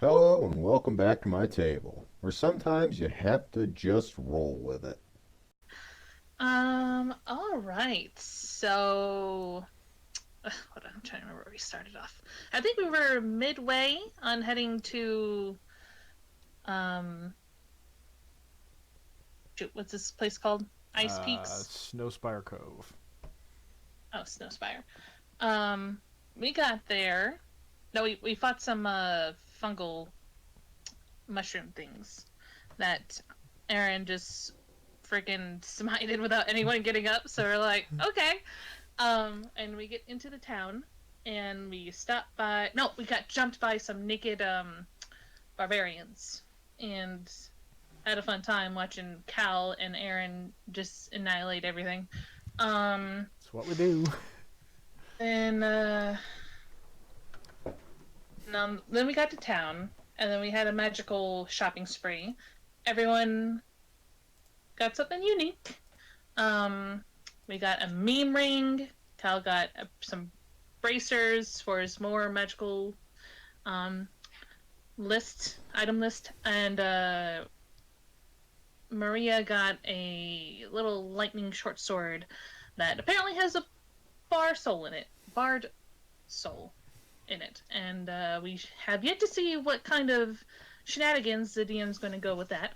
Hello and welcome back to my table, where sometimes you have to just roll with it. All right. Hold on, I'm trying to remember where we started off. I think we were midway on heading to, um, shoot, what's this place called? Ice Peaks? Snowspire Cove. Oh, Snowspire. We got there. No, we fought some, fungal mushroom things that Aaron just freaking smited without anyone getting up. So we're like, okay. And we get into the town, and we stop by. No, we got jumped by some naked barbarians, and had a fun time watching Cal and Aaron just annihilate everything. Um, That's what we do. and then we got to town, and then we had a magical shopping spree. Everyone got something unique. Um, we got a meme ring. Cal got some bracers for his more magical um, item list, and Maria got a little lightning short sword that apparently has a bard soul in it, and we have yet to see what kind of shenanigans the DM's going to go with that.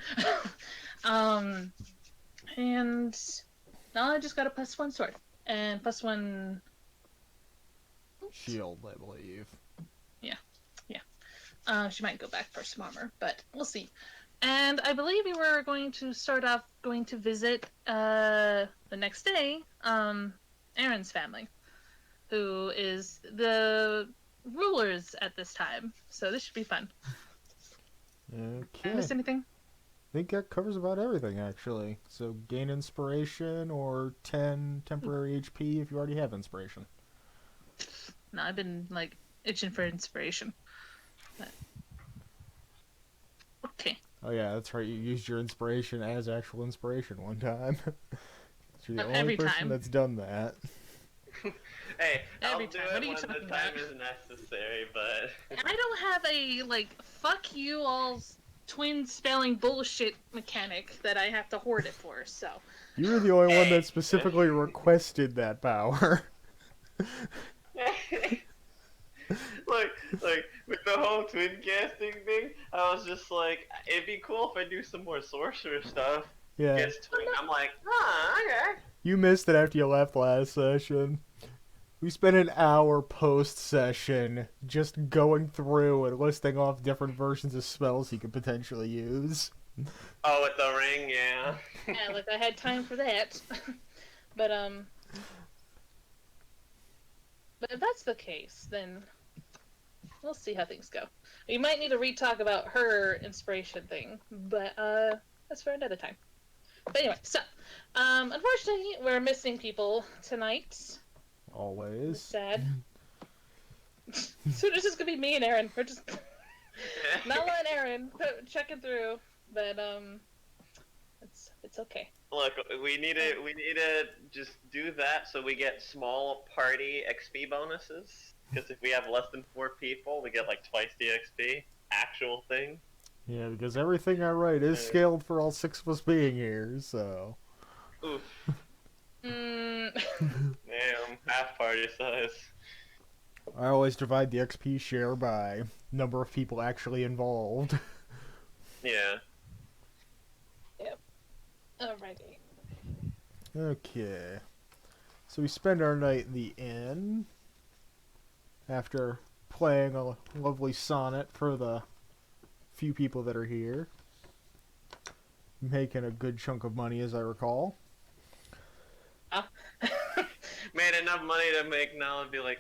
um, and now I just got a +1 sword and +1. Shield, I believe. Yeah, yeah. She might go back for some armor, but we'll see. And I believe we were going to start off going to visit the next day Aaron's family, who is the rulers at this time. So this should be fun. Did I Okay. miss anything? I think that covers about everything, actually. So gain inspiration or 10 temporary HP if you already have inspiration. No, I've been like itching for inspiration. But, okay. Oh yeah, that's right. You used your inspiration as actual inspiration one time. You're the Not only every person time. that's done that. Hey, Every I'll do time. What are it you when the talking time about? is necessary, but I don't have a like fuck you all's twin spelling bullshit mechanic that I have to hoard it for. So You were the only one that hey. specifically requested that power. look, look, with the whole twin casting thing, I was just like, it'd be cool if I do some more sorcerer stuff. Yeah, Gets twin. I'm like, okay. you missed it after you left last session. We spent an hour post session just going through and listing off different versions of spells he could potentially use. Oh, with the ring, yeah. yeah, like I had time for that. but but if that's the case, then we'll see how things go. We might need to re-talk about her inspiration thing, but that's for another time. But anyway, so unfortunately, we're missing people tonight. It's Always. sad. So it's just gonna be me and Aaron. We're just Nala and Aaron checking through, but it's okay. Look, we need to just do that so we get small party XP bonuses. Because if we have less than 4 people, we get like twice the XP. Actual thing. Yeah, because everything I write is scaled for all six of us being here, so. Oof. Mm. Damn, half party size. I always divide the XP share by number of people actually involved. Yeah. Yep. Alrighty. Okay. So we spend our night in the inn after playing a lovely sonnet for the few people that are here. Making a good chunk of money, as I recall. Made enough money to make Nala be like,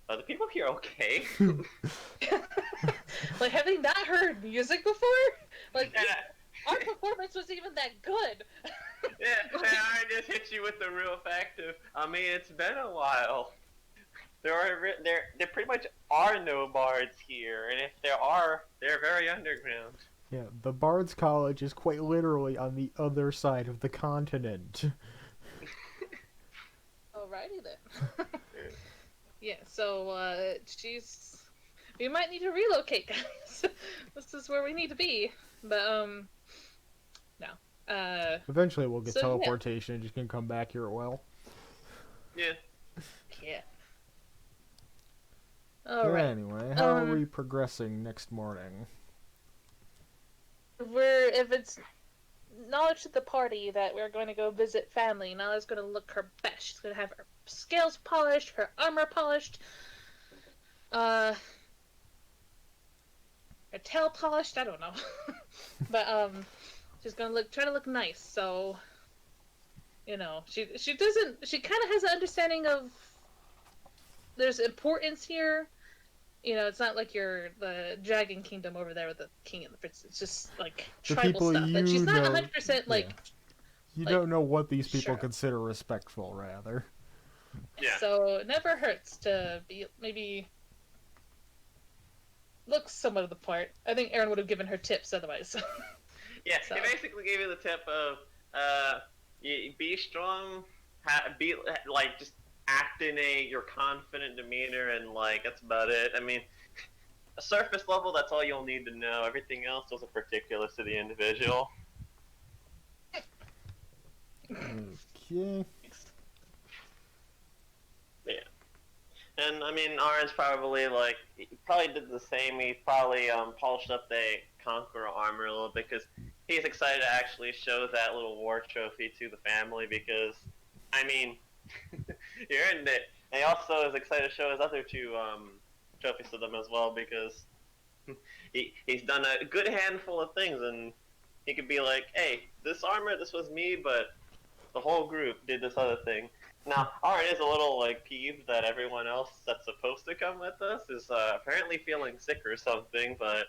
are the people here okay? Like, have they not heard music before? Like, And our performance was even that good. and I just hit you with the real fact of, I mean, it's been a while. There pretty much are no bards here, and if there are, they're very underground. Yeah, the Bard's College is quite literally on the other side of the continent. Alrighty then. Yeah, so she's we might need to relocate, guys. This is where we need to be. But no. Eventually, we'll get So, yeah. teleportation and you can come back here at will. Yeah. Yeah. All right. Anyway, how are we progressing next morning? If it's knowledge to the party that we're going to go visit family, Nala's going to look her best. She's going to have her scales polished, her armor polished, her tail polished. I don't know, but she's going to try to look nice. So, you know, she doesn't. She kind of has an understanding of there's importance here. You know, it's not like you're the Dragon Kingdom over there with the king and the prince. It's just like The tribal people stuff. But she's not know- 100% like. You Like, don't know what these people sure. consider respectful, rather. Yeah. So it never hurts to be maybe look somewhat of the part. I think Aaron would have given her tips otherwise. Yeah, So. he basically gave you the tip of, be strong, be like just act in your confident demeanor, and like that's about it. I mean, a surface level, that's all you'll need to know. Everything else, those are particulars to the individual. Okay. Yeah. And I mean, Aaron's probably like, he probably did the same. He probably polished up the Conqueror armor a little bit because he's excited to actually show that little war trophy to the family because, I mean, he earned it. And he also is excited to show his other two trophies to them as well because he's done a good handful of things and he could be like, hey, this armor, this was me, but the whole group did this other thing. Now, Aaron is a little like peeved that everyone else that's supposed to come with us is apparently feeling sick or something, but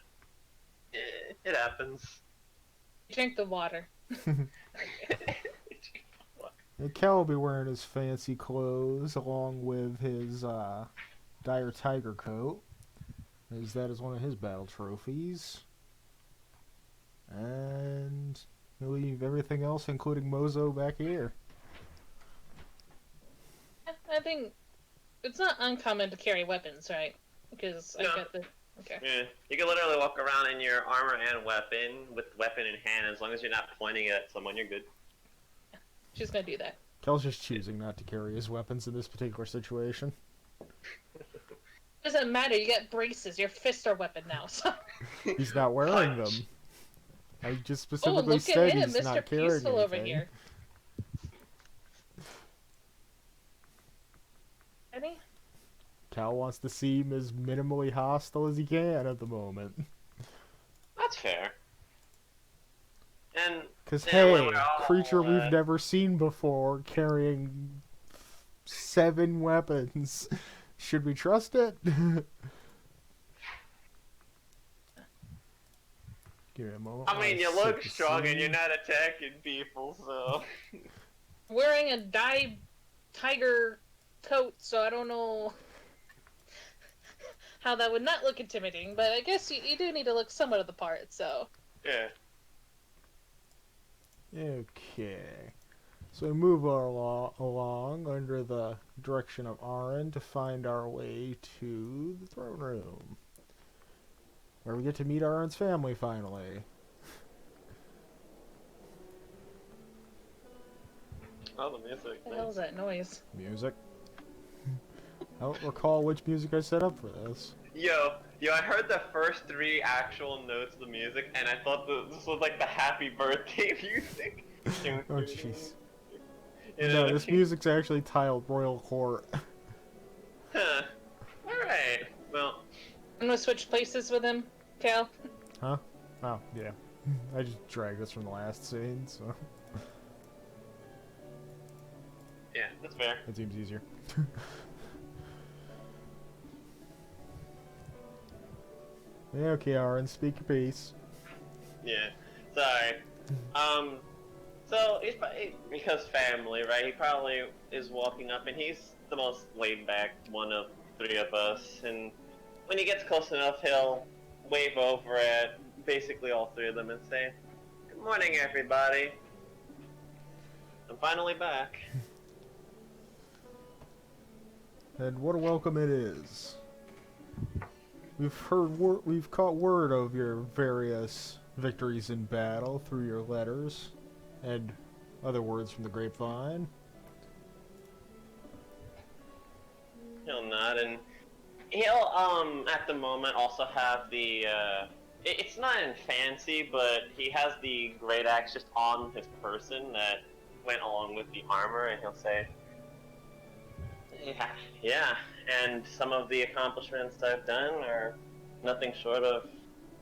it happens. Drink the water. And Cal will be wearing his fancy clothes along with his dire tiger coat, as that is one of his battle trophies. And he'll leave everything else, including Mozo, back here. I think it's not uncommon to carry weapons, right? Because I No. get the. Okay. Yeah, you can literally walk around in your armor and weapon with weapon in hand as long as you're not pointing it at someone. You're good. She's gonna do that. Cal's just choosing not to carry his weapons in this particular situation. Doesn't matter. You get braces. Your fists are weapon now. So. He's not wearing Punch. them. I just Oh, specifically look said at him, he's Mr. not carrying Peaceful over anything. here. Any? Cal wants to seem as minimally hostile as he can at the moment. That's fair. And Because, yeah, when hey, we're all, creature we've never seen before carrying 7 weapons. Should we trust it? Give me a moment. I mean, you while look set the strong and scene. you're not attacking people, so. Wearing a tiger coat, so I don't know how that would not look intimidating, but I guess you do need to look somewhat of the part, so. Yeah. Okay. So we move along under the direction of Aaron to find our way to the throne room, where we get to meet Aaron's family finally. Oh, the music. What the hell is that noise? Music. I don't recall which music I set up for this. Yo, I heard the first 3 actual notes of the music, and I thought this was like the happy birthday music. Oh jeez. You No, know, this music's actually titled Royal Court. Huh. Alright. Well, I'm gonna switch places with him, Cal. Huh? Oh, yeah. I just dragged this from the last scene, so yeah, that's fair. it seems easier. Yeah, okay, Aaron, speak your piece. Yeah. Sorry. So because family, right? He probably is walking up, and he's the most laid back one of 3 of us. And when he gets close enough, he'll wave over at basically all 3 of them and say, "Good morning, everybody. I'm finally back." And what a welcome it is. we've caught word of your various victories in battle through your letters and other words from the grapevine. He'll nod, and he'll at the moment also have the it's not in fancy, but he has the great axe just on his person that went along with the armor, and he'll say, yeah, and some of the accomplishments I've done are nothing short of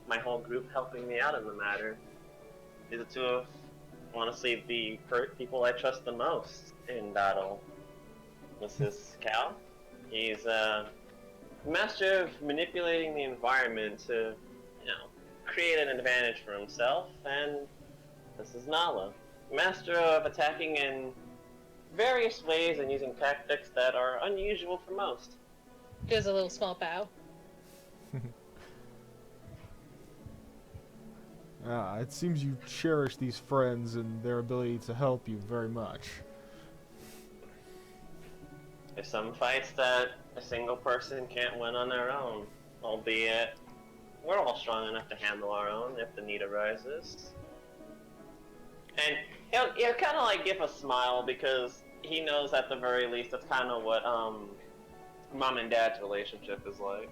my whole group helping me out in the matter. These are two of, honestly, the people I trust the most in battle. This is Cal. He's a master of manipulating the environment to, create an advantage for himself, and this is Nala, master of attacking in various ways and using tactics that are unusual for most. Gives a little small bow. It seems you cherish these friends and their ability to help you very much. There's some fights that a single person can't win on their own, albeit we're all strong enough to handle our own if the need arises. And he'll kind of like give a smile because he knows at the very least that's kind of what mom and dad's relationship is like.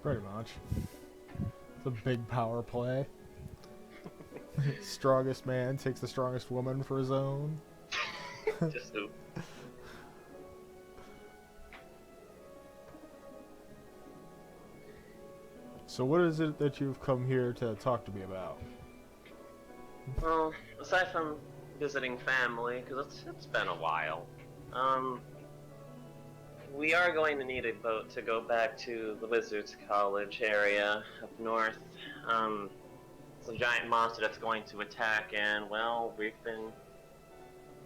Pretty much. It's a big power play. Strongest man takes the strongest woman for his own. Just oops. So what is it that you've come here to talk to me about? Well, aside from visiting family, because it's been a while, we are going to need a boat to go back to the Wizards College area up north. It's a giant monster that's going to attack, and, well, we've been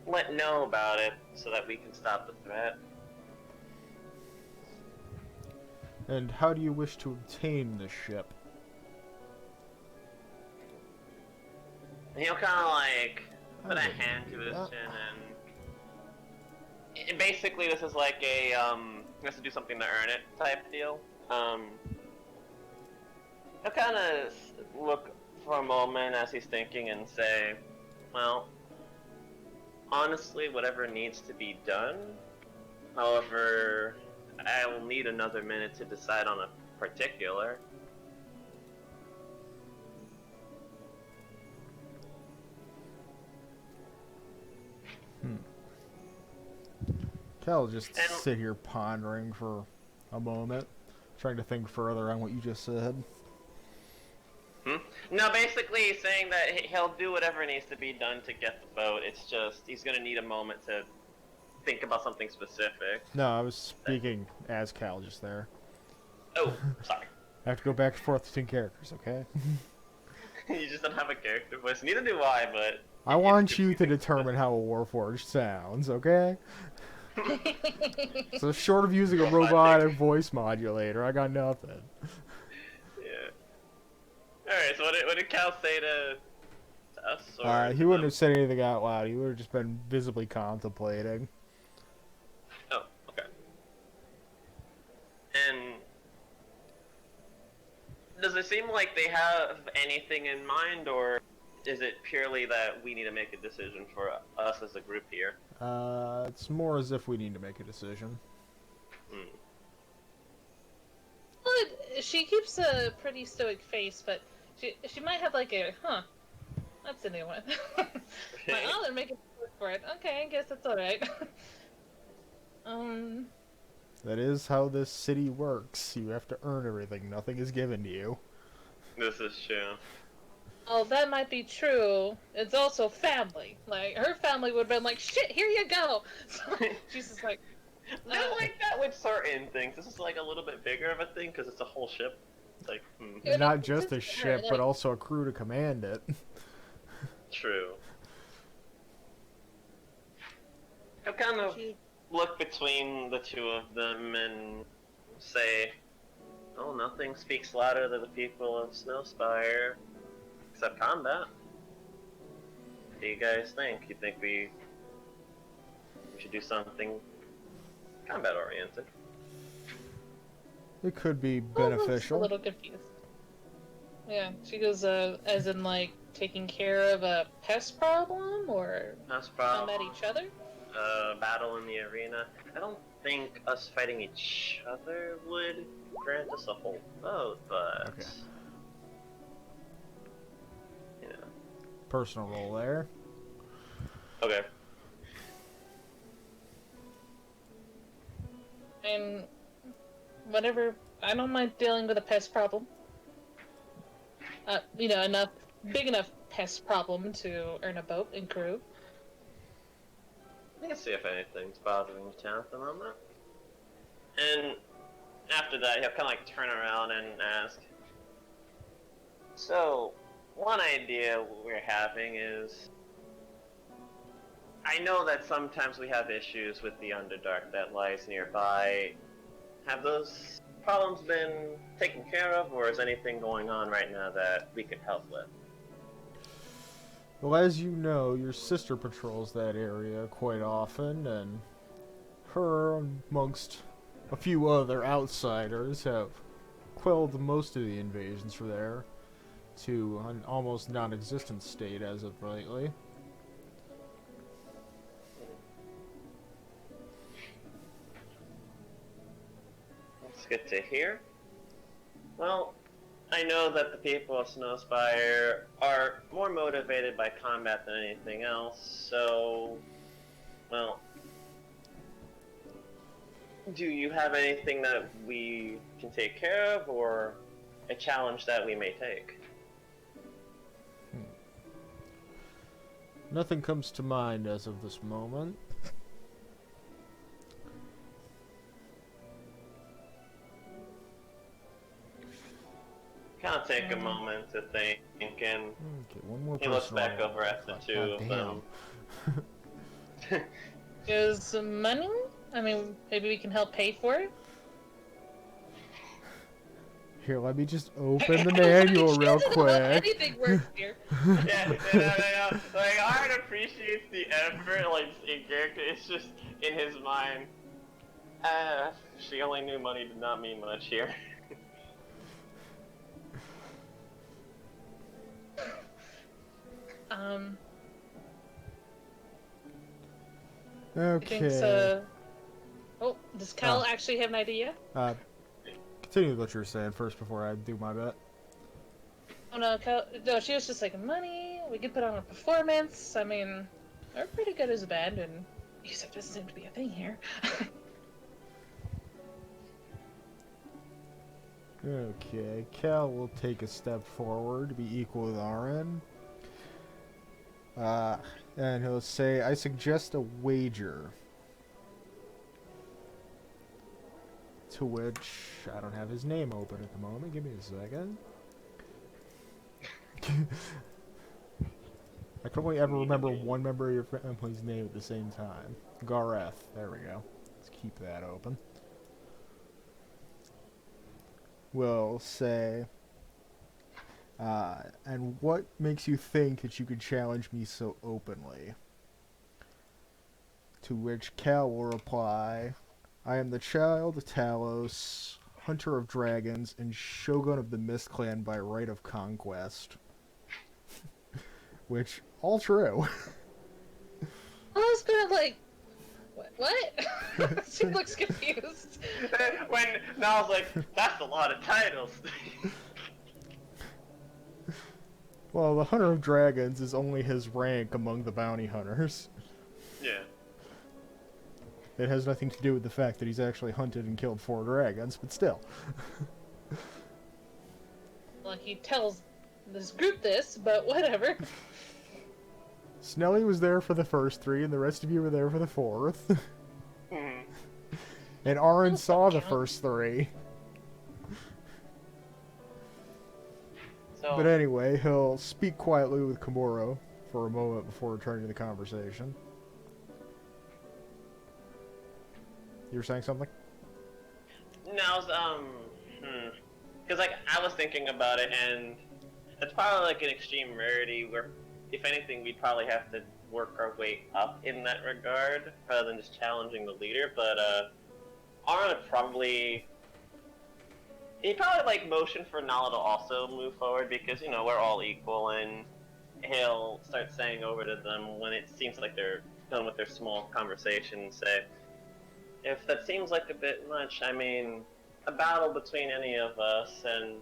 let know about it so that we can stop the threat. And how do you wish to obtain this ship? And he'll kind of like put a hand to his chin, and basically this is like a he has to do something to earn it type deal. He'll kind of look for a moment as he's thinking and say, well, honestly, whatever needs to be done. However, I will need another minute to decide on a particular. Cal will just sit here pondering for a moment, trying to think further on what you just said. No, basically he's saying that he'll do whatever needs to be done to get the boat. It's just he's gonna need a moment to think about something specific. No, I was speaking as Cal just there. Oh, sorry. I have to go back and forth between characters, okay? You just don't have a character voice. Neither do I, but I want you to determine how a Warforged sounds, okay? So short of using a robotic voice modulator, I got nothing. Yeah. Alright, so what did Cal say to us? Or He wouldn't have said anything out loud. He would have just been visibly contemplating. Oh, okay. And does it seem like they have anything in mind, or is it purely that we need to make a decision for us as a group here? It's more as if we need to make a decision. Well, she keeps a pretty stoic face, but she might have like a, that's a new one. Like, oh, they're making work for it. Okay, I guess that's alright. That is how this city works. You have to earn everything. Nothing is given to you. This is true. Oh, that might be true. It's also family. Like, her family would have been like, shit, here you go. So she's just like... They're like that with certain things. This is like a little bit bigger of a thing because it's a whole ship. It's like, Not just a ship, but also a crew to command it. True. I'll kind of look between the two of them and say, oh, nothing speaks louder than the people of Snowspire. Except combat. What do you guys think? You think we should do something combat oriented? It could be Well, I'm just a beneficial. little confused. Yeah, she goes, as in, like, taking care of a pest problem, or That's combat problem. each other? Battle in the arena. I don't think us fighting each other would grant us a whole vote, but Okay. you know. Personal roll there. Okay. And whatever, I don't mind dealing with a pest problem. Big enough pest problem to earn a boat and crew. Let's see if anything's bothering the town at the moment. And after that, he'll kind of like turn around and ask. So, one idea we're having is, I know that sometimes we have issues with the Underdark that lies nearby. Have those problems been taken care of, or is anything going on right now that we could help with? Well, as you know, your sister patrols that area quite often, and her, amongst a few other outsiders, have quelled most of the invasions for there to an almost non-existent state as of lately. That's good to hear. Well, I know that the people of Snowspire are more motivated by combat than anything else, so, well, do you have anything that we can take care of, or a challenge that we may take? Nothing comes to mind as of this moment. Kind of take a moment to think, and Okay, one more he looks personal back roll. over at the God two of them. damn. Is money? I mean, maybe we can help pay for it? Here, let me just open the manual real quick. Anything works here. Yeah, no. Like, Art appreciates the effort, like, in character. It's just in his mind. She only knew money did not mean much here. Okay. Thinks, oh, does Cal actually have an idea? Continue with what you were saying first before I do my bet. Oh no, no, she was just like, money, we could put on a performance. I mean, we're pretty good as a band, and music doesn't seem to be a thing here. Okay, Cal will take a step forward to be equal with Aaron. And he'll say, I suggest a wager. To which, I don't have his name open at the moment. Give me a second. I can only ever remember one member of your family's name at the same time. Gareth. There we go. Let's keep that open. Will say, and what makes you think that you could challenge me so openly? To which Cal will reply, I am the child of Talos, hunter of dragons, and shogun of the Mist Clan by right of conquest. Which, all true. I was gonna like, what? She looks confused. When Niall's like, that's a lot of titles. Well, the hunter of dragons is only his rank among the bounty hunters. Yeah. It has nothing to do with the fact that he's actually hunted and killed 4 dragons, but still. Like, he tells this group this, but whatever. Snelly was there for the first 3, and the rest of you were there for the 4th. Mhm. And Aaron Those saw don't the count. first 3. So, But anyway, he'll speak quietly with Komuro for a moment before returning to the conversation. You were saying something? Niall's, because, like, I was thinking about it, and it's probably, like, an extreme rarity where, if anything, we'd probably have to work our way up in that regard, rather than just challenging the leader, but, Aaron would probably he probably like motion for Nala to also move forward because we're all equal, and he'll start saying over to them when it seems like they're done with their small conversation. Say, if that seems like a bit much, I mean, a battle between any of us and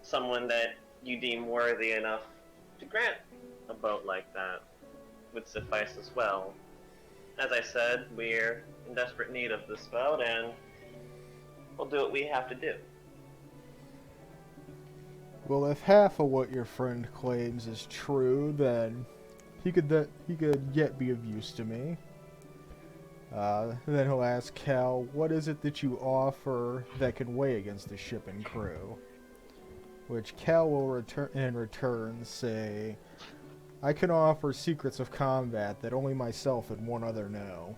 someone that you deem worthy enough to grant a boat like that would suffice as well. As I said, we're in desperate need of this boat, and we'll do what we have to do. Well, if half of what your friend claims is true, then he could yet be of use to me. Then he'll ask Cal, what is it that you offer that can weigh against the ship and crew? Which Cal will in return say, I can offer secrets of combat that only myself and one other know.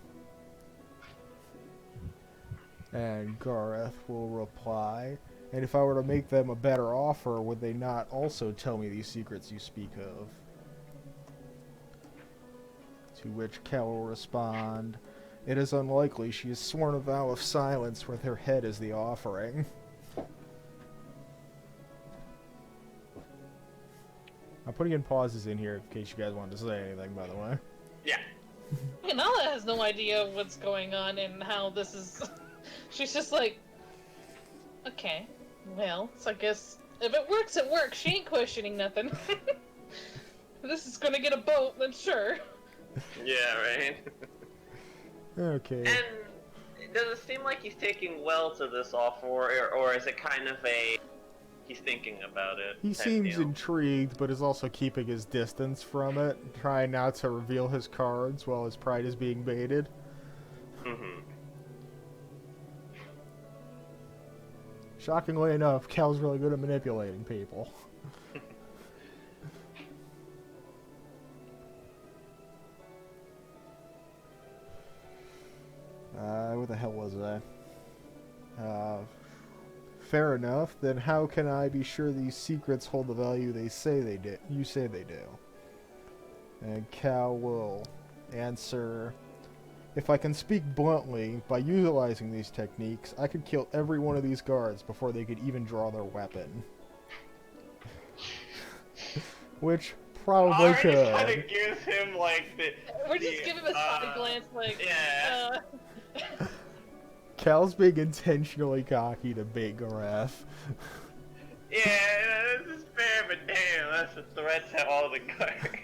And Gareth will reply, and if I were to make them a better offer, would they not also tell me these secrets you speak of? To which Cal will respond, it is unlikely. She has sworn a vow of silence with her head as the offering. I'm putting in pauses in here in case you guys wanted to say anything, by the way. Yeah. Nala has no idea what's going on and how this is... She's just like, okay, well, so I guess if it works, it works. She ain't questioning nothing. If this is gonna get a boat, then sure. Yeah, right? Okay. And does it seem like he's taking well to this offer, or is it kind of he's thinking about it? He seems intrigued, but is also keeping his distance from it, trying not to reveal his cards while his pride is being baited. Mm-hmm. Shockingly enough, Cal's really good at manipulating people. What the hell was I? Fair enough. Then how can I be sure these secrets hold the value they say they do? You say they do. And Cal will answer, if I can speak bluntly, by utilizing these techniques, I could kill every one of these guards before they could even draw their weapon. Which probably could. Just kind of gives him like the. We're just giving him a side glance, like. Yeah. Cal's being intentionally cocky to bait Gareth. Yeah, this is fair, but damn, that's a threat to all the guards.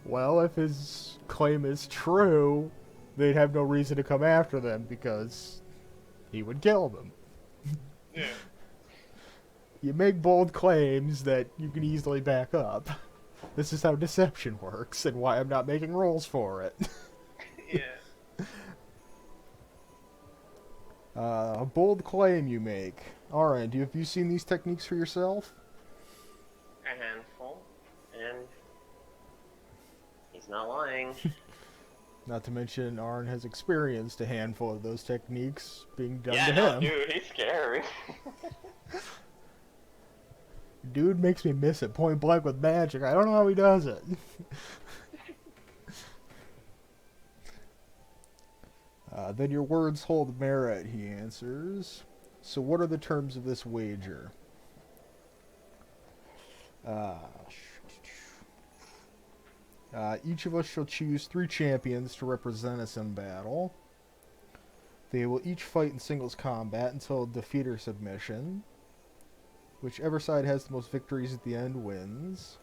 Well, if his claim is true, they'd have no reason to come after them because he would kill them. Yeah. You make bold claims that you can easily back up. This is how deception works and why I'm not making rules for it. Yeah. A bold claim you make. Alright, have you seen these techniques for yourself? A handful, and he's not lying. Not to mention, Arn has experienced a handful of those techniques being done Yeah, to no, him. dude, he's scary. Dude makes me miss it point blank with magic. I don't know how he does it. Then your words hold merit, he answers. So what are the terms of this wager? Each of us shall choose 3 champions to represent us in battle. They will each fight in singles combat until defeat or submission. Whichever side has the most victories at the end wins.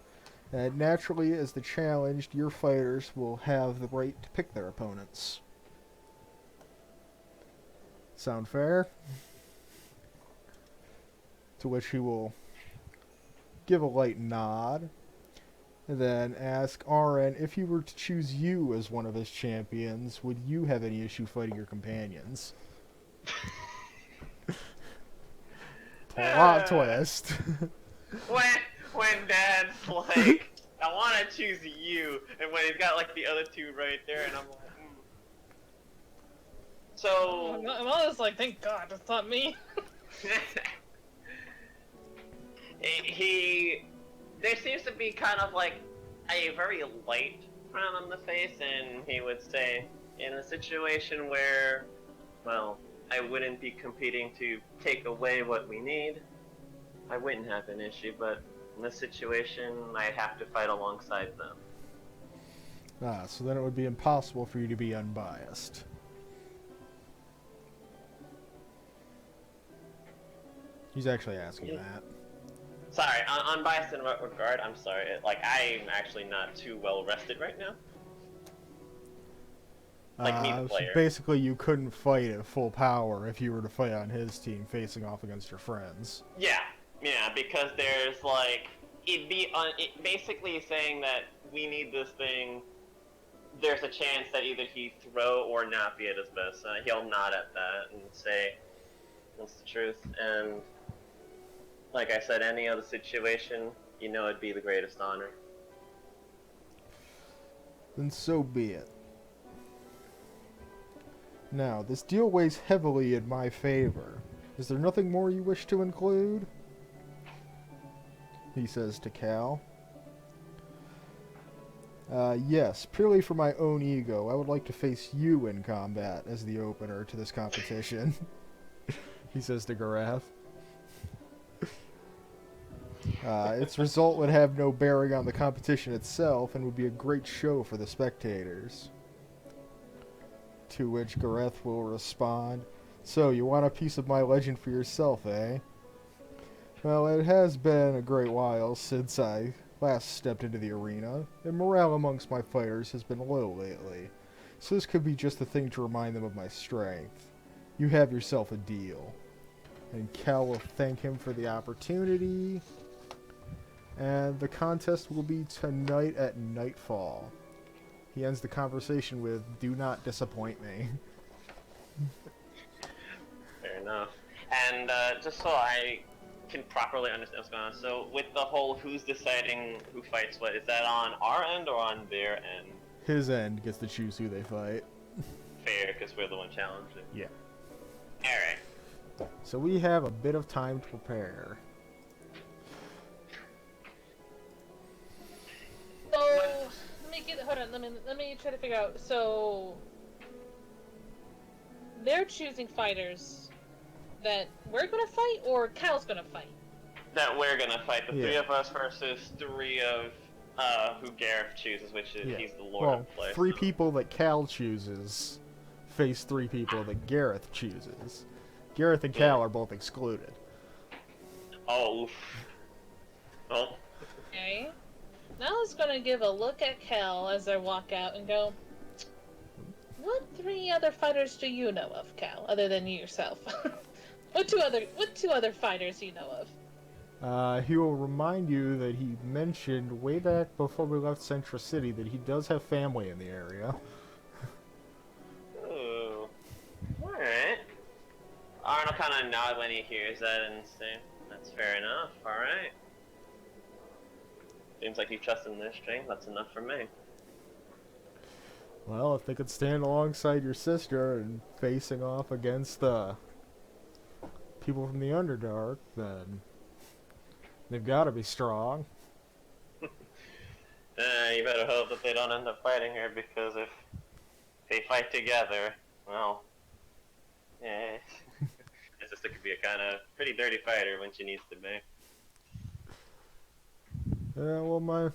And naturally, as the challenged, your fighters will have the right to pick their opponents. Sound fair? To which he will give a light nod. And then ask Aren, if he were to choose you as one of his champions, would you have any issue fighting your companions? Plot twist. when Dad's like, I want to choose you, and when he's got like the other 2 right there, and I'm like, So. I'm always like, thank God, it's not me. There seems to be kind of like a very light frown on the face, and he would say, in a situation where, well, I wouldn't be competing to take away what we need, I wouldn't have an issue, but in this situation, I'd have to fight alongside them. Ah, so then it would be impossible for you to be unbiased. He's actually asking that. Sorry, unbiased in what regard? I'm sorry. Like, I'm actually not too well rested right now. Like me, the So player. basically, you couldn't fight at full power if you were to fight on his team, facing off against your friends. Yeah, because there's like it basically saying that we need this thing. There's a chance that either he throw or not be at his best. He'll nod at that and say, "That's the truth." And like I said, any other situation, it'd be the greatest honor. Then so be it. Now, this deal weighs heavily in my favor. Is there nothing more you wish to include? He says to Cal. Yes, purely for my own ego, I would like to face you in combat as the opener to this competition. He says to Gareth. Its result would have no bearing on the competition itself and would be a great show for the spectators. To which Gareth will respond, "So, you want a piece of my legend for yourself, eh? Well, it has been a great while since I last stepped into the arena, and morale amongst my fighters has been low lately, so this could be just the thing to remind them of my strength. You have yourself a deal." And Cal will thank him for the opportunity, and the contest will be tonight at nightfall. He ends the conversation with, "Do not disappoint me." Fair enough. And just so I can properly understand what's going on, so with the whole who's deciding who fights what, is that on our end or on their end? His end gets to choose who they fight. Fair, because we're the one challenging. Yeah. Alright. So we have a bit of time to prepare. So hold on. Let me try to figure out. So they're choosing fighters that we're gonna fight, or Cal's gonna fight. That we're gonna fight the Yeah. three of us versus three of who Gareth chooses, which is he's the Lord Well, of the place. 3 people that Cal chooses face 3 people that Gareth chooses. Gareth and Cal are both excluded. Oh, oof. Well, Okay. Now I was gonna give a look at Cal as I walk out and go, "What 3 other fighters do you know of, Cal, other than you yourself? What two other fighters do you know of?" He will remind you that he mentioned way back before we left Central City that he does have family in the area. ooh. Alright. Arnold kind of nods when he hears that and say, "That's fair enough, alright. Seems like you trust in their strength, that's enough for me." Well, if they could stand alongside your sister and facing off against the people from the Underdark, then they've got to be strong. You better hope that they don't end up fighting her, because if they fight together, well, yeah, my sister could be a kind of pretty dirty fighter when she needs to be. Well,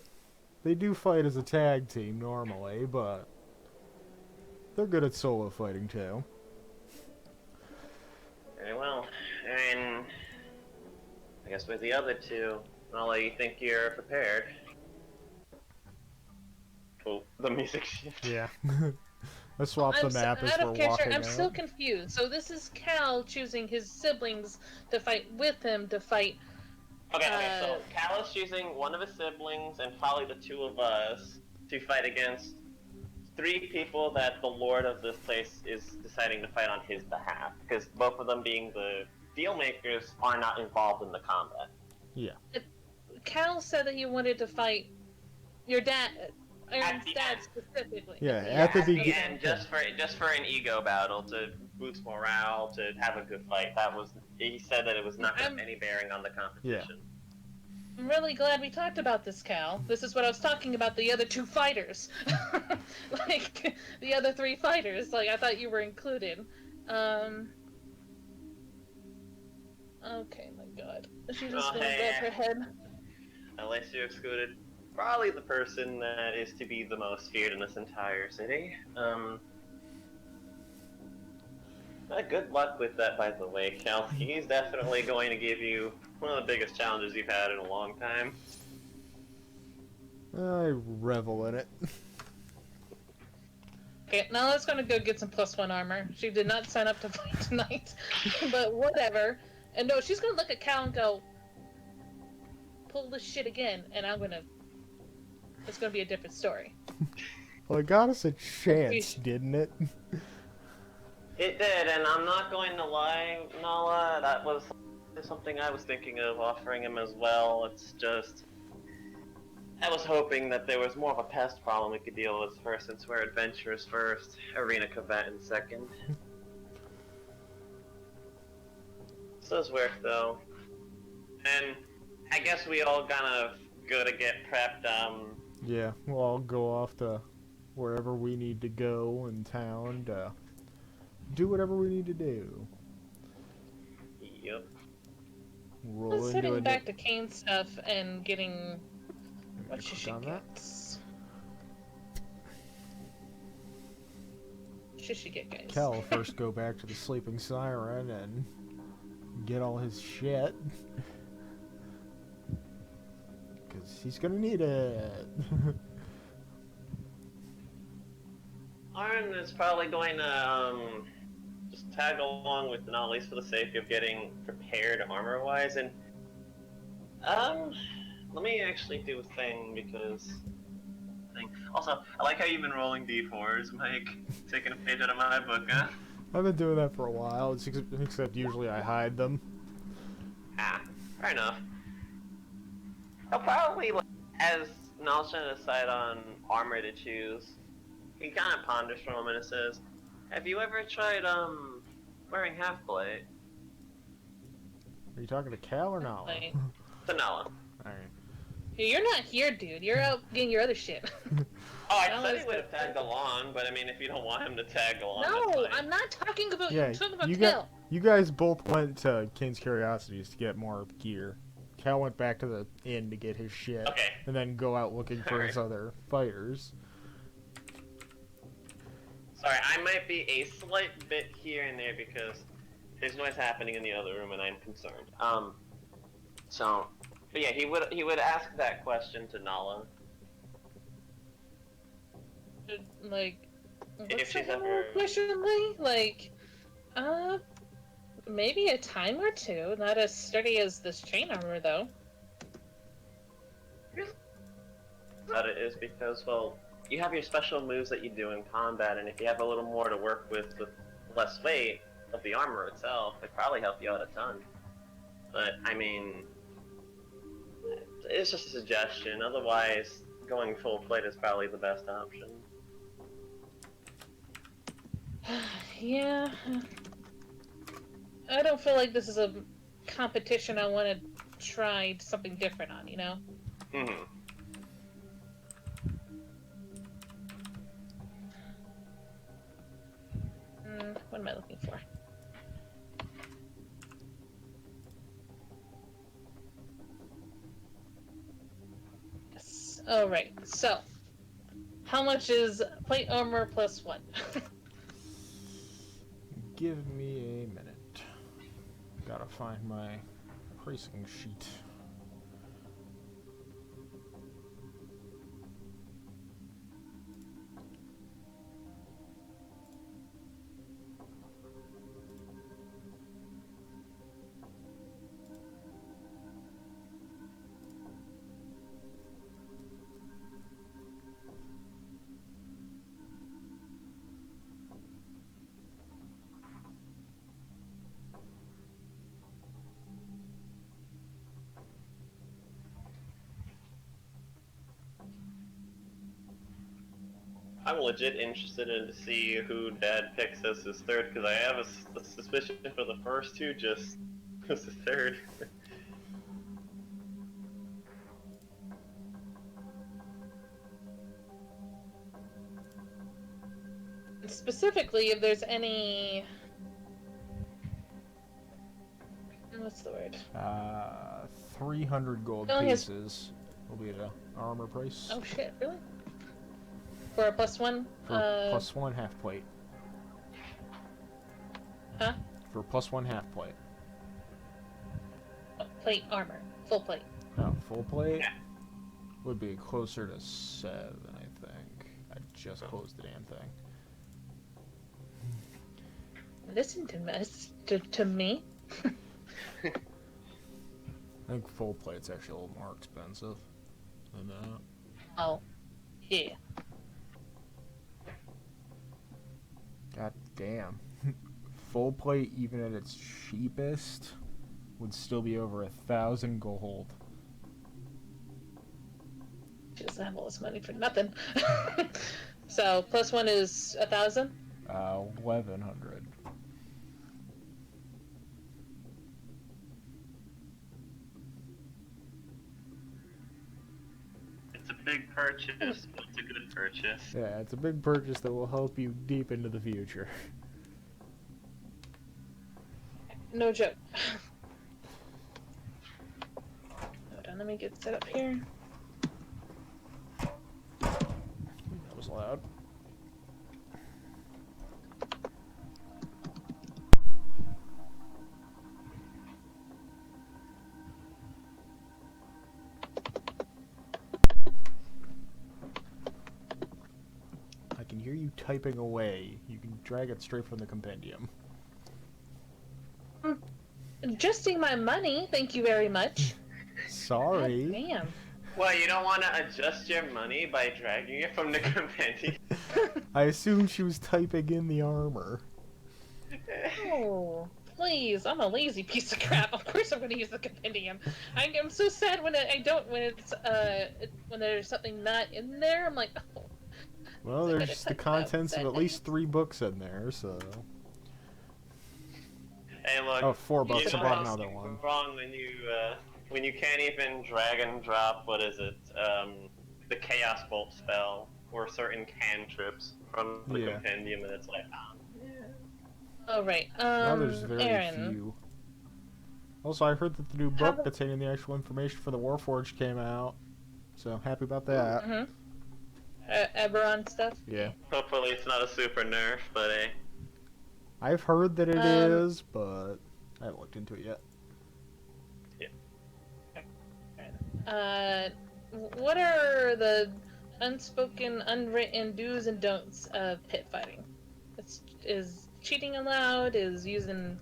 they do fight as a tag team normally, but they're good at solo fighting too. Very well. And I guess with the other two, I'll let you think you're prepared. Oh, the music shift. Yeah. Let's swap the map as out we're of character, walking I'm out. still confused. So this is Cal choosing his siblings to fight with him to fight. Okay, so Cal is choosing one of his siblings and probably the 2 of us to fight against 3 people that the Lord of this place is deciding to fight on his behalf, because both of them, being the deal makers, are not involved in the combat. Yeah. Cal said that he wanted to fight your dad, Aaron's the dad end. specifically. Yeah, at the beginning. And just for an ego battle, to boost morale, to have a good fight. He said that it was not going to have any bearing on the competition. I'm really glad we talked about this, Cal. This is what I was talking about, the other 2 fighters. Like, the other 3 fighters. Like, I thought you were included. Okay, my god. She's just Oh, gonna hey. grab her head. Unless you excluded probably the person that is to be the most feared in this entire city. Good luck with that, by the way, Kel. He's definitely going to give you one of the biggest challenges you've had in a long time. I revel in it. Okay, now let's gonna go get some +1 armor. She did not sign up to fight tonight, but whatever. And no, she's gonna look at Cal and go, pull this shit again, and it's gonna be a different story. Well, it got us a chance, didn't it? It did, and I'm not going to lie, Nala, that was something I was thinking of offering him as well. It's just, I was hoping that there was more of a pest problem we could deal with first, since we're adventurers first, arena combatant second. This does work though. And I guess we all kind of go to get prepped. Yeah, we'll all go off to wherever we need to go in town to do whatever we need to do. Yep. Roll Let's into heading a back to Kane's stuff and getting what should she on get? that. Should she get, guys? Cal will first go back to the sleeping siren and get all his shit. Because he's gonna need it. Arn is probably going to just tag along with not least for the sake of getting prepared armor-wise, and let me actually do a thing because. Also, I like how you've been rolling d4s, Mike. Taking a page out of my book, huh? I've been doing that for a while, except usually I hide them. Ah, fair enough. I'll probably, as Nal's trying to decide on armor to choose, he kind of ponders for a moment and says, "Have you ever tried, wearing half-plate?" Are you talking to Cal or Nala? Like, To Nala. Alright. hey, you're not here, dude. You're out getting your other shit. Oh, I Nala's said he would have good. tagged along, but I mean, if you don't want him to tag along, No, that's fine. I'm not talking about you. Yeah, I'm talking about you Cal. you guys both went to Kane's Curiosities to get more gear. Cal went back to the inn to get his shit, Okay. and then go out looking for his Alright. other fighters. Sorry, I might be a slight bit here and there because there's noise happening in the other room and I'm concerned. But yeah, he would ask that question to Nala. Like, If what's she's the whole ever- question, Lee? Like, maybe a time or two. Not as sturdy as this chain armor, though. But it is because, well, you have your special moves that you do in combat, and if you have a little more to work with less weight of the armor itself, it'd probably help you out a ton. But, I mean, it's just a suggestion. Otherwise, going full plate is probably the best option. Yeah. I don't feel like this is a competition I want to try something different on, you know? Mm-hmm. What am I looking for? Yes. Oh, right. So, how much is plate armor +1? Give me a minute. Gotta find my pricing sheet. I'm legit interested in to see who Dad picks as his third, because I have a suspicion for the first two just was the third. Specifically, if there's any... What's the word? 300 gold Only has- pieces will be the armor price. Oh shit, really? For a +1? For +1 half plate. Huh? For +1 half plate. Plate armor. Full plate. No, full plate would be closer to 7, I think. I just closed the damn thing. Listen to me. I think full plate's actually a little more expensive than that. Oh. Yeah. God damn. Full plate, even at its cheapest, would still be over 1,000 gold. She doesn't have all this money for nothing. So, +1 is 1,000? 1,100. It's a big purchase, but it's a good purchase. Yeah, it's a big purchase that will help you deep into the future. No joke. Hold on, let me get set up here. That was loud. I can hear you typing away. You can drag it straight from the compendium. Adjusting my money, thank you very much. Sorry. God damn. Well, you don't want to adjust your money by dragging it from the compendium. I assumed she was typing in the armor. Oh, please! I'm a lazy piece of crap. Of course, I'm going to use the compendium. I'm so sad when I don't. When it's when there's something not in there. I'm like, oh. Well, So I there's gotta the type contents out of at least 3 books in there, so. Hey, look. Oh, 4 You bucks. I know bought how another one. Wrong when you can't even drag and drop. What is it? The Chaos Bolt spell or certain cantrips from the Yeah. compendium, and it's like, Oh right. Now there's very Aaron. few. Also, I heard that the new How book the- containing the actual information for the Warforged came out. So, happy about that. Mhm. Eberron stuff. Yeah. hopefully it's not a super nerf, but I've heard that it is, but I haven't looked into it yet. What are the unspoken, unwritten do's and don'ts of pit fighting? Is cheating allowed? Is using,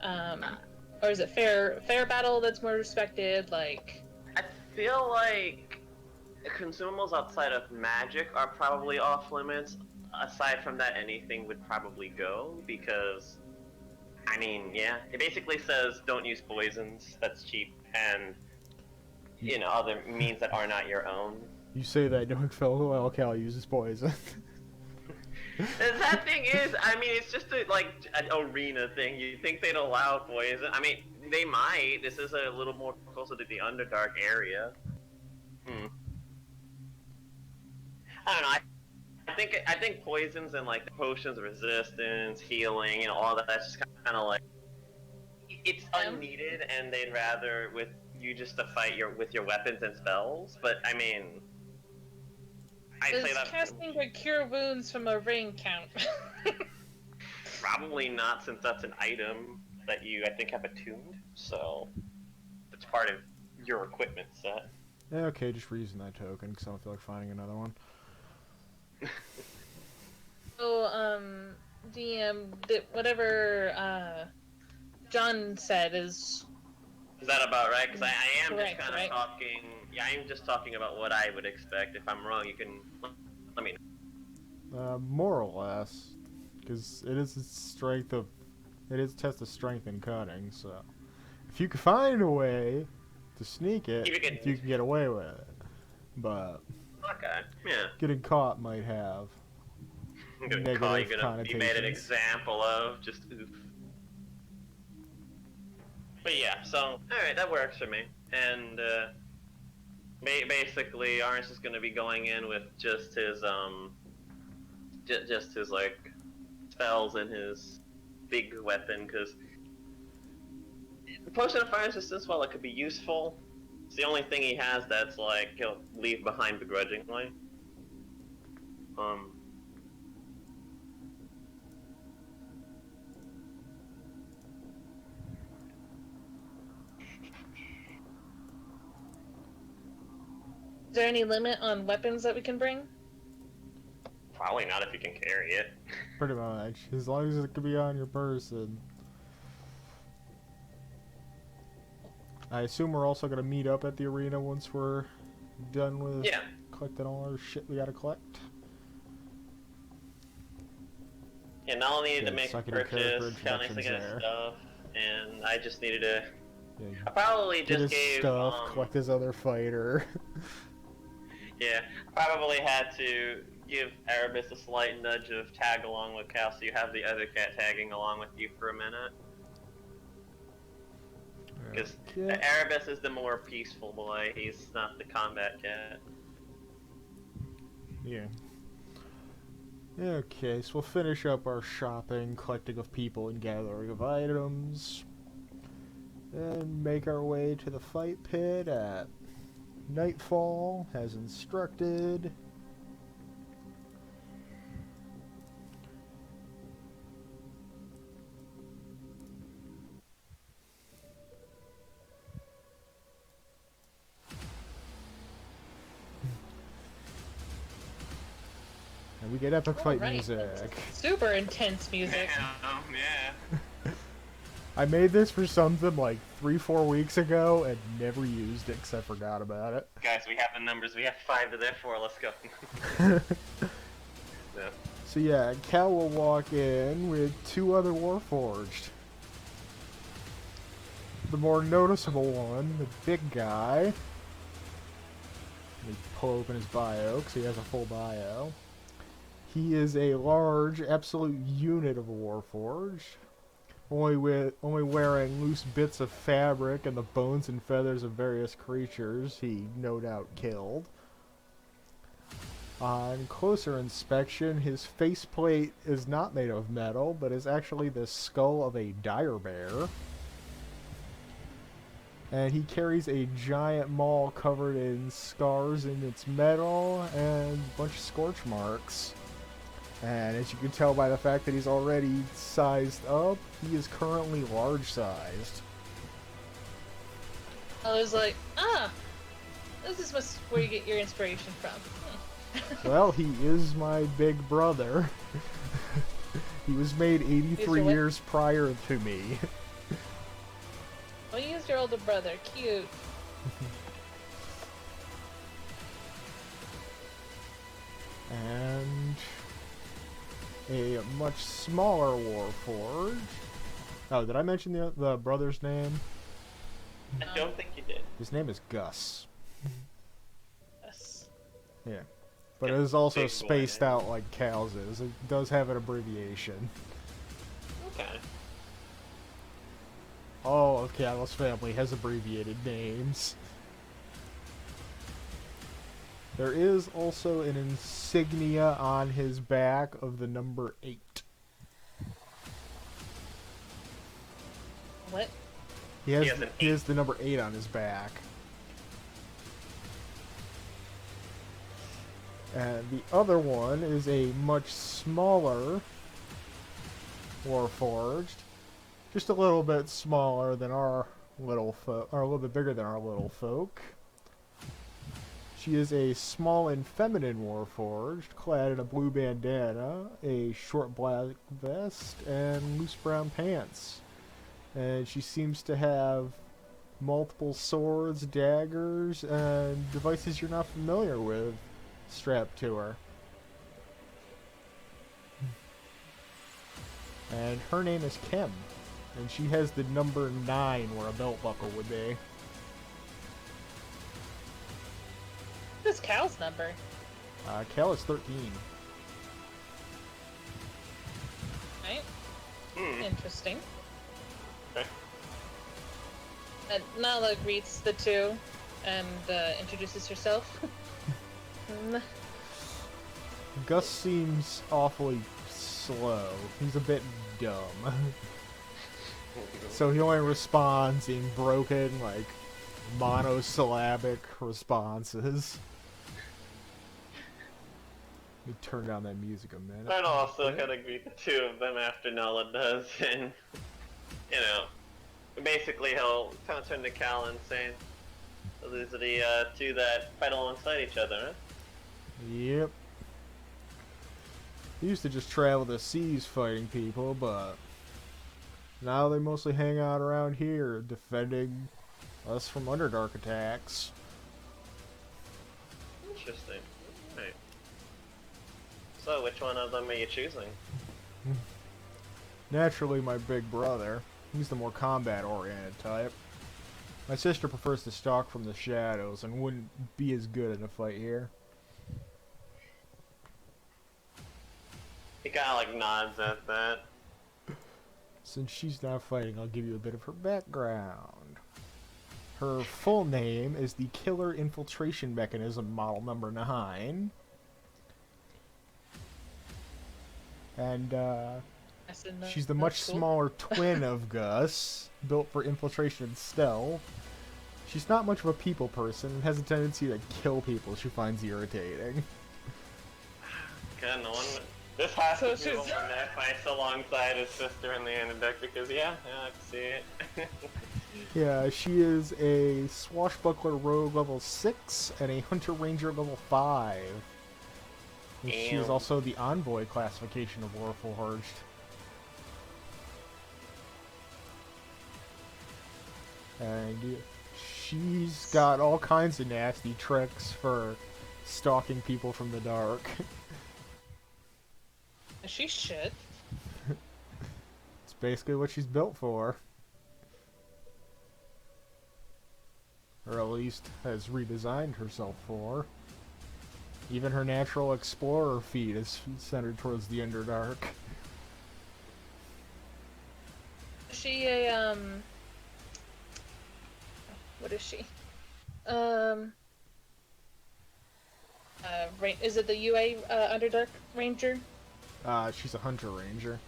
or is it fair battle that's more respected? Like, I feel like consumables outside of magic are probably off limits. Aside from that, anything would probably go because, I mean, yeah, it basically says don't use poisons. That's cheap, and other means that are not your own. You say that knowing fellow Alcal uses poison. That thing is, I mean, it's just an arena thing. You think they'd allow poison? I mean, they might. This is a little more closer to the Underdark area. I don't know. I think poisons and like the potions of resistance, healing, all that. That's just kind of like it's unneeded, and they'd rather with you just to fight with your weapons and spells. But I mean, I'd say does that casting a cure wounds from a ring count? probably not, since that's an item that you I think have attuned. So it's part of your equipment set. Yeah, okay, just reusing that token because I don't feel like finding another one. So, DM, whatever John said is that about right? Because I am correct, just kind of right? talking. Yeah, I am just talking about what I would expect. If I'm wrong, you can let me know. More or less, because it is a test of strength and cunning. So, if you can find a way to sneak it, you can get away with it. But Okay, yeah. getting caught might have I'm gonna negative call you gonna be made an connotations. example of. Just oof. But yeah, so alright, that works for me. And basically, Arns is gonna be going in with just his just his like spells and his big weapon, because Potion of fire resistance, while it could be useful, it's the only thing he has that's like he'll leave behind begrudgingly. Is there any limit on weapons that we can bring? Probably not if you can carry it. Pretty much. As long as it could be on your person. I assume we're also gonna meet up at the arena once we're done with Yeah. collecting all our shit we gotta collect. Yeah, Nala needed to Yeah, make so a I can do character purchase, Cal needs to get his introductions stuff, and I just needed to... Yeah, I probably get just his gave, stuff, collect his other fighter. yeah, probably had to give Erebus a slight nudge of tag along with Cal, so you have the other cat tagging along with you for a minute. Because Okay. Erebus is the more peaceful boy, he's not the combat cat. Yeah. Okay, so we'll finish up our shopping, collecting of people, and gathering of items. And make our way to the fight pit at nightfall, as instructed. And we get epic fight Alright. music. Super intense music. Yeah. I made this for something like 3-4 weeks ago and never used it because I forgot about it. Guys, we have the numbers, we have 5 to their 4, let's go. Yeah. So yeah, Cal will walk in with 2 other Warforged. The more noticeable one, the big guy. Let me pull open his bio because he has a full bio. He is a large, absolute unit of Warforged. Only wearing loose bits of fabric and the bones and feathers of various creatures he no doubt killed. On closer inspection, his faceplate is not made of metal, but is actually the skull of a dire bear. And he carries a giant maul covered in scars in its metal and a bunch of scorch marks. And as you can tell by the fact that he's already sized up, he is currently large-sized. I was like, this is where you get your inspiration from. Well, he is my big brother. He was made 83 what? years prior to me. Oh, he's your older brother. Cute. And a much smaller Warforged. Oh, did I mention the brother's name? I don't think you did. His name is Gus. Yes. Yeah. But it is also Big boy spaced name. out like Cal's is. It does have an abbreviation. Okay. All of Cal's family has abbreviated names. There is also an insignia on his back of the number 8. What? He has, has an he has the number 8 on his back. And the other one is a much smaller Warforged. Just a little bit smaller than our little folk, or a little bit bigger than our little folk. She is a small and feminine Warforged, clad in a blue bandana, a short black vest, and loose brown pants. And she seems to have multiple swords, daggers, and devices you're not familiar with strapped to her. And her name is Kim. And she has the number 9 where a belt buckle would be. What is Cal's number? Cal is 13. Right? Hmm. Interesting. Okay. Nala greets the two and introduces herself. Gus seems awfully slow. He's a bit dumb. So he only responds in broken, like, monosyllabic responses. Let me turn down that music a minute. I'd also kind of greet the two of them after Nala does, and basically he'll kind of turn to Cal and say, so "These are the two that fight alongside each other, huh?" Yep. He used to just travel the seas fighting people, but now they mostly hang out around here, defending us from Underdark attacks. Interesting. Right. So, which one of them are you choosing? Naturally, my big brother. He's the more combat-oriented type. My sister prefers to stalk from the shadows and wouldn't be as good in a fight here. He kind of like nods at that. Since she's not fighting, I'll give you a bit of her background. Her full name is the Killer Infiltration Mechanism Model Number 9. And, she's the much smaller twin of Gus, built for infiltration and stealth. She's not much of a people person and has a tendency to kill people she finds irritating. Good, no one. This has to be the one that fights alongside his sister in the Underdark because yeah, I can see it. Yeah, she is a swashbuckler rogue level 6 and a hunter ranger level 5. And she is also the envoy classification of Warforged. And she's got all kinds of nasty tricks for stalking people from the dark. She should. It's basically what she's built for. Or at least has redesigned herself for. Even her natural explorer feat is centered towards the Underdark. Is she a, what is she? Is it the UA, Underdark Ranger? She's a hunter ranger.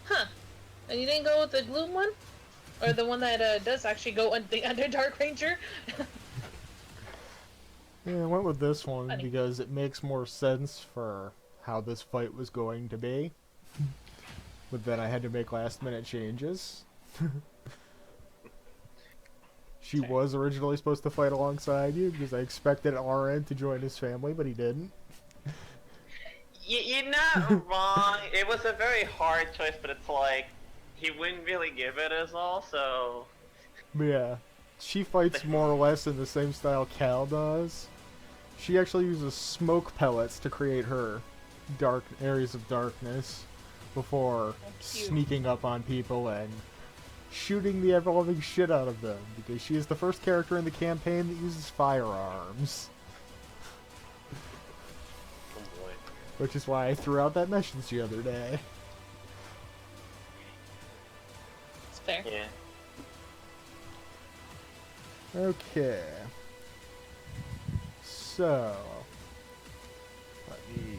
Huh. And you didn't go with the Gloom one? Or the one that, does actually go on the Underdark Ranger? Yeah, I went with this one Funny. because it makes more sense for how this fight was going to be. But then I had to make last minute changes. She Okay. was originally supposed to fight alongside you because I expected Arin to join his family, but he didn't. You're not wrong. It was a very hard choice, but it's like he wouldn't really give it his all, so. But yeah, she fights more or less in the same style Cal does. She actually uses smoke pellets to create her dark areas of darkness before cute. sneaking up on people and shooting the ever-loving shit out of them, because she is the first character in the campaign that uses firearms. Oh boy. Which is why I threw out that message the other day. It's fair. Yeah. Okay. So, let me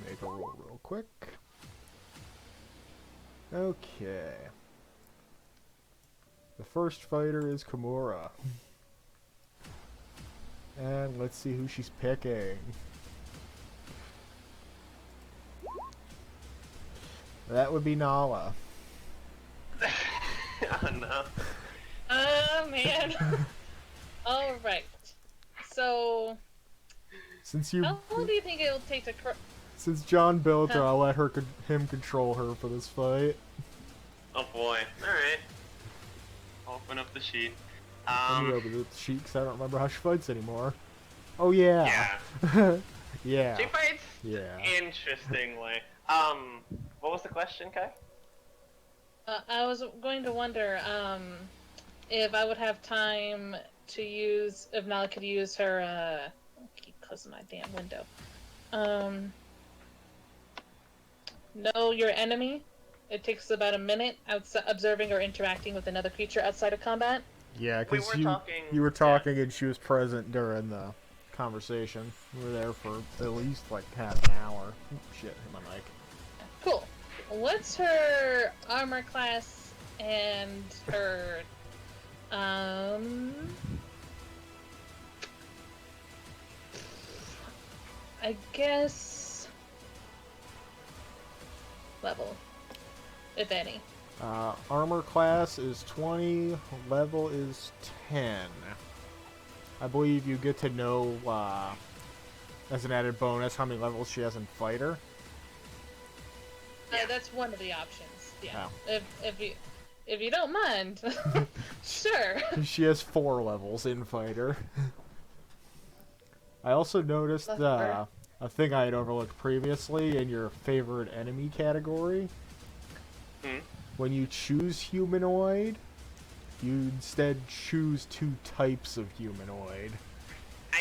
make a roll real quick. Okay. The first fighter is Kimura. And let's see who she's picking. That would be Nala. Oh no. Oh, man. Alright. So, Since how long do you think it'll take to since John built her, Huh. I'll let him control her for this fight. Oh boy. Alright. Open up the sheet. Let me open the sheet because I don't remember how she fights anymore. Oh yeah. Yeah. Yeah. She fights Yeah. interestingly. What was the question, Kai? I was going to wonder, if I would have time to use, if Nala could use her, I'll keep closing my damn window. Know your enemy. It takes about a minute observing or interacting with another creature outside of combat. Yeah, We because were talking. you were talking and she was present during the conversation. We were there for at least like half an hour. Shit, hit my mic. Cool. What's her armor class and her I guess level, if any. Armor class is 20, level is 10. I believe you get to know, as an added bonus, how many levels she has in Fighter. That's one of the options. Yeah. Oh. If you don't mind, sure. She has 4 levels in Fighter. I also noticed a thing I had overlooked previously in your favorite enemy category. When you choose humanoid, you instead choose 2 types of humanoid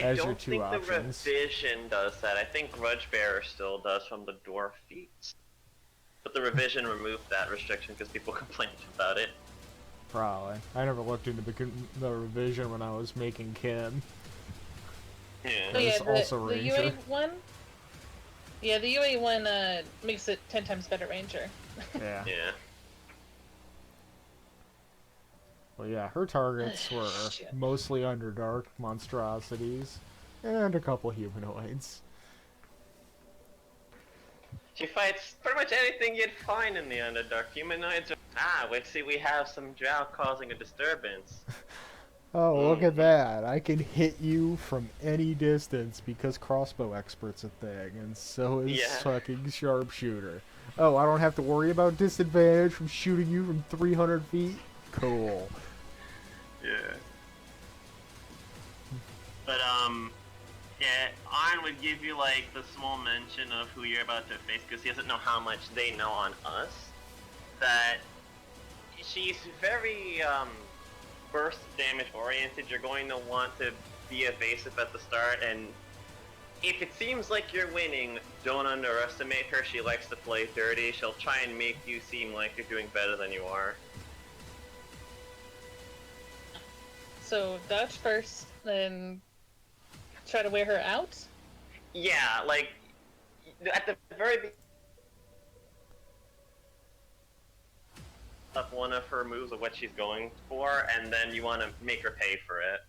as your 2 options. I don't think the revision does that. I think Grudgebearer still does from the dwarf feats. But the revision removed that restriction because people complained about it. Probably. I never looked into the revision when I was making Kin. Yeah. Oh yeah, also the Ranger. UA one. Yeah, the UA one makes it 10 times better Ranger. Yeah. Yeah. Well, yeah, her targets were Shit. mostly Underdark monstrosities and a couple humanoids. She fights pretty much anything you'd find in the Underdark. Humanoids are... we have some drow causing a disturbance. Oh, look at that. I can hit you from any distance because crossbow expert's a thing, and so is fucking sharpshooter. Oh, I don't have to worry about disadvantage from shooting you from 300 feet? Cool. Yeah. But, yeah, Arn would give you, like, the small mention of who you're about to face, because he doesn't know how much they know on us. That she's very, burst damage oriented. You're going to want to be evasive at the start, and if it seems like you're winning, don't underestimate her. She likes to play dirty. She'll try and make you seem like you're doing better than you are. So dodge first, then try to wear her out? Yeah, like, at the very beginning of one of her moves of what she's going for, and then you want to make her pay for it.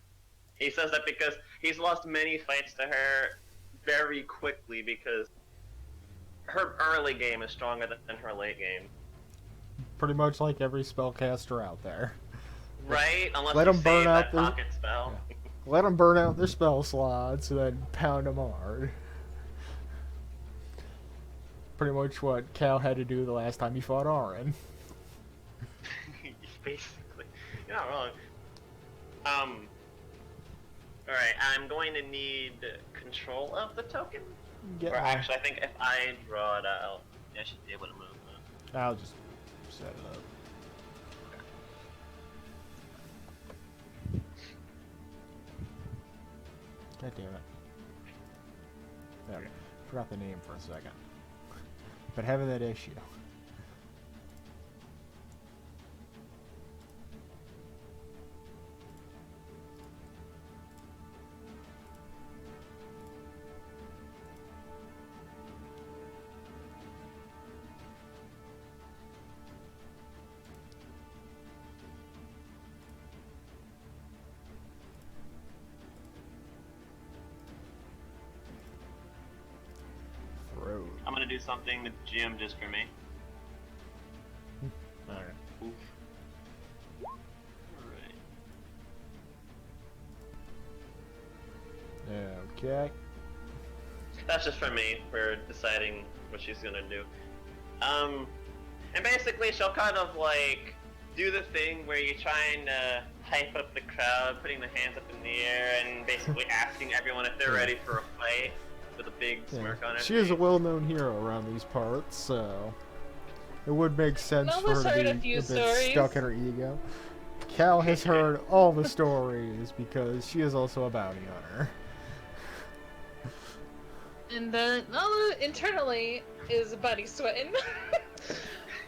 He says that because he's lost many fights to her very quickly because her early game is stronger than her late game. Pretty much like every spellcaster out there. Right? Unless Let you 'em burn save out that pocket spell. Let them burn out their spell slots and then pound them hard. Pretty much what Cal had to do the last time he fought Auron. Basically. You're not wrong. Alright, I'm going to need control of the token. Get Or my- actually, I think if I draw it out, I should be able to move that. I'll just set it up. God damn it. There. Forgot the name for a second. But having that issue. Road. I'm gonna do something to Jim just for me. Alright. Oof. Alright. Okay. That's just for me, for deciding what she's gonna do. And basically she'll kind of like do the thing where you're trying to hype up the crowd, putting the hands up in the air, and basically asking everyone if they're ready for a fight with a big smirk on her She is a face. well-known hero around these parts, so it would make sense for Melva's her heard to a be few a bit stories. stuck in her ego. Cal has heard all the stories because she is also a bounty hunter. And Nala internally is body sweating.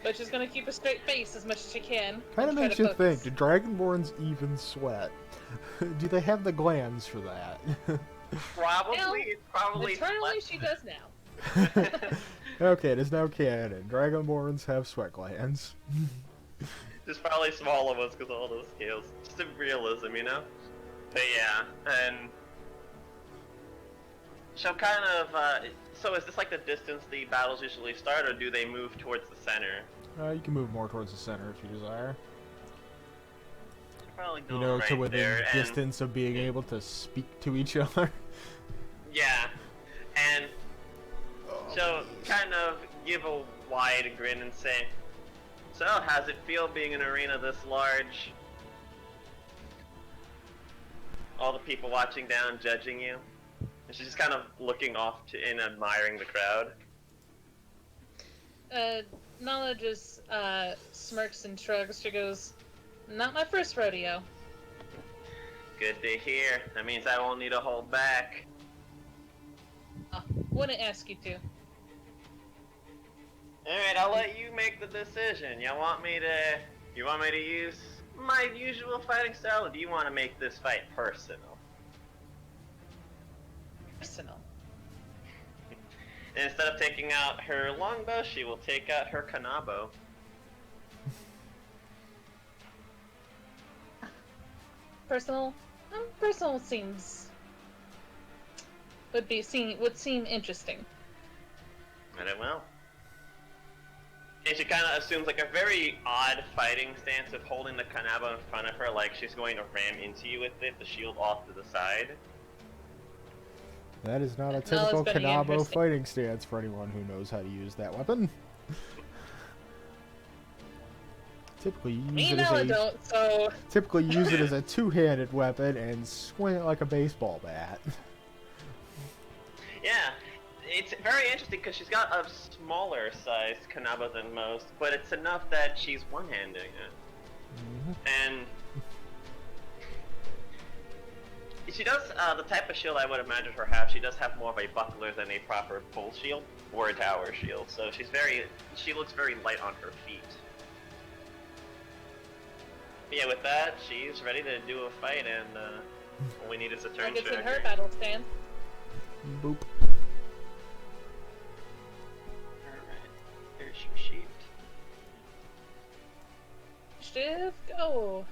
But she's gonna keep a straight face as much as she can. Kind of and try makes to you focus. think, do Dragonborns even sweat? Do they have the glands for that? Probably, Well, it's probably Internally, slut. she does now. Okay, it is now canon. Dragonborns have sweat glands. There's probably smaller ones because of all those scales. Just in realism, you know? But yeah, and... So kind of, so is this like the distance the battles usually start, or do they move towards the center? You can move more towards the center if you desire. Probably go You know, right to within there, and... distance of being able to speak to each other. Yeah, and so kind of give a wide grin and say, so how's it feel being in an arena this large? All the people watching down, judging you. And she's just kind of looking off to and admiring the crowd. Nala just smirks and shrugs. She goes, "Not my first rodeo." Good to hear. That means I won't need to hold back. Wouldn't ask you to. Alright, I'll let you make the decision. You want me to use my usual fighting style, or do you want to make this fight personal? Personal. And instead of taking out her longbow, she will take out her kanabo. Personal. Personal seems would seem interesting. And it will. And she kind of assumes like a very odd fighting stance of holding the kanabo in front of her, like she's going to ram into you with it, the shield off to the side. That is not a it's typical pretty Kanabo interesting. fighting stance for anyone who knows how to use that weapon. Typically, you Me use and it as Nala a don't, so typically use it as a two-handed weapon and swing it like a baseball bat. Yeah, it's very interesting because she's got a smaller sized kanabo than most, but it's enough that she's one-handing it. And she does, the type of shield I would imagine her have, she does have more of a buckler than a proper full shield, or a tower shield, so she looks very light on her feet. But yeah, with that, she's ready to do a fight, and all we need is a turn gets in trigger. her battle stand. Boop. Alright, there's your sheet. Shift, go.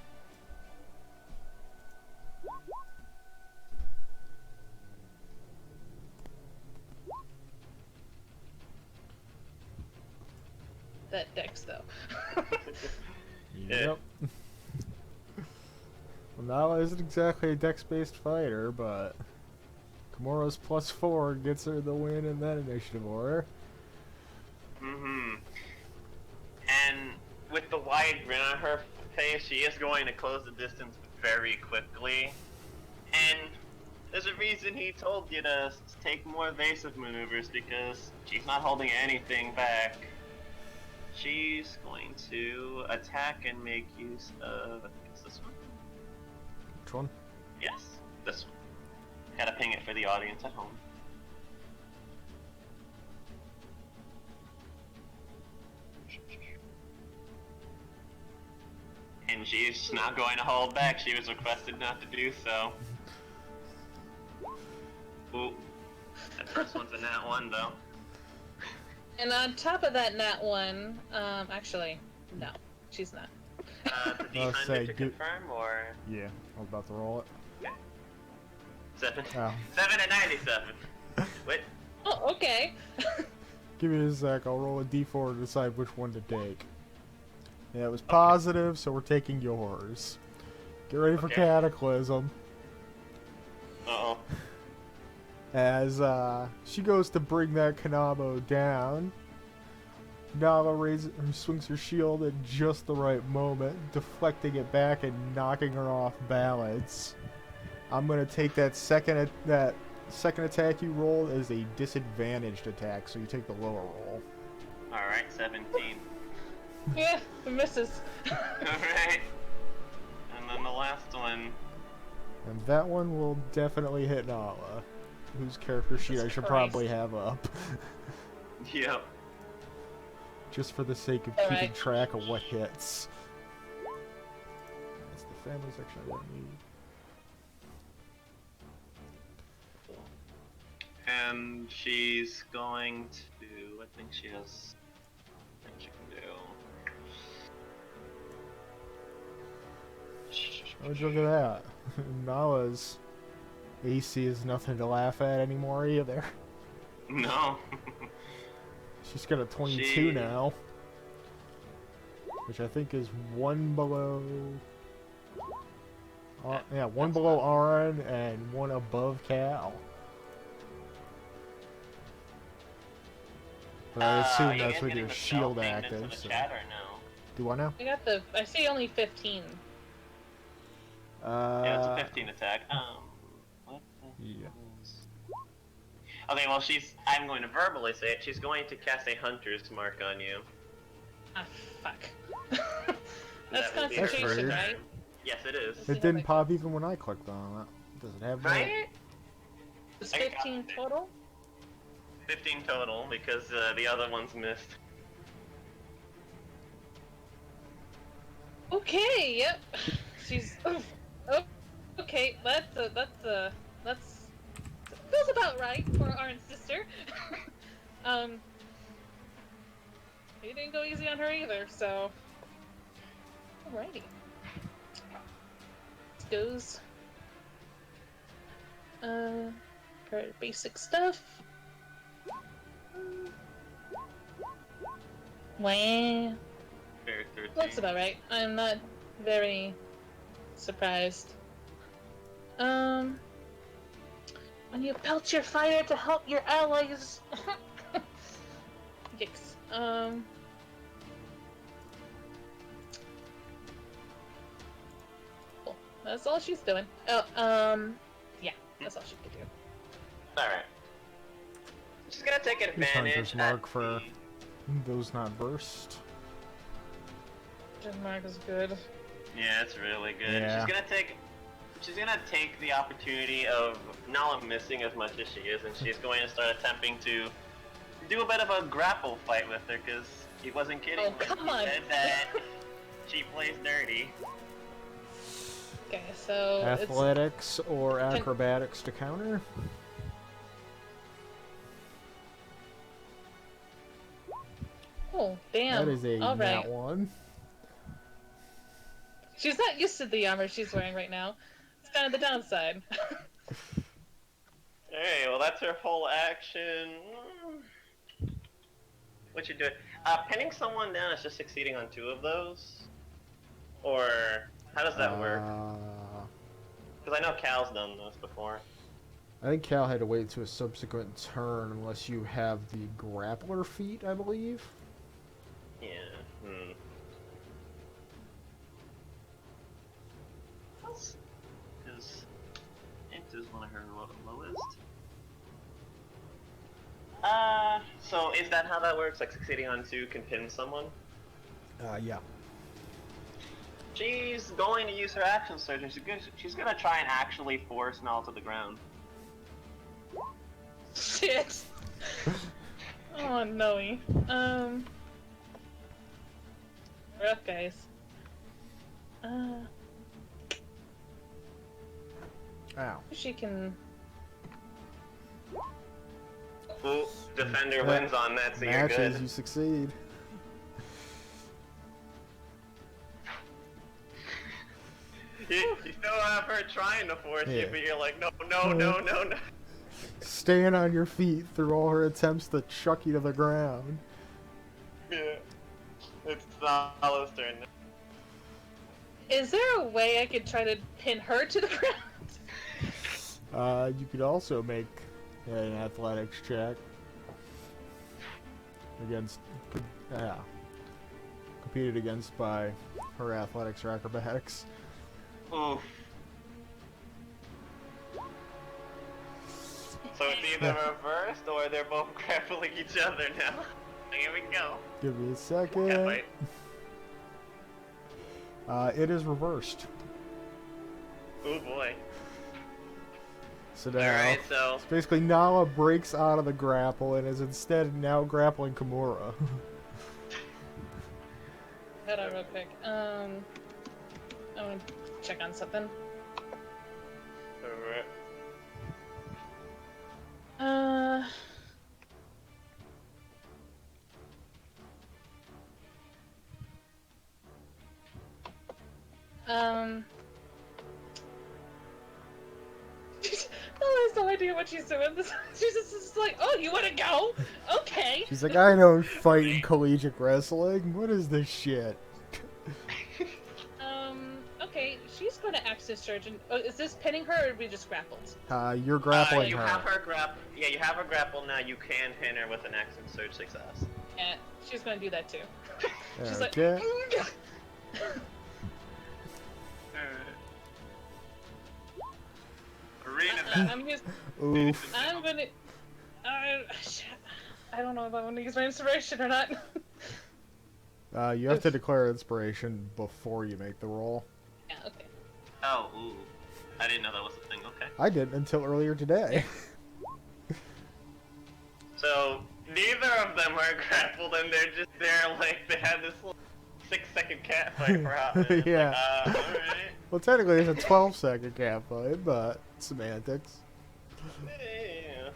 That dex though. Yep. Well, Nala isn't exactly a dex-based fighter, but Kimura's +4 gets her the win in that initiative order. Mm-hmm. And with the wide grin on her face, she is going to close the distance very quickly. And there's a reason he told you to take more evasive maneuvers, because she's not holding anything back. She's going to attack and make use of, I think it's this one? Which one? Yes, this one. Gotta ping it for the audience at home. And she's not going to hold back. She was requested not to do so. Ooh. That first one's a nat 1, though. And on top of that nat 1, actually, no, she's not. The I'll say, D100 to confirm, or... Yeah, I was about to roll it. 7? Oh. 7 and 97. Wait. Oh, okay. Give me a sec, I'll roll a d4 to decide which one to take. Yeah, it was positive, so we're taking yours. Get ready for Okay. Cataclysm. Uh-oh. As she goes to bring that Kanabo down, Nala swings her shield at just the right moment, deflecting it back and knocking her off balance. I'm gonna take that second attack you rolled as a disadvantaged attack, so you take the lower roll. Alright, 17. Yeah, it misses. Alright. And then the last one. And that one will definitely hit Nala, whose character sheet I Jesus should Christ. probably have up, Yep. just for the sake of All keeping right. track of what hits. That's the family section I don't need. and she's going to. I think she has. I think she can do. Oh, look at that. Nala's AC is nothing to laugh at anymore either. No. She's got a 22 She- now. Which I think is one below... yeah, one below Aaron and one above Cal. But I assume you that's guys with getting your the shield spell pinged active. into the So. chat or no? Do I know? I see only 15. Yeah, it's a 15 attack. What the Yeah. hell is... Okay, well I'm going to verbally say it. She's going to cast a Hunter's Mark on you. Ah, fuck. That's That will be her concentration, first right? turn. Yes, it is. See how It didn't that pop goes. even when I clicked on it. Does it have that? Right? It's I got 15 it. total? 15 total, because the other ones missed. Okay, yep. She's... Oh, okay, that's feels about right for Arn's sister. He didn't go easy on her either, so... Alrighty. This goes... for basic stuff. Wah. Fair 13. Looks about right. I'm not very surprised. When you belch your fire to help your allies. Yikes. Cool. That's all she's doing. Oh, yeah, that's all she could do. Alright. She's gonna take Here's advantage Hunter's at Mark for the- those not burst. Mark is good. Yeah, it's really good. Yeah. She's gonna take the opportunity of Nala missing as much as she is, and she's going to start attempting to do a bit of a grapple fight with her, because he wasn't kidding Oh, when come he on. said that she plays dirty. Okay, so Athletics or acrobatics to counter? oh damn. That is a all nat right. one. She's not used to the armor she's wearing right now. It's kind of the downside. Hey, well that's her whole action. What you doing? Pinning someone down is just succeeding on 2 of those? Or how does that work? Because I know Cal's done this before. I think Cal had to wait to a subsequent turn unless you have the grappler feat, I believe. Yeah. Because int is one of her lowest. So is that how that works? Like succeeding on 2 can pin someone? Yeah. She's going to use her action surge, and she's gonna try and actually force Mel to the ground. Shit. Oh no. Rough guys. Ow. She can. Ooh, defender wins on that, so you're Matches, good. you succeed. You still have her trying to force Yeah. you, but you're like, no, no, no, no, no. Staying on your feet through all her attempts to chuck you to the ground. Yeah. It's Nala's turn. Is there a way I could try to pin her to the ground? You could also make an athletics check against, competed against by her athletics or acrobatics. Oof. So it's either reversed or they're both grappling each other now. Here we go. Give me a second. Catfight. It is reversed. Oh boy. So now, Alright, so it's basically Nala breaks out of the grapple and is instead now grappling Kimura. Hold on real quick. I want to check on something. alright. Um. I have no idea what she's doing. She's just like, oh, you want to go? Okay. She's like, I don't fight in collegiate wrestling. What is this shit? Okay, she's going to access surgeon. Oh, is this pinning her, or are we just grappled? You're grappling you her. have her grapple. Yeah, you have her grapple now. You can pin her with an action surge success. Yeah, she's going to do that too. She's Okay. like, Arena I'm just. Oof. I'm gonna. I don't know if I want to use my inspiration or not. You have to declare inspiration before you make the roll. Yeah. Okay. Oh, ooh. I didn't know that was a thing. Okay. I didn't until earlier today. So neither of them are grappled, and they're just there like they had this little 6-second cat fight for hot minute. Yeah. Like, alright. Well, technically it's a 12-second cat fight, but semantics. Yeah.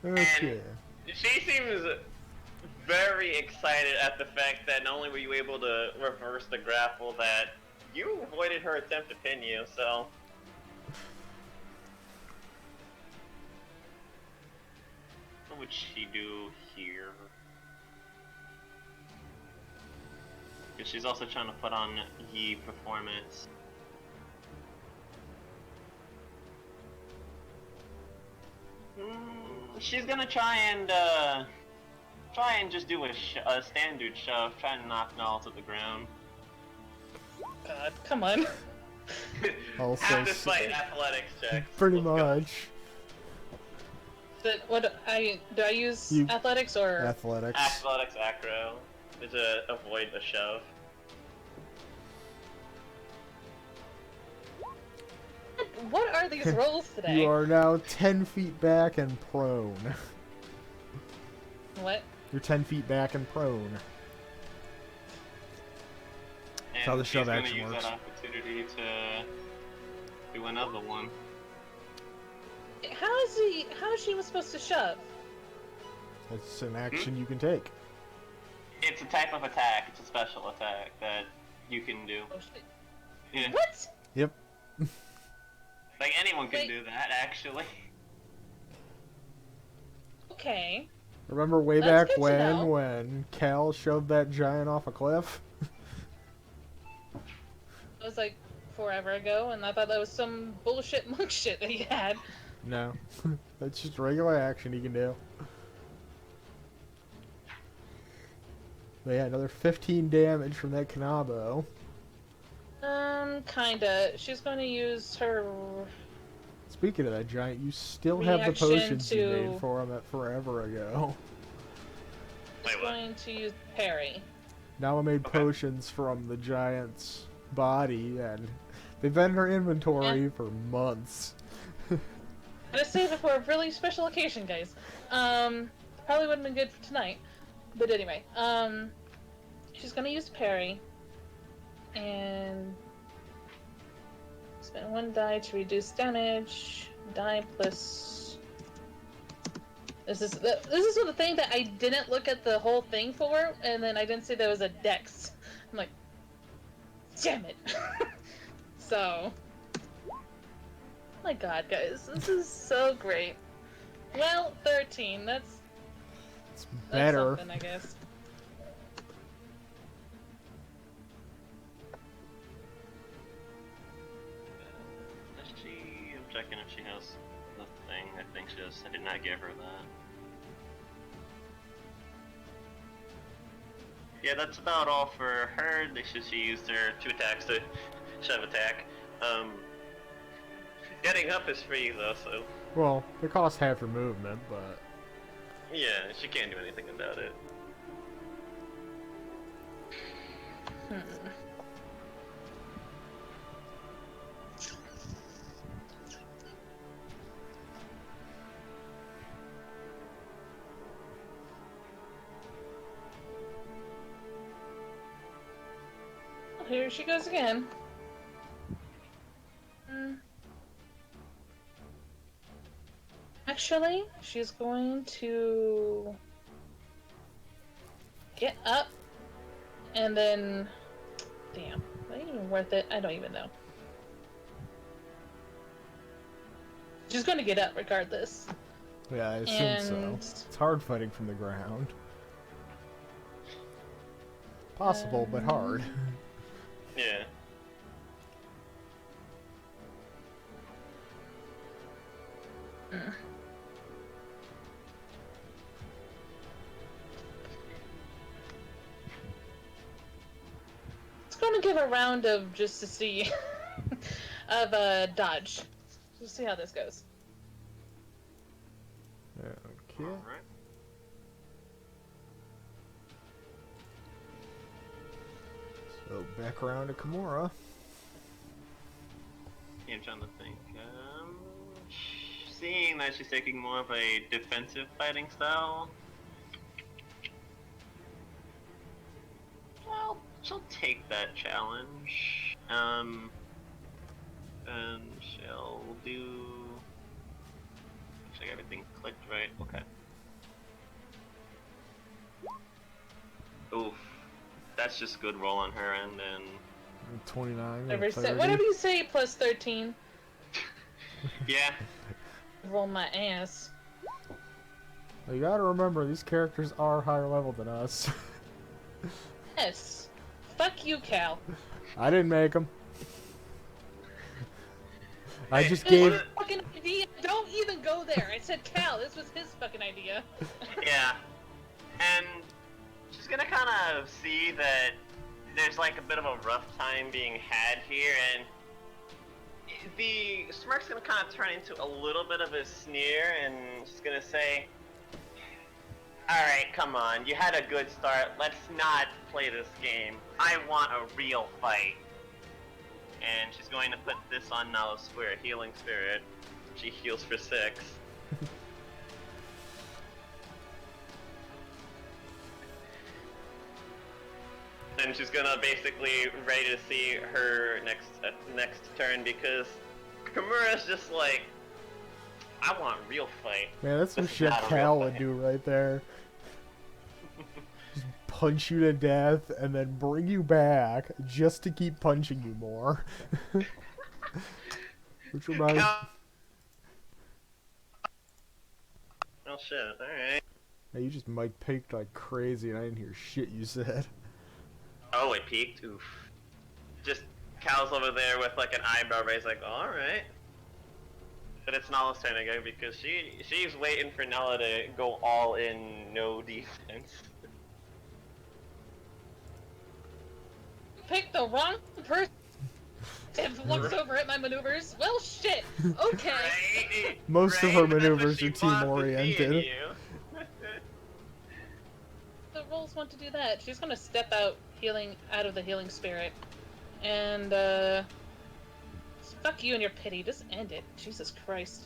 Okay. She seems very excited at the fact that not only were you able to reverse the grapple, that you avoided her attempt to pin you, so... What would she do here? Because she's also trying to put on Yi performance. She's gonna try and just do a standard shove, try and knock Null to the ground. God, come on. Also Have to fight athletics checks. Pretty Let's go. much. But do I use You- athletics or? Athletics. Athletics acro to avoid the shove. What are these rolls today? You are now 10 feet back and prone. What? You're 10 feet back and prone. And how the shove she's gonna action use works. that opportunity to do another one. How is she was supposed to shove? It's an action you can take. It's a type of attack. It's a special attack that you can do. Oh, shit. Yeah. What? Yep. Like anyone can Wait. do that, actually. Okay. Remember way That's back good to know. when Cal shoved that giant off a cliff? It was like forever ago, and I thought that was some bullshit monk shit that he had. No. That's just a regular action you can do. But yeah, another 15 damage from that Kanabo. Kinda. She's going to use her. Speaking of that giant, you still have the Reaction potions you to- made for him at forever ago. She's Wait, what? going to use parry. Now I made Okay. potions from the giant's body, and they've been in her inventory for months. I'm gonna save it for a really special occasion, guys. Probably wouldn't have been good for tonight. But anyway, she's gonna use parry. And spend one die to reduce damage. Die plus. This is the thing that I didn't look at the whole thing for, and then I didn't see there was a dex. I'm like, damn it. So, my God, guys, this is so great. Well, 13. That's It's that's better. something, I guess. I'm checking if she has the thing. I think she does. I did not give her that. Yeah, that's about all for her. She used her 2 attacks to shove attack. Getting up is free though, so Well, it costs half your movement, but yeah, she can't do anything about it. Oh, here she goes again. Actually, she's going to get up and then. Damn. Is that even worth it? I don't even know. She's going to get up regardless. Yeah, I assume so. It's hard fighting from the ground. Possible, but hard. Yeah. It's going to give a round of just to see of dodge. Just see how this goes. Okay. Alright. So back around to Kimura. Yeah, I'm trying to think. Seeing that she's taking more of a defensive fighting style, well, she'll take that challenge. And she'll do. Actually, everything clicked right. Okay. Oof. That's just good roll on her end, and 29. Whatever you say, plus 13. yeah. Roll my ass. Well, you gotta remember, these characters are higher level than us. Yes. Fuck you, Cal. I didn't make them. I Hey, just This was gave. his fucking idea. Don't even go there. I said Cal. This was his fucking idea. Yeah. And she's gonna kind of see that there's like a bit of a rough time being had here, and the smirk's gonna kind of turn into a little bit of a sneer, and she's gonna say, "Alright, come on, you had a good start, let's not play this game. I want a real fight." And she's going to put this on Nala's Square, Healing Spirit. She heals for 6. And she's gonna basically ready to see her next turn, because Kimura's just like, I want a real fight. Man, that's some This is shit not a real Cal would fight. do right there. Just punch you to death and then bring you back just to keep punching you more. Which reminds. Oh shit! All right. Hey, you just mic peaked like crazy and I didn't hear shit you said. Oh, it peaked. Oof. Just Cal's over there with like an eyebrow raised, like, all right. But it's Nala's turn again, because she's waiting for Nala to go all in, no defense. Picked the wrong person. Tiff looks over at my maneuvers. Well, shit. Okay. Right? Most of Right? her But that's what maneuvers she are team wants to see in oriented. you. The rolls want to do that. She's gonna step out, healing out of the healing spirit, and fuck you and your pity. Just end it. Jesus Christ.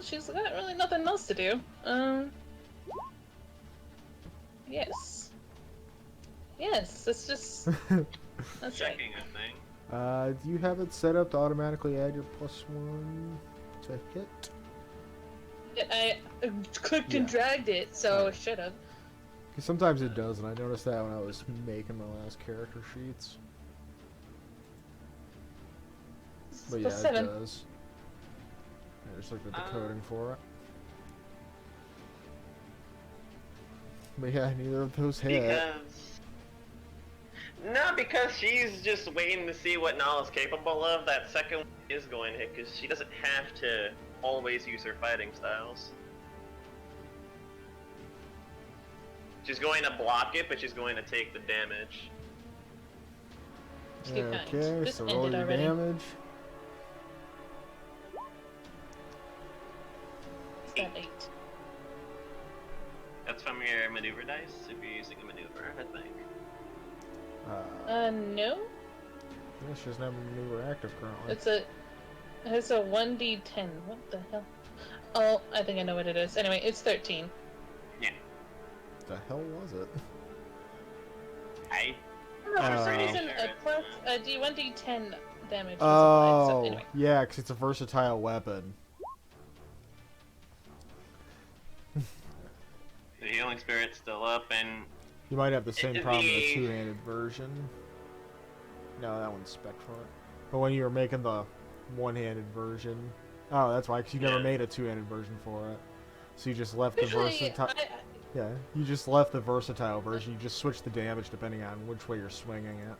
She's got really nothing else to do. Yes. Yes. It's just. That's right. Checking, I think. Do you have it set up to automatically add your +1 to hit? I clicked and Yeah. dragged it, so it should have. Because sometimes it does, and I noticed that when I was making my last character sheets. But yeah, Plus it 7. does. I just looked at the coding for it. But yeah, neither of those hit. Because she's just waiting to see what Nala's capable of. That second one is going to hit, because she doesn't have to always use her fighting styles. She's going to block it, but she's going to take the damage. Just keep going. Okay, Just so end roll it your already. damage. Is that 8? That's from your maneuver dice, if you're using a maneuver, I think. No. Yeah, she doesn't have a maneuver active currently. It's a 1d10. What the hell? Oh, I think I know what it is. Anyway, it's 13. Yeah. The hell was it? I For some Uh, reason, Sure, a D1d10 damage is applied. So Oh, anyway. yeah, because it's a versatile weapon. The healing spirit's still up, and You might have the same problem with The- the two-handed version. No, that one's spec for it. But when you were making the one-handed version... Oh, that's why, because you never Yeah. made a two-handed version for it. So you just left the Usually, versatile... Yeah, you just left the versatile version. You just switched the damage depending on which way you're swinging it.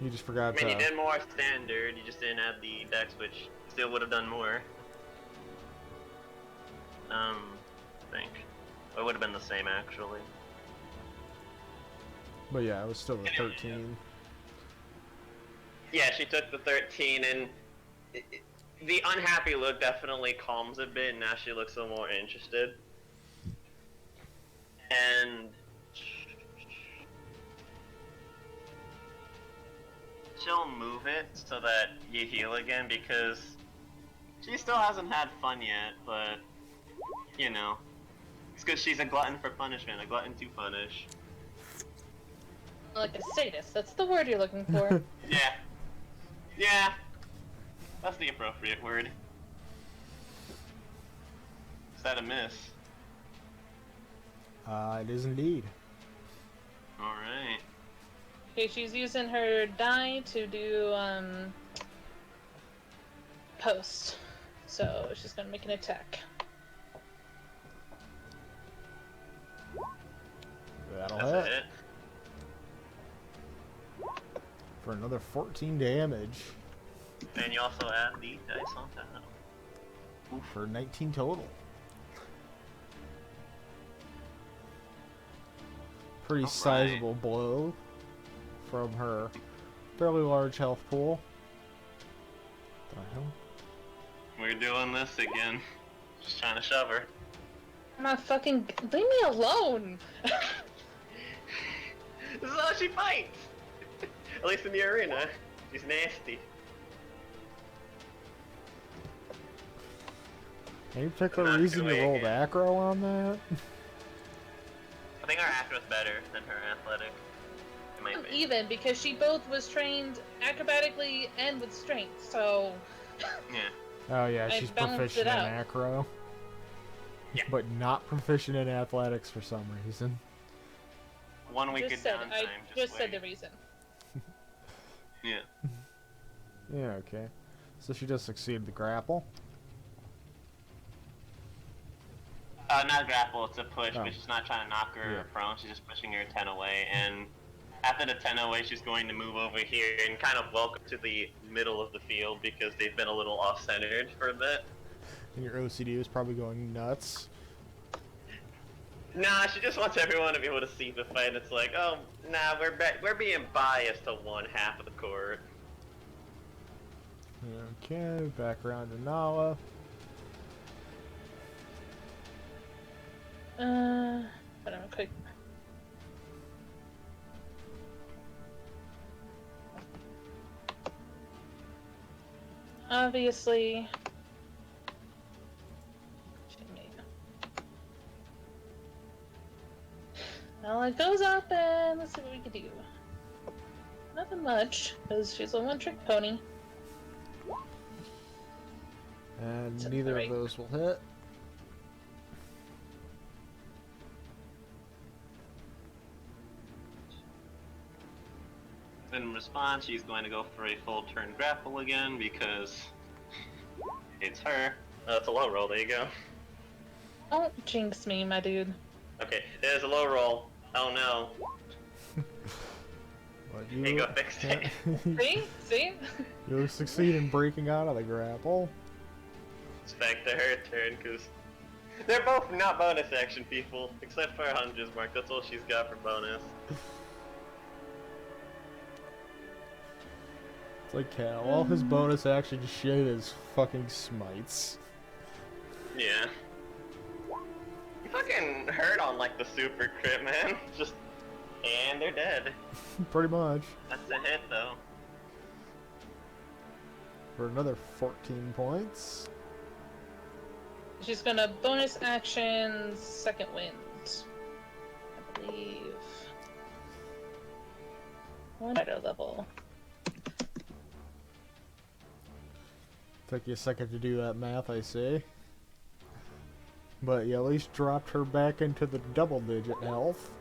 You just I forgot mean, you to... did more standard, you just didn't add the dex, which still would have done more. I think. Or it would have been the same, actually. But yeah, it was still the 13. Yeah, she took the 13, and the unhappy look definitely calms a bit, and now she looks a little more interested. And she'll move it so that you heal again, because she still hasn't had fun yet, but, you know. It's because she's a glutton for punishment, a glutton to punish. like a sadist. That's the word you're looking for. Yeah. Yeah. That's the appropriate word. Is that a miss? It is indeed. Alright. Okay, she's using her die to do post. So she's gonna make an attack. That'll That's hit. it. For another 14 damage. And you also add the dice on top. For 19 total. Pretty Alright. sizable blow from her fairly large health pool. The hell? We're doing this again. Just trying to shove her. I'm not fucking. Leave me alone! This is how she fights! At least in the arena. She's nasty. Any particular Not reason you doing rolled it. acro on that? I think our acro is better than her athletic. In my opinion. Even because she both was trained acrobatically and with strength, so. Yeah. Oh yeah, I she's balanced proficient it in out. acro. Yeah. But not proficient in athletics for some reason. 1 week Just of said, downtime. I just said the wait. reason. Yeah. Yeah, okay. So she does succeed the grapple. Not grapple, it's a push, Oh. but she's not trying to knock her Yeah. prone, she's just pushing her 10 away, and after the 10 away, she's going to move over here and kind of welcome to the middle of the field because they've been a little off-centered for a bit. And your OCD is probably going nuts. Nah, she just wants everyone to be able to see the fight, and it's like, oh, nah, we're being biased to one half of the court. Okay, back around to Nala. Hold on, quick. Obviously. Well, it goes up and let's see what we can do. Nothing much, because she's a one-trick pony. And Except neither the of right. those will hit. In response, she's going to go for a full turn grapple again because it's her. That's a low roll, there you go. Don't jinx me, my dude. Okay, there's a low roll. Oh no. But Here you go, fix it. See? See? you succeed in breaking out of the grapple. It's back to her turn, because they're both not bonus action people, except for Hunter's Mark. That's all she's got for bonus. It's like Cal. All his bonus action shit is fucking smites. Yeah. You fucking hurt on like the super crit, man. Just, and they're dead. Pretty much. That's a hit, though. For another 14 points. She's gonna bonus action second wind. I believe. One better level. Took you a second to do that math, I see. But you at least dropped her back into the double-digit health.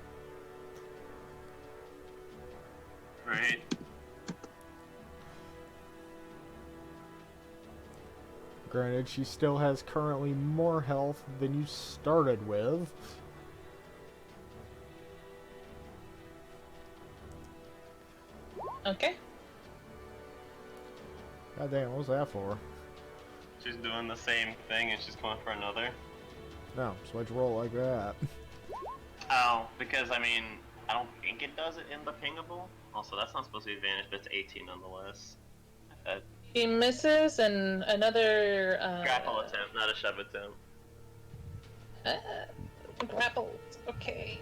Right. Granted, she still has currently more health than you started with. Okay. God damn, what was that for? She's doing the same thing and she's going for another. No, so why'd you roll like that? Oh, because I mean, I don't think it does it in the pingable. Also, that's not supposed to be advantage, but it's 18 nonetheless. He misses, and another Grapple attempt, not a shove attempt. Grappled. Okay.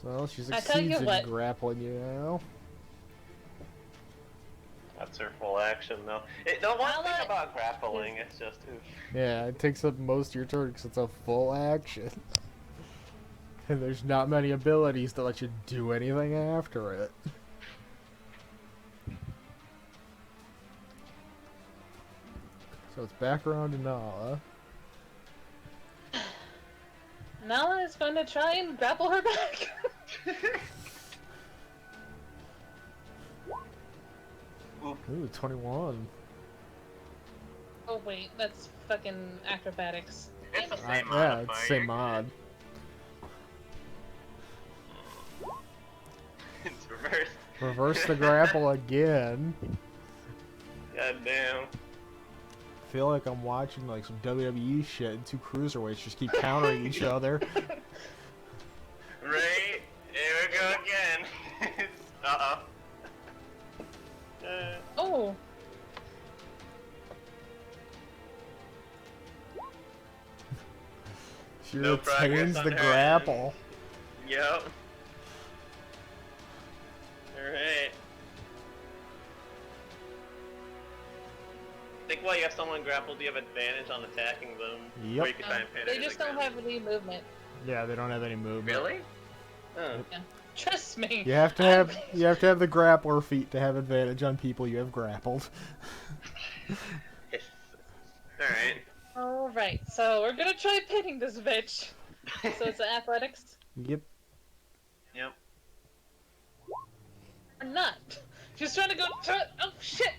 So she I tell you succeeds in what. grappling you now. That's her full action, though. The one thing about grappling, it's just oof. Yeah, it takes up most of your turn because it's a full action. And there's not many abilities to let you do anything after it. So it's back around to Nala. Nala is going to try and grapple her back. Ooh, 21. Oh wait, that's fucking acrobatics. It's the same Yeah, modifier. it's the same mod. It's reversed. Reverse the grapple again. God damn. I feel like I'm watching like some WWE shit and two cruiserweights just keep countering each other. Right? Here we go again. Uh-oh. Oh. She No progress retains on the her grapple. Yep. Alright. I think while you have someone grappled, you have advantage on attacking them. Yep. Or you can try and pin They her to just the don't ground. have any movement. Yeah, they don't have any movement. Really? Oh. Trust me. You have to have the grappler feat to have advantage on people you have grappled. Yes. Alright. Alright, so we're gonna try pinning this bitch. So it's athletics? Yep. Yep. Or not. She's trying to go oh shit!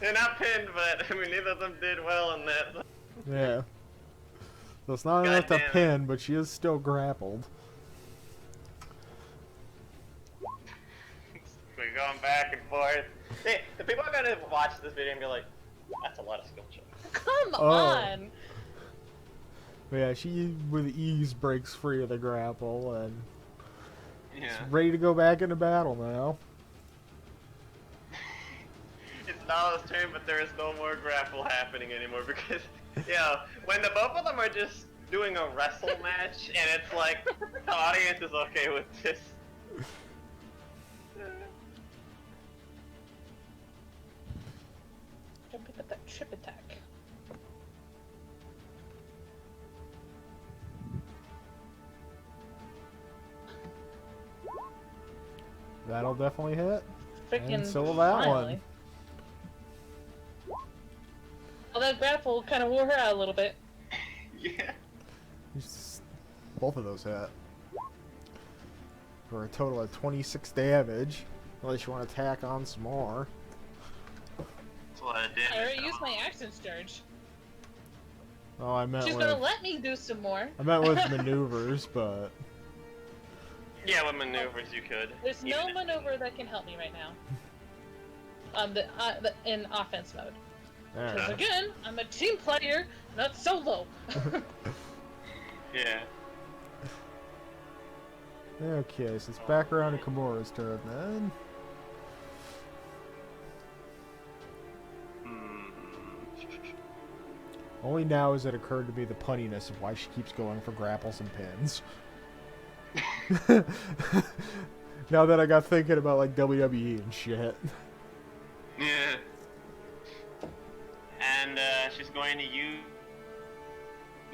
They're not pinned, but I mean, neither of them did well in that. Yeah. So it's not God enough to damn it. pin, but she is still grappled. We're going back and forth. Hey, the people are gonna watch this video and be like, that's a lot of skill check. Come Oh. on! But yeah, she with ease breaks free of the grapple and Yeah. is ready to go back into battle now. It's Nala's turn, but there is no more grapple happening anymore because, when the both of them are just doing a wrestle match and it's like, the audience is okay with this. Don't pick up that trip attack. That'll definitely hit. Freaking And so will that finally. one. Well, that grapple kind of wore her out a little bit. Yeah. Both of those hit. For a total of 26 damage. Unless you want to tack on some more. That's a lot of damage. I already used my action surge. Oh, I meant She's with gonna let me do some more. I meant with maneuvers, but Yeah, with maneuvers you could. There's no Even- maneuver that can help me right now. In offense mode. Because alright. again, I'm a team player, not solo. Yeah. Okay, so it's back around to Kimura's turn then. Only now has it occurred to me the punniness of why she keeps going for grapples and pins. Now that I got thinking about like WWE and shit. Yeah. And she's going to use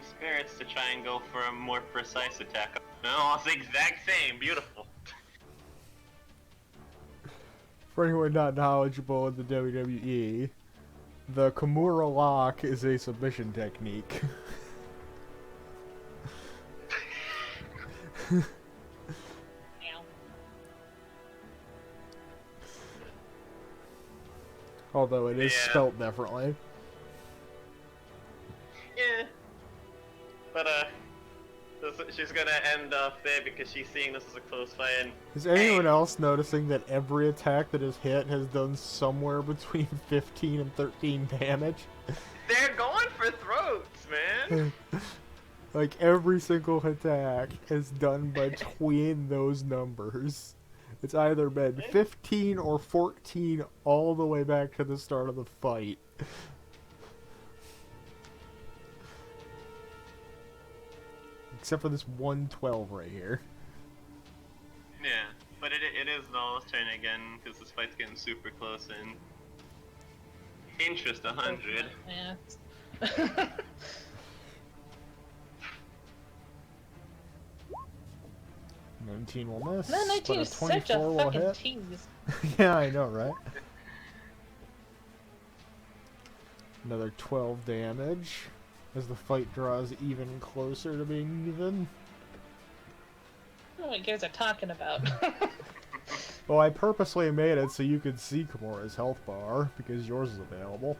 spirits to try and go for a more precise attack. No, it's the exact same. Beautiful. For anyone not knowledgeable in the WWE, the Kimura lock is a submission technique. Meow. Although it is Yeah. spelt differently. Yeah. But she's gonna end up there because she's seeing this as a close fight. And Is anyone else noticing that every attack that is hit has done somewhere between 15 and 13 damage? they're going for throats, man. Like, every single attack is done between those numbers. It's either been 15 or 14 all the way back to the start of the fight. Except for this 112 right here. Yeah, but it is Nala's turn again because this fight's getting super close and interest 100. Yeah. 19 will miss. That 19 but is a such a 24 will fucking hit. tease. Yeah, I know, right? Another 12 damage as the fight draws even closer to being even. I don't know what you guys are talking about. Well, I purposely made it so you could see Kimura's health bar because yours is available.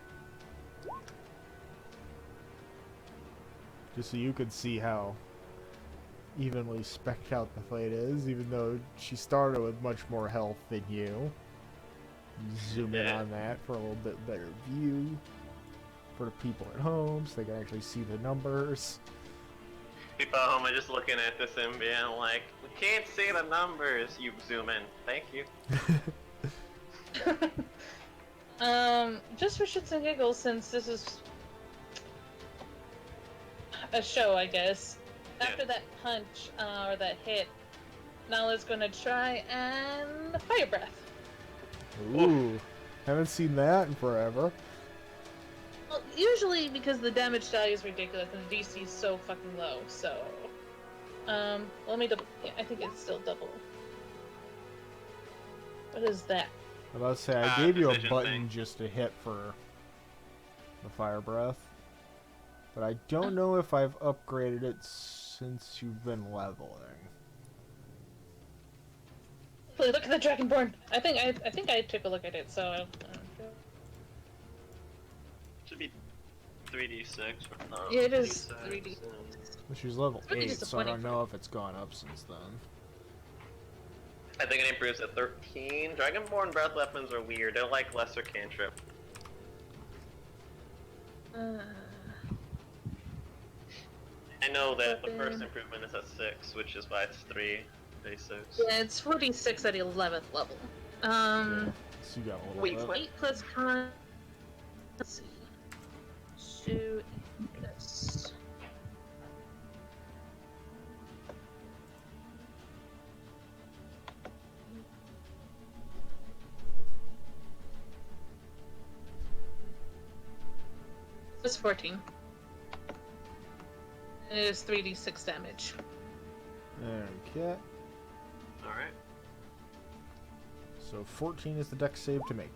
Just so you could see how evenly specced out the fight is, even though she started with much more health than you. Zoom in on that for a little bit better view for the people at home so they can actually see the numbers. People at home are just looking at this and being like, we can't see the numbers. You zoom in. Thank you. Just for shits and giggles, since this is a show, I guess. After that punch, or that hit, Nala's gonna try and fire breath. Ooh, haven't seen that in forever. Well, usually because the damage value is ridiculous and the DC is so fucking low, so... let me double... Yeah, I think it's still double. What is that? I'm about to say, I gave you a precision button thing. just to hit for the fire breath. But I don't know if I've upgraded it since you've been leveling. Look at the Dragonborn! I think I took a look at it, so... Should be 3d6. Yeah, it is 3D. Well, she's level It's really 8, so I disappointing don't know if it's gone up since then. I think it improves at 13. Dragonborn breath weapons are weird. They're like lesser cantrip. I know that the first improvement is at 6, which is why it's 3d6. Yeah, it's 46 at 11th level. Yeah, so you got a little Wait, bit. what? 8 plus con... Let's see. Shoot this. It's 14. It is 3d6 damage. Okay, Alright. so 14 is the dex save to make.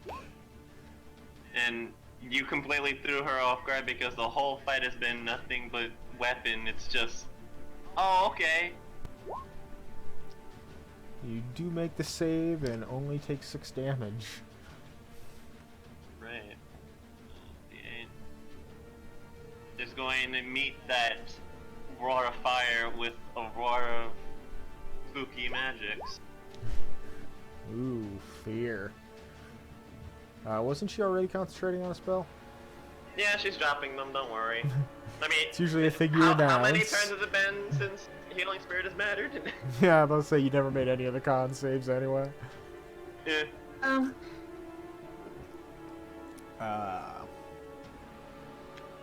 And you completely threw her off guard because the whole fight has been nothing but weapon. It's just, oh, okay. You do make the save and only take 6 damage. Right. The is going to meet that roar of fire with a roar of spooky magics. Ooh, fear. Wasn't she already concentrating on a spell? Yeah, she's dropping them, don't worry. I mean, It's usually a figure how many announce. turns has it been since Healing Spirit has mattered? Yeah, I'm about to say you never made any of the con saves anyway. Yeah.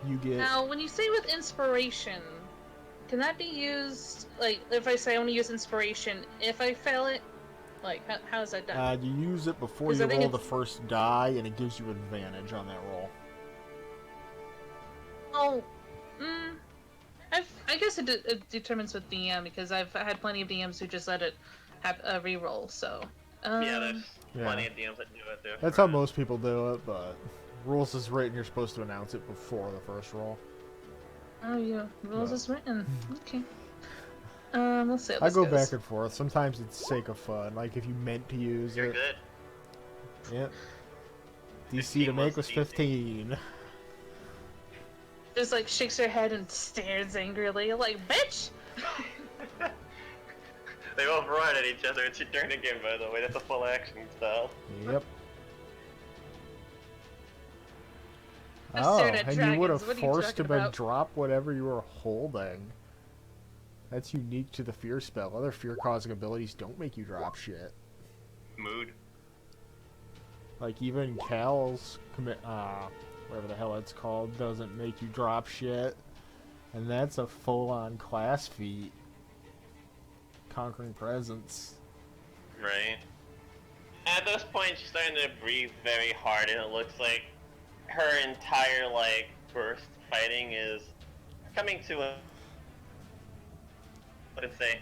You get... Now, when you say with inspiration, can that be used, like, if I say I want to use inspiration, if I fail it? Like, how is that done? you use it before 'Cause you I think roll the it's- first die, and it gives you advantage on that roll. Oh, I guess it determines with DM because I've had plenty of DMs who just let it have a reroll. So. Yeah, there's plenty Yeah. of DMs that do it. There. That's how most people do it, but rules is written, you're supposed to announce it before the first roll. Oh yeah, rules No. is written. Okay. Let's see how I this go goes. back and forth. Sometimes it's sake of fun. Like if you meant to use You're it. good. Yep. DC to 15 make was was DC. 15. Just like shakes her head and stares angrily, like bitch. They both run at each other. It's your turn again, by the way. That's a full action style. Yep. I'm Oh, staring at and you would have dragons. What are you forced talking him to about? drop whatever you were holding. That's unique to the fear spell. Other fear-causing abilities don't make you drop shit. Mood. Like even Cal's whatever the hell it's called, doesn't make you drop shit. And that's a full-on class feat. Conquering presence. Right. At this point, she's starting to breathe very hard, and it looks like her entire, like, burst fighting is coming to a... What did I say?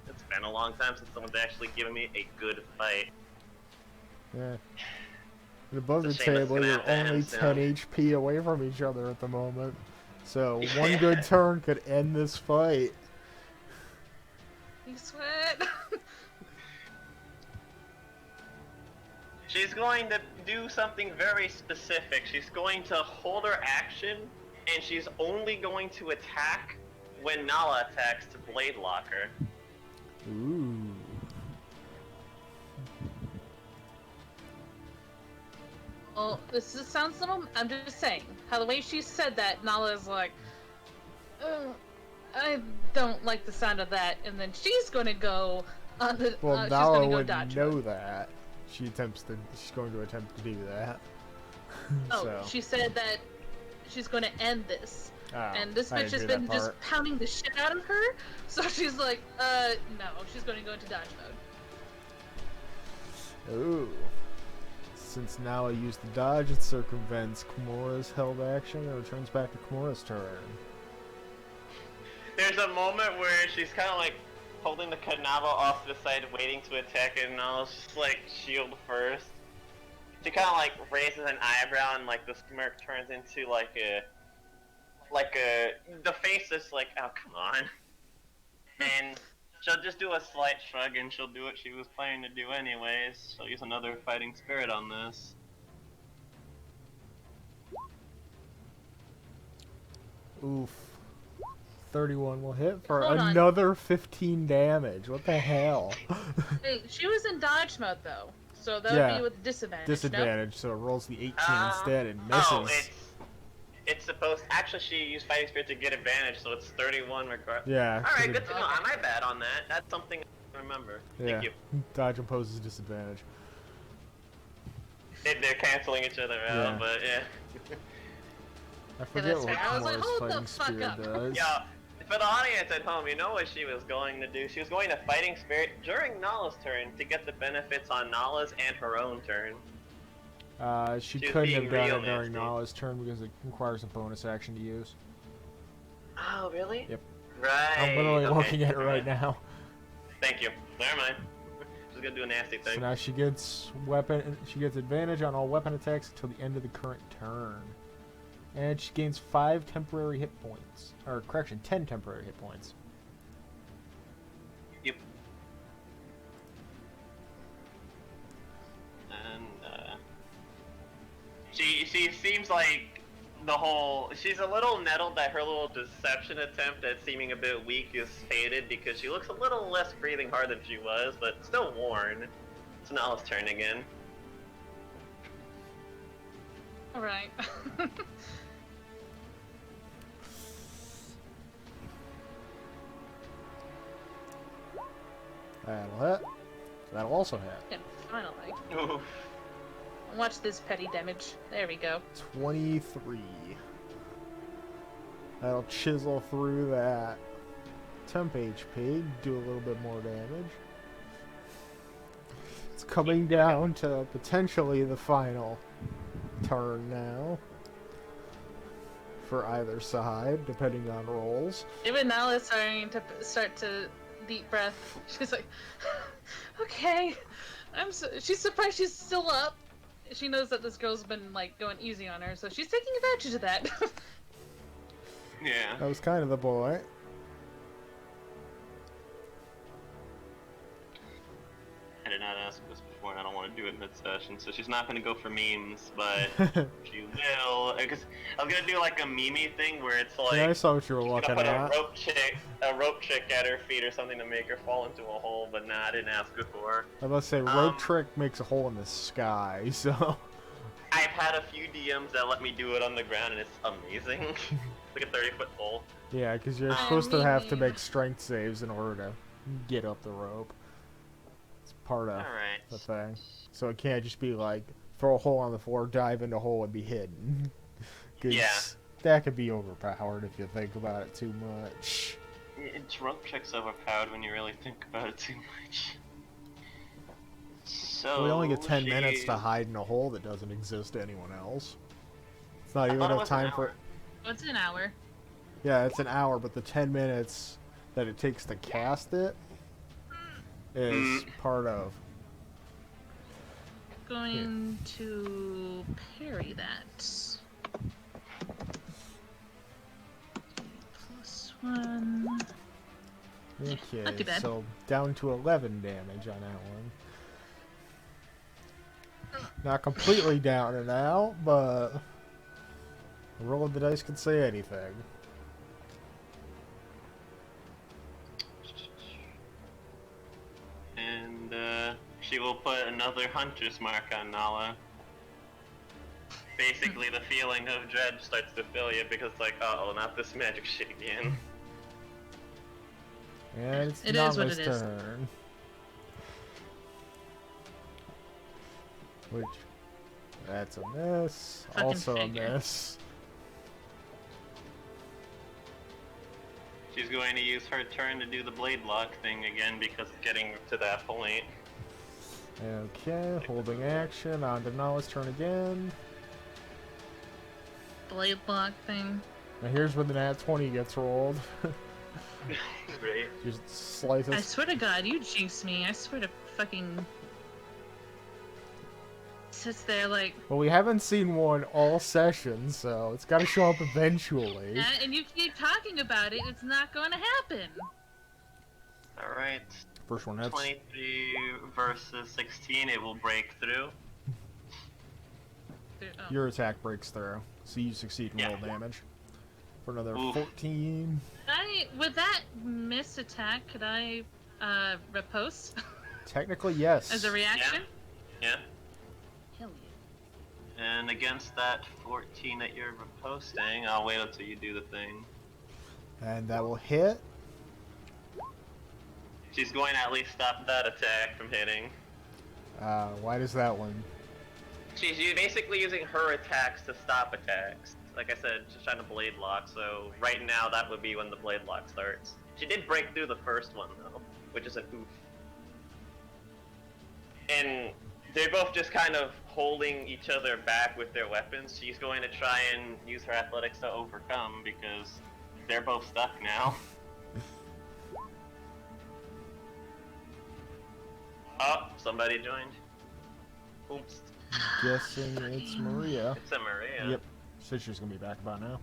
It's been a long time since someone's actually given me a good fight. Yeah. And above the It's a shame it's table, gonna you're have to end only soon. 10 HP away from each other at the moment. So one Yeah. good turn could end this fight. You sweat. She's going to do something very specific. She's going to hold her action, and she's only going to attack when Nala attacks to Blade Lock her. Ooh. Well, sounds a little. I'm just saying how the way she said that, Nala's like, I don't like the sound of that, and then she's gonna go on the. Well, she's Nala gonna go would dodge know mode. that. She's going to attempt to do that. Oh, So. she said that she's gonna end this. Oh, And this I bitch didn't has hear that been just part. pounding the shit out of her. So she's like, no, she's gonna go into dodge mode. Ooh. Since now I use the dodge, it circumvents Kimura's held action and returns back to Kimura's turn. There's a moment where she's kind of like holding the Kanava off to the side, waiting to attack it, and Nala's just like shield first. She kind of like raises an eyebrow, and like the smirk turns into the face is like, oh come on, and she'll just do a slight shrug, and she'll do what she was planning to do anyways. She'll use another fighting spirit on this. Oof. 31 will hit for Hold on. another 15 damage. What the hell? Hey, she was in dodge mode though, so that Yeah. would be with disadvantage. Disadvantage, so it rolls the 18 instead and Oh, misses. it's supposed. Actually, she used fighting spirit to get advantage, so it's 31 regardless. Yeah. All 'cause right, it- good to know. My bad on that. That's something I remember. Yeah. Thank you. Dodge imposes disadvantage. They're canceling each other out, Yeah. but yeah. I forget that's what fair. I was like, Kimura's hold the fighting fuck spirit up. does. Yeah, for the audience at home, you know what she was going to do? She was going to fighting spirit during Nala's turn to get the benefits on Nala's and her own turn. She She was couldn't being have done real it during nasty. Nala's turn because it requires a bonus action to use. Oh, really? Yep. Right. I'm literally okay. looking at it right now. Thank you. Never mind. Just gonna do a nasty So thing. now she gets advantage on all weapon attacks until the end of the current turn. And she gains 5 temporary hit points. Or, correction, 10 temporary hit points. Yep. And she seems like she's a little nettled that her little deception attempt at seeming a bit weak is faded because she looks a little less breathing hard than she was, but still worn. It's Nala's turn again. All right. That'll hit. That'll also hit. And finally, Oof. watch this petty damage. There we go. 23. That'll chisel through that. Temp HP, do a little bit more damage. It's coming down to potentially the final turn now. for either side, depending on rolls. Even Nala's starting to start to deep breath. She's like, okay. She's surprised she's still up. She knows that this girl's been like going easy on her, so she's taking advantage of that. Yeah. That was kind of the point. I did not ask this before, and I don't want to do it mid-session, so she's not going to go for memes, but she will. Because I was going to do like a meme thing where it's like, Yeah, I saw what you were she's looking gonna put at. a rope chick at her feet or something to make her fall into a hole, but nah, I didn't ask before. I must say, rope trick makes a hole in the sky, so... I've had a few DMs that let me do it on the ground, and it's amazing. It's like a 30-foot hole. Yeah, because you're supposed to have to make strength saves in order to get up the rope. It's part of the thing. So it can't just be like, throw a hole on the floor, dive in the hole, and be hidden. 'Cause that could be overpowered if you think about it too much. Rope trick's overpowered when you really think about it too much. So We only get 10 minutes to hide in a hole that doesn't exist to anyone else. It's not even thought it enough was time an for... hour. What's an hour? Yeah, it's an hour, but the 10 minutes that it takes to cast it is part of. Going to parry that. +1. Not too Okay, bad. so down to 11 damage on that one. Not completely down and out, but a roll of the dice can say anything. And she will put another hunter's mark on Nala. Basically, the feeling of dread starts to fill you because, like, uh-oh, not this magic shit again. And it's It is what Nala's it is. turn. Which, that's a miss. Fucking Also figure. a miss. She's going to use her turn to do the blade lock thing again because it's getting to that point. Okay, holding action. On to Nala's turn again. Blade lock thing. Now here's where the nat 20 gets rolled. Right. Just slice I us. swear to God, you jinx me. I swear to fucking... Sits there like... Well, we haven't seen one all session, so it's got to show up eventually. And you keep talking about it, it's not going to happen. Alright. First one hits. 23 versus 16, it will break through. Oh. Your attack breaks through, so you succeed in roll damage. For another Oof. 14. With that missed attack, could I riposte Technically, yes. as a reaction? Yeah. Hell yeah. And against that 14 that you're posting, I'll wait until you do the thing. And that will hit. She's going to at least stop that attack from hitting. Why does that one? She's basically using her attacks to stop attacks. Like I said, she's trying to blade lock, so right now that would be when the blade lock starts. She did break through the first one though, which is an oof. And they're both just kind of holding each other back with their weapons. She's going to try and use her athletics to overcome because they're both stuck now. Oh, somebody joined. Oops. Guessing it's Maria. It's a Maria. Yep. Said she's gonna be back about now.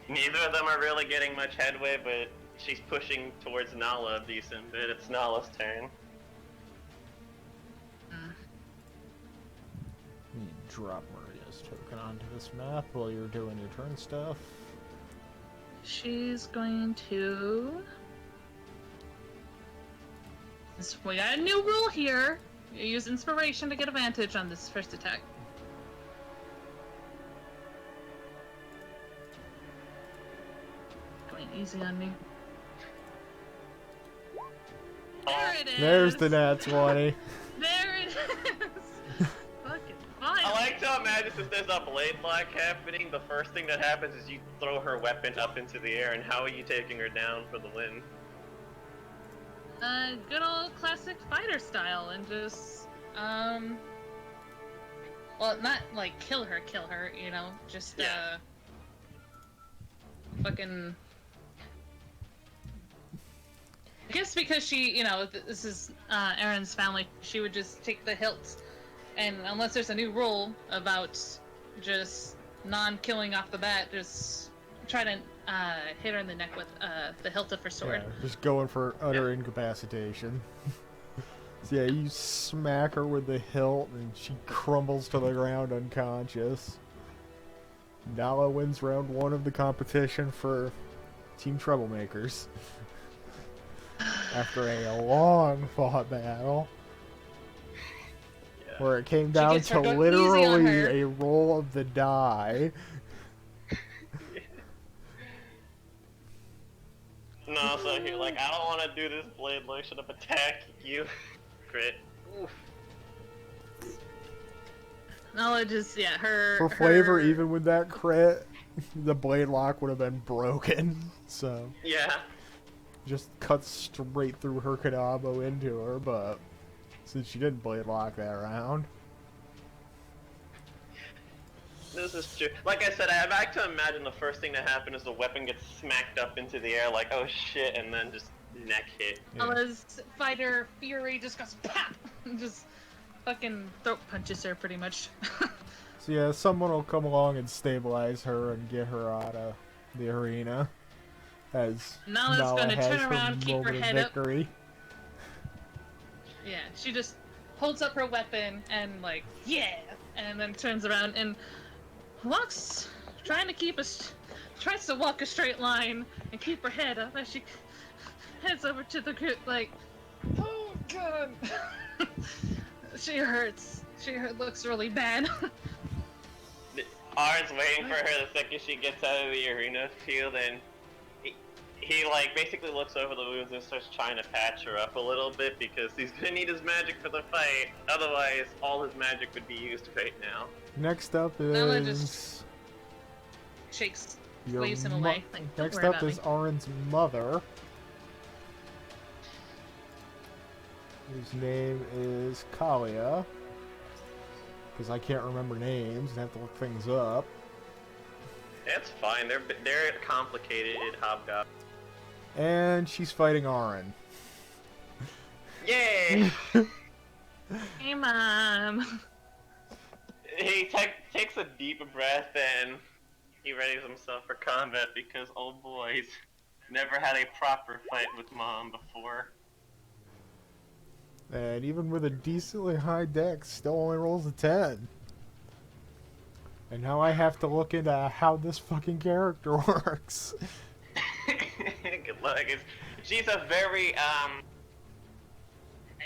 Neither of them are really getting much headway, but she's pushing towards Nala a decent bit. It's Nala's turn. You drop Maria's token onto this map while you're doing your turn stuff. She's going to... We got a new rule here. You use inspiration to get advantage on this first attack. Going easy on me. There it is! There's the nat 20. There it is! Fucking fine. I like to imagine since there's a blade lock happening, the first thing that happens is you throw her weapon up into the air, and how are you taking her down for the win? Good old classic fighter style, and just, Well, not like kill her, you know? Just, Yeah. fucking. I guess because she, you know, this is Aaron's family, she would just take the hilt, and unless there's a new rule about just non-killing off the bat, just try to hit her in the neck with the hilt of her sword. Yeah, just going for utter incapacitation. So yeah, you smack her with the hilt, and she crumbles to the ground unconscious. Nala wins round 1 of the competition for Team Troublemakers. After a long fought battle, Yeah. where it came down gets to her going easy on her. literally a roll of the die. No, so here, like, I don't want to do this blade lotion of attack. You crit. Oof. No, it just her. For flavor, even with that crit, the blade lock would have been broken. So Yeah. just cut straight through her Kadabo into her, but since she didn't blade lock that round. This is true. Like I said, I like to imagine the first thing to happen is the weapon gets smacked up into the air, like, oh shit, and then just neck hit. Nala's fighter fury just goes pop, and just fucking throat punches her pretty much. So yeah, someone will come along and stabilize her and get her out of the arena. As Nala's Nala gonna has turn her around, keep her moment of head up. victory. Yeah, she just holds up her weapon and like, yeah, and then turns around and walks, tries to walk a straight line and keep her head up as she heads over to the group like, oh god. She hurts. Looks really bad. Arn's waiting for her the second she gets out of the arena field, and he like basically looks over the wounds and starts trying to patch her up a little bit because he's gonna need his magic for the fight. Otherwise, all his magic would be used right now. Next up Nala is just shakes, your waves him away. Like, don't next worry up about is me. Arin's mother, whose name is Kalia. Because I can't remember names and have to look things up. It's fine. They're complicated hobgoblins. And she's fighting Arin. Yay! Hey, Mom. He takes a deep breath and he readies himself for combat because, oh boy, he's never had a proper fight with Mom before. And even with a decently high dex, still only rolls a 10. And now I have to look into how this fucking character works. Good luck. She's a very,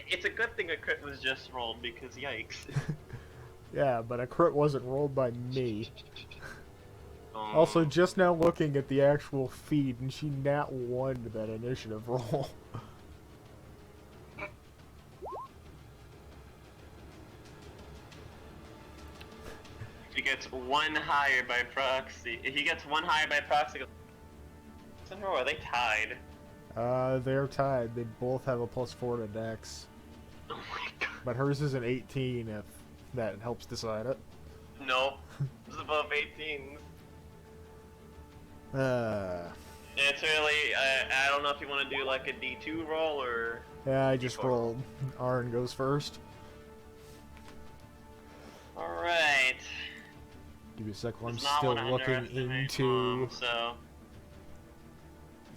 it's a good thing a crit was just rolled because yikes. Yeah, but a crit wasn't rolled by me. Also, just now looking at the actual feed, and she nat 1 to that initiative roll. He gets 1 higher by proxy. If he gets 1 higher by proxy, or are they tied? They're tied. They both have a +4 to dex. Oh my god. But hers is an 18, if that helps decide it. Nope. It's above 18. It's really, I don't know if you want to do like a D2 roll or... Yeah, I just D4. rolled. Arin goes first. Alright. Give me a sec while I'm Does not still wanna looking underestimate into Mom, so...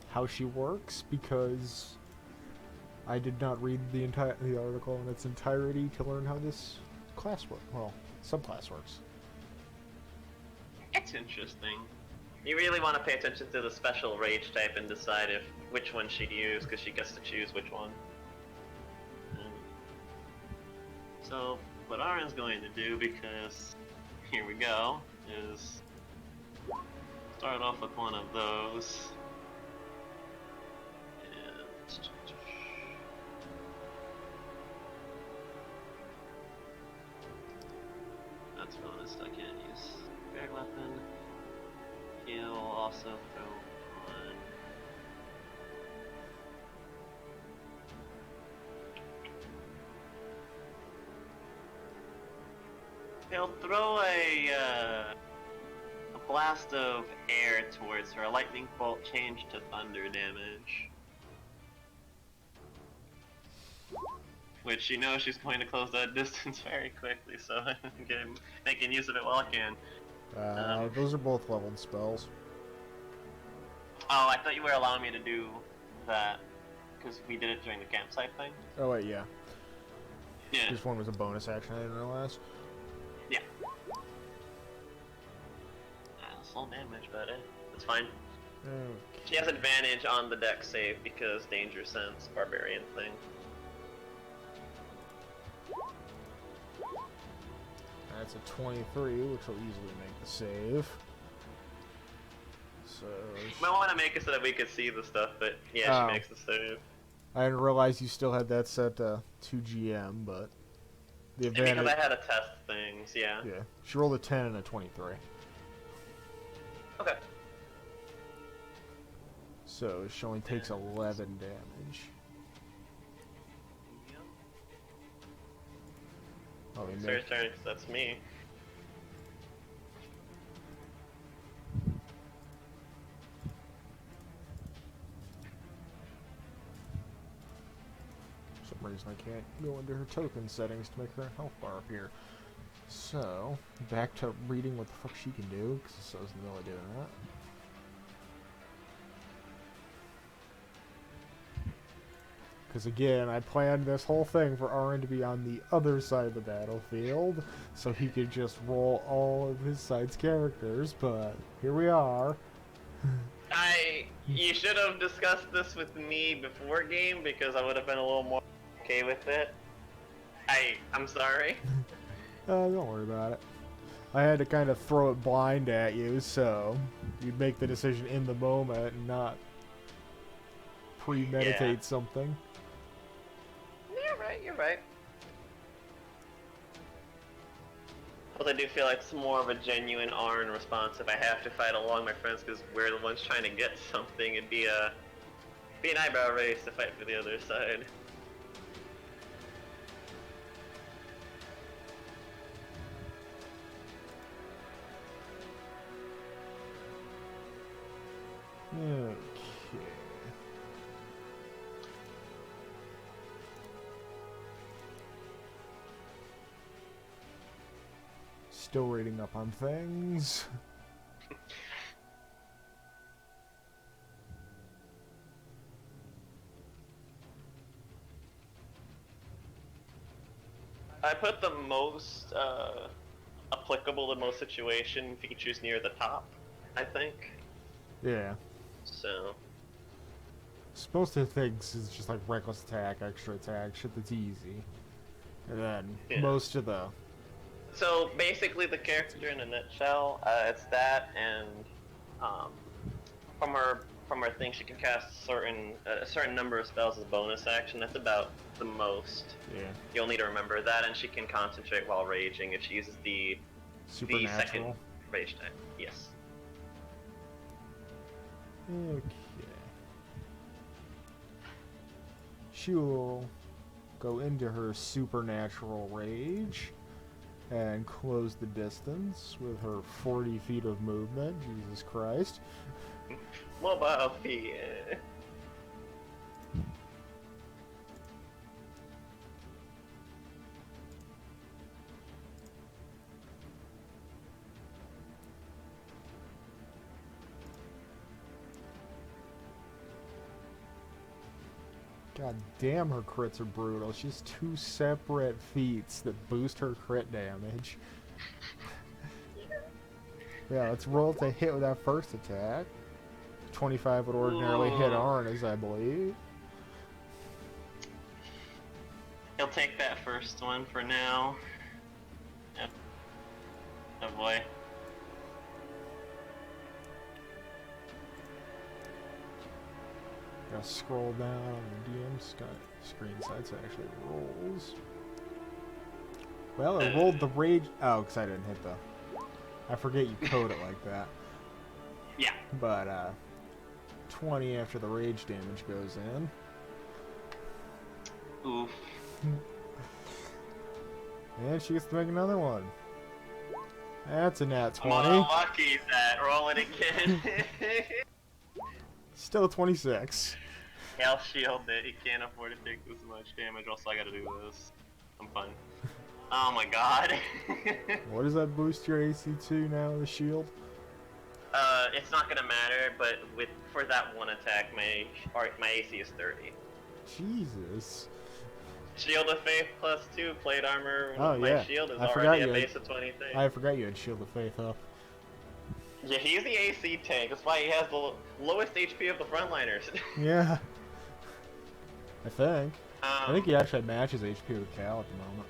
how she works, because I did not read the article in its entirety to learn how this class works. Well, subclass works. It's interesting. You really want to pay attention to the special rage type and decide which one she'd use, because she gets to choose which one. So, what Arin's going to do, because here we go, is start off with one of those. And that's bonus, I can't use drag weapon. He'll also throw on. He'll throw a blast of air towards her. A lightning bolt changed to thunder damage. Which you know she's going to close that distance very quickly, so I'm making use of it while I can. Those are both leveled spells. Oh, I thought you were allowing me to do that because we did it during the campsite thing. Oh wait, yeah. Yeah. This one was a bonus action, I didn't realize. Yeah. Slow damage, but it's fine. Okay. She has advantage on the dex save because danger sense, barbarian thing. That's a 23, which will easily make the save. So... Might want to make it so that we could see the stuff, but yeah, she makes the save. I didn't realize you still had that set to 2GM, but... The advantage... Because I had to test things, yeah. Yeah. She rolled a 10 and a 23. Okay. So she only takes 11 damage. Oh, It's her turn, 'cause that's me. For some reason I can't go into her token settings to make her health bar appear. So, back to reading what the fuck she can do, because it says in the middle of doing that. Because again, I planned this whole thing for Aaron to be on the other side of the battlefield, so he could just roll all of his side's characters, but here we are. You should have discussed this with me before game, because I would have been a little more okay with it. I'm sorry. Don't worry about it. I had to kind of throw it blind at you, so you'd make the decision in the moment and not premeditate something. You're right. But I do feel like it's more of a genuine Arn response if I have to fight along my friends because we're the ones trying to get something. It'd be an eyebrow raise to fight for the other side. Okay. Still reading up on things. I put the most applicable to most situation features near the top, I think. Yeah. So. Most of the things is just like reckless attack, extra attack, shit that's easy. And then most of the... So basically the character in a nutshell, it's that and from her thing she can cast a certain number of spells as bonus action. That's about the most. Yeah. You'll need to remember that, and she can concentrate while raging if she uses the second rage type. Yes. Okay. She will go into her supernatural rage and close the distance with her 40 feet of movement. Jesus Christ. Mobile feet. God damn, her crits are brutal. She has 2 separate feats that boost her crit damage. Yeah, let's roll to hit with that first attack. 25 would ordinarily hit Arnis, I believe. He'll take that first one for now. Oh boy. Gotta scroll down on the DM screen side so it actually rolls. Well, it rolled the rage. Oh, because I didn't hit the. I forget you code it like that. Yeah. But 20 after the rage damage goes in. Oof. And she gets to make another one. That's a nat I'm 20. unlucky that. Roll it again. Still 26. I'll shield it. He can't afford to take this much damage, else I gotta do this. I'm fine. Oh my god. What does that boost your AC to now, the shield? It's not gonna matter, but for that one attack, my AC is 30. Jesus. Shield of Faith +2, plate armor. Oh, my yeah. shield is I forgot already a you had- base of 23. I forgot you had Shield of Faith up. Yeah, he's the AC tank. That's why he has the lowest HP of the frontliners. Yeah. I think. I think Um, he actually matches HP with Cal at the moment.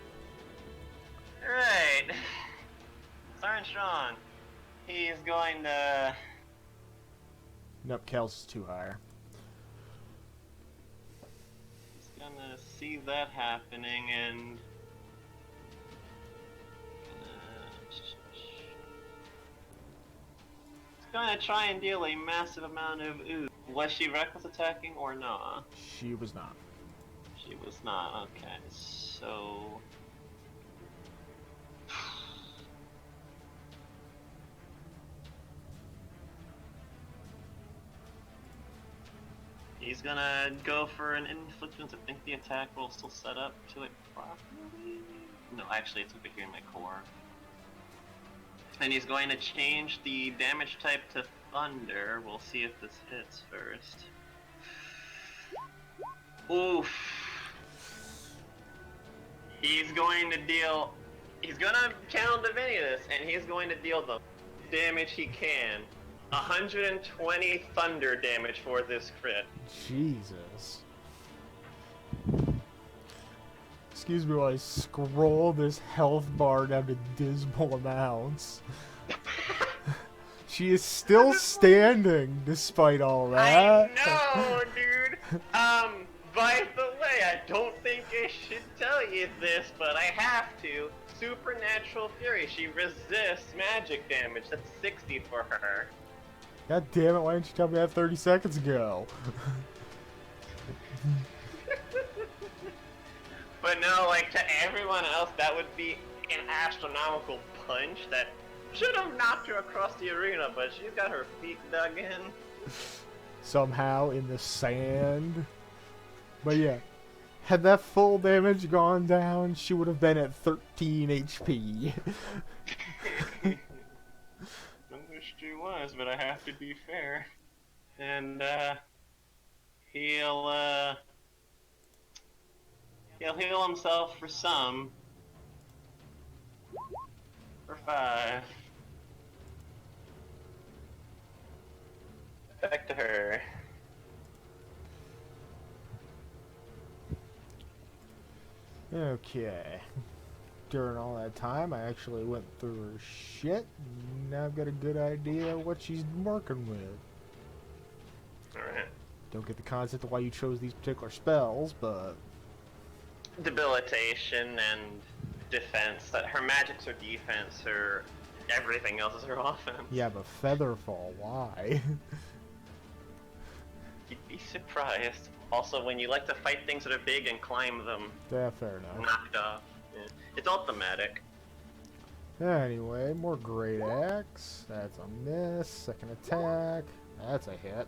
Right. Sergeant Strong. He's going to... Nope, Cal's is too high. He's gonna see that happening and... He's gonna try and deal a massive amount of ooze. Was she reckless attacking or not? She was not. She was not. Okay, so... He's gonna go for an inflictions. I think the attack roll still set up to it properly. No, actually, it's over here in my core. And he's going to change the damage type to thunder. We'll see if this hits first. Oof. He's going to deal. He's gonna channel Divinity this, and he's going to deal the damage he can. 120 thunder damage for this crit. Jesus. Excuse me while I scroll this health bar down to dismal amounts. She is still standing despite all that. I know, dude. By the way, I don't think I should tell you this, but I have to. Supernatural Fury. She resists magic damage. That's 60 for her. God damn it, why didn't you tell me that 30 seconds ago? But no, like, to everyone else, that would be an astronomical punch that should have knocked her across the arena, but she's got her feet dug in. Somehow in the sand. But yeah, had that full damage gone down, she would have been at 13 HP. I wish she was, but I have to be fair. And, he'll heal himself for some. For 5. Back to her. Okay. During all that time, I actually went through her shit, and now I've got a good idea what she's working with. Alright. Don't get the concept of why you chose these particular spells, but... Debilitation and defense. That her magics are defense, her everything else is her offense. Yeah, but Featherfall, why? You'd be surprised. Also, when you like to fight things that are big and climb them, Yeah, fair enough. knocked off. Yeah. It's all thematic. Anyway, more Great Axe. That's a miss. Second attack. That's a hit.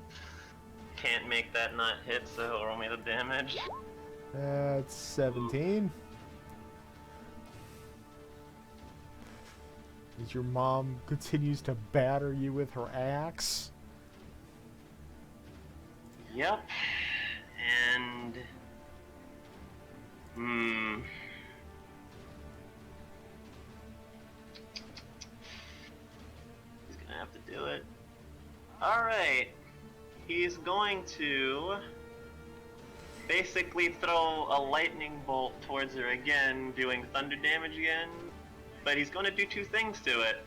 Can't make that not hit, so he'll roll me the damage. That's 17. As your mom continues to batter you with her axe. Yep. And... He's gonna have to do it. Alright. He's going to... basically throw a lightning bolt towards her again, doing thunder damage again. But he's going to do 2 things to it.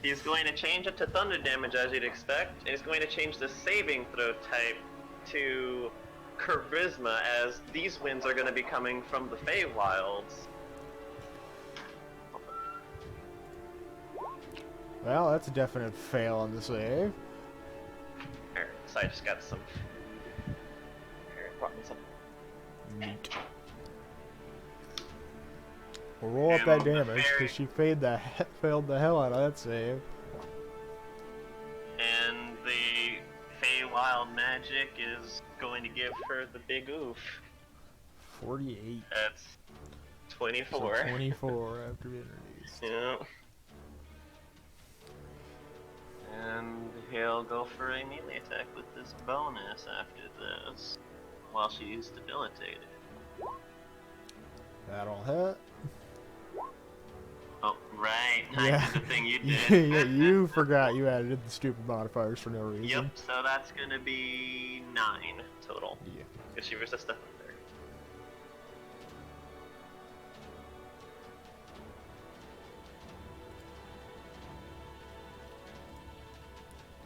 He's going to change it to thunder damage, as you'd expect, and he's going to change the saving throw type to charisma, as these winds are going to be coming from the Feywilds. Well, that's a definite fail on the save. Here, so I just got some... Here, brought me some... Neat. Well, roll up that And the damage, fairy- because she failed the hell out of that save. And the Feywild magic is going to give her the big oof. 48. That's So 24. 24 after being released. Yeah. And he'll go for a melee attack with this bonus after this, while she's debilitated. That'll hit. Oh, right. Yeah. I did the thing you did. Yeah, you forgot you added the stupid modifiers for no reason. Yep, so that's gonna be 9 total. Yeah. Because she resisted thunder.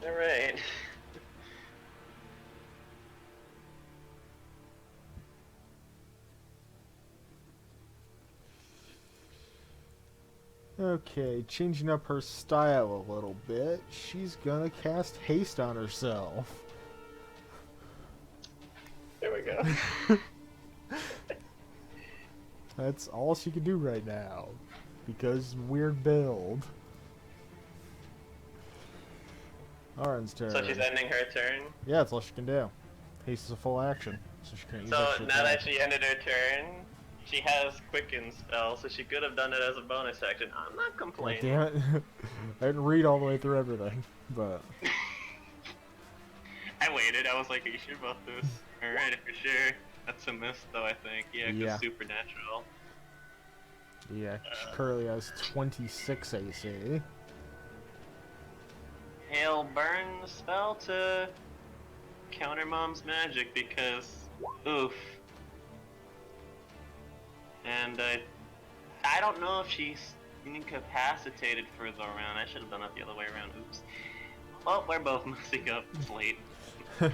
Alright. Okay, changing up her style a little bit. She's gonna cast haste on herself. There we go. That's all she can do right now. Because weird build. Arin's turn. So she's ending her turn. Yeah, that's all she can do. Haste is a full action. So she can't use So extra now that attack. she ended her turn, she has Quicken spell, so she could have done it as a bonus action. I'm not God complaining. damn it. I didn't read all the way through everything, but I waited. I was like, "Are you sure about this?" Alright, for sure. That's a miss, though. I think. Yeah, 'cause Yeah. supernatural. yeah, she currently has 26 AC. He'll burn the spell to counter Mom's magic because, oof. And I don't know if she's incapacitated for the round. I should have done it the other way around. Oops. Well, we're both messing up. It's late. But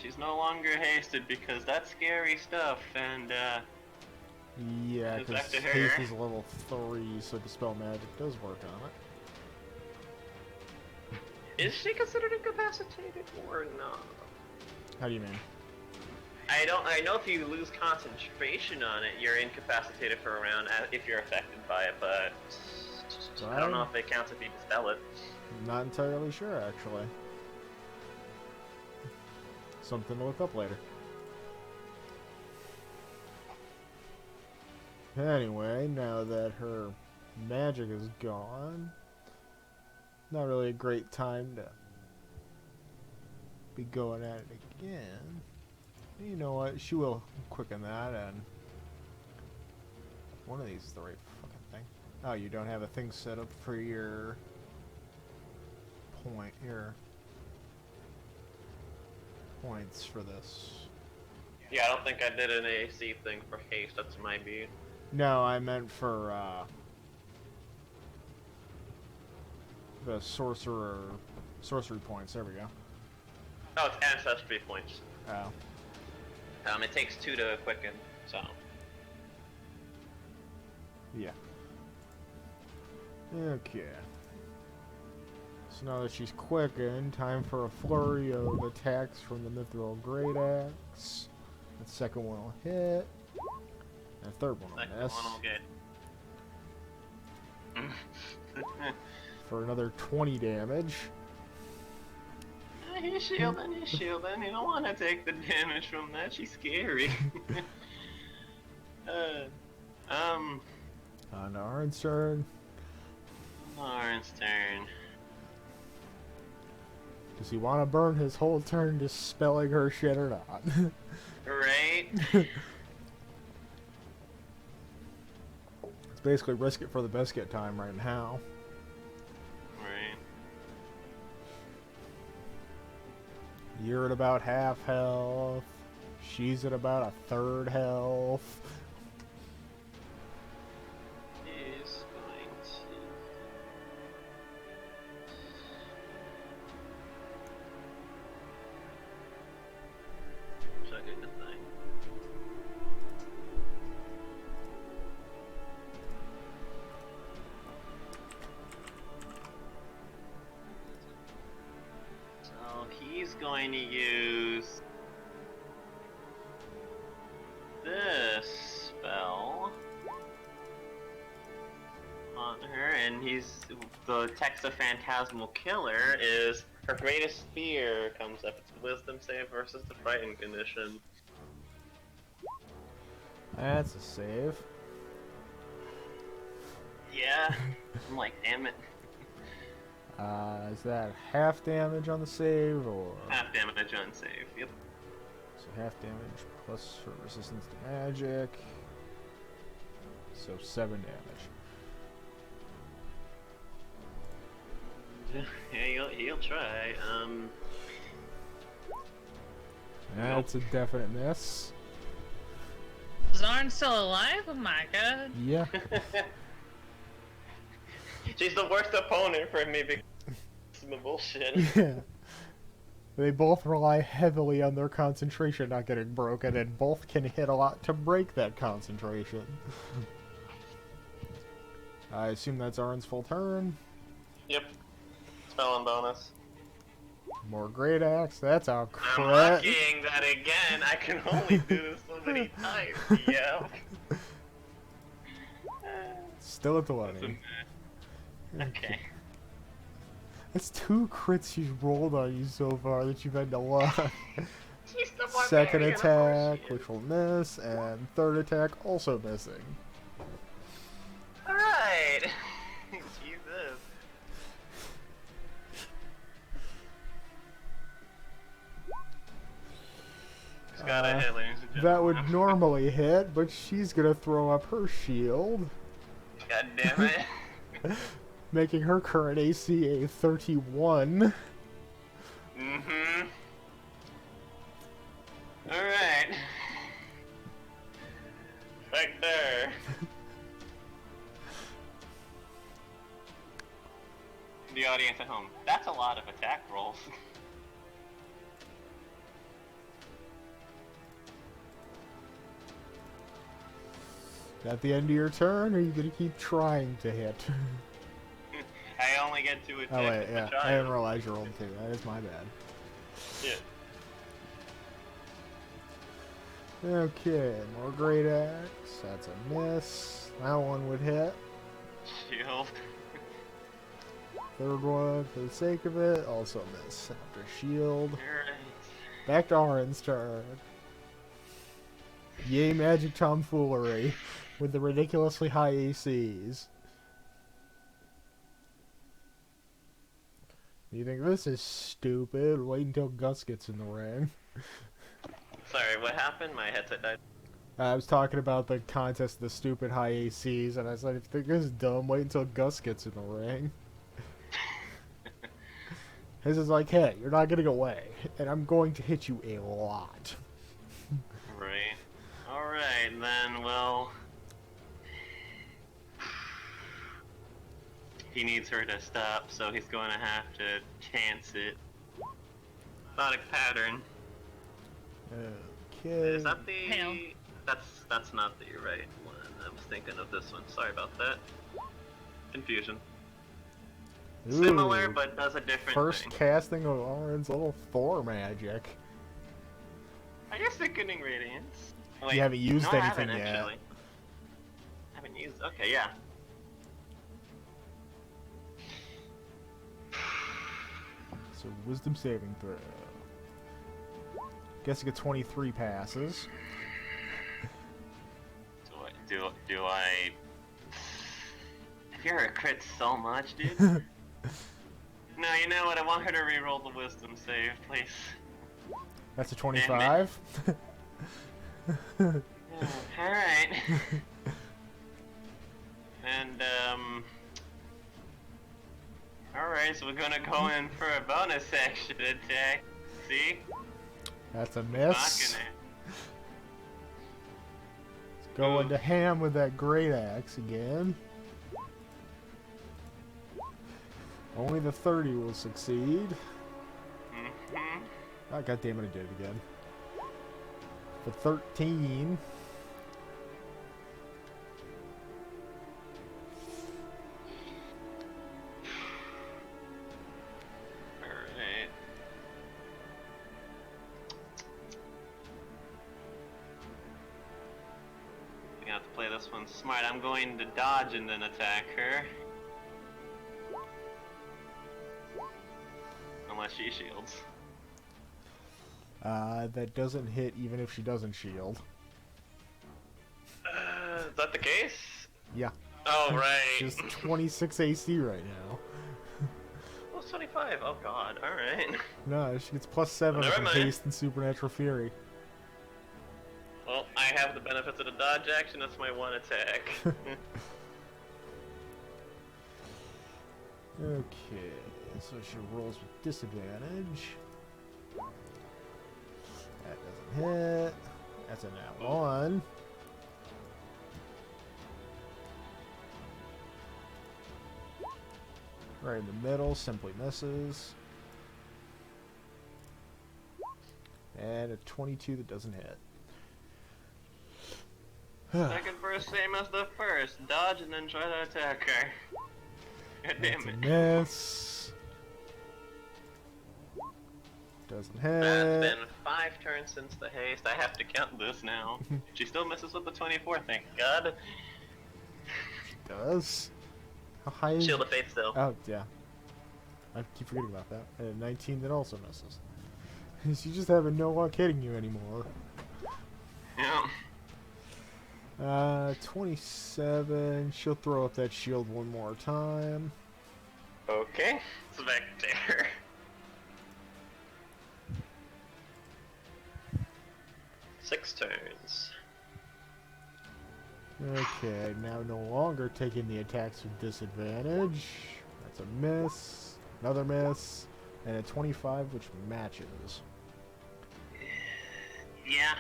she's no longer hasted because that's scary stuff, and Yeah, Goes because back to her. haste is level 3, so dispel magic does work on it. is she considered incapacitated or not? How do you mean? I know if you lose concentration on it, you're incapacitated for a round if you're affected by it, but I don't know if it counts if you dispel it. Not entirely sure, actually. Something to look up later. Anyway, now that her magic is gone, not really a great time to be going at it again. You know what? She will quicken that, and one of these is the right fucking thing. Oh, you don't have a thing set up for your points for this. Yeah, I don't think I did an AC thing for haste. That's my beat. No, I meant for the sorcery points. There we go. Oh, it's ancestry points. Oh. It takes 2 to quicken, so. Yeah. Okay. So now that she's quickened, time for a flurry of attacks from the Mithril Great Axe. The second one will hit. And the third one will Second miss. one will get. For another 20 damage. He's shielding, he's shielding. You don't want to take the damage from that. She's scary. On Arin's turn. Lauren's turn. Does he want to burn his whole turn dispelling her shit or not? Right? It's basically risk it for the biscuit time right now. Right. You're at about half health. She's at about a third health. He's going to. Should I do the thing? So he's going to use her, and the text of Phantasmal Killer is her greatest fear comes up. It's Wisdom save versus the Frightened condition. That's a save. Yeah. I'm like, damn it. Is that half damage on the save, or Half damage on save. Yep. so half damage plus her resistance to magic? So 7 damage. Yeah, he'll try. That's a definite miss. Is Arn still alive? Oh my god. Yeah. She's the worst opponent for me because of bullshit. Yeah. They both rely heavily on their concentration not getting broken, and both can hit a lot to break that concentration. I assume that's Arn's full turn. Yep. Spell and bonus. More Great Axe. That's a I'm crit. luckying that again. I can only do this so many times. Yeah. Still at 20. Okay. That's 2 crits she's rolled on you so far that you've had to luck. She's the Second barbarian, of course attack, she is. which will miss, and third attack also missing. Alright. Jesus. Just got a hit, ladies and That gentlemen. would normally hit, but she's gonna throw up her shield, God damn it. making her current AC a 31. Mm-hmm. Alright. Right there. The audience at home. That's a lot of attack rolls. At the end of your turn, or are you gonna keep trying to hit? I only get 2 attacks. Oh wait, per yeah, I child. didn't realize you rolled 2. That is my bad. Yeah. Okay, more Great Axe. That's a miss. That one would hit. Shield. Third one, for the sake of it, also miss. After shield. Alright. Back to Orin's turn. Yay, magic tomfoolery with the ridiculously high ACs. You think this is stupid? Wait until Gus gets in the ring. Sorry, what happened? My headset died. I was talking about the contest of the stupid high ACs, and I said, if you think this is dumb, wait until Gus gets in the ring. His is like, hey, you're not getting away, and I'm going to hit you a lot. Right. Alright, then, well... He needs her to stop, so he's going to have to chance it. Thought pattern. Okay. Is that the... Hail. That's not the right one. I was thinking of this one. Sorry about that. Confusion. Similar, Ooh, but does a different first thing. casting of Orin's little Thor magic. I guess thickening radiance. Wait, You haven't used no, I anything haven't, yet. actually. I haven't used... Okay, yeah. So wisdom saving throw. Guess you get 23 passes. Do I... You're a crit so much, dude. No, you know what? I want her to re-roll the wisdom save, please. That's a 25. Alright. And, Alright, so we're gonna go in for a bonus action attack. See? That's a miss. Knocking it. Going to ham with that great axe again. Only the 30 will succeed. Mm-hmm. Oh, God damn it, I did it again. For 13. Alright. I have to play this one smart. I'm going to dodge and then attack her. unless she shields. That doesn't hit even if she doesn't shield. Is that the case? Yeah. Oh, right. Just 26 AC right now. Oh, it's 25. Oh, God. Alright. No, she gets +7 Never from mind. haste and supernatural fury. Well, I have the benefits of the dodge action. That's my one attack. Okay, so she rolls with disadvantage. That doesn't hit. That's a nat 1. Right in the middle, simply misses. And a 22 that doesn't hit. Second burst, same as the first. Dodge and then try to attack her. God damn That's a it. miss. Doesn't That's hit. been 5 turns since the haste. I have to count this now. She still misses with the 24, thank God. Does. How high is Shield of Faith still. Oh, yeah. I keep forgetting about that. And a 19 that also misses. You just having no luck hitting you anymore. Yeah. 27. She'll throw up that shield one more time. Okay. Spectre. Six turns. Okay, now no longer taking the attacks with disadvantage. That's a miss. Another miss. And a 25, which matches. Yeah.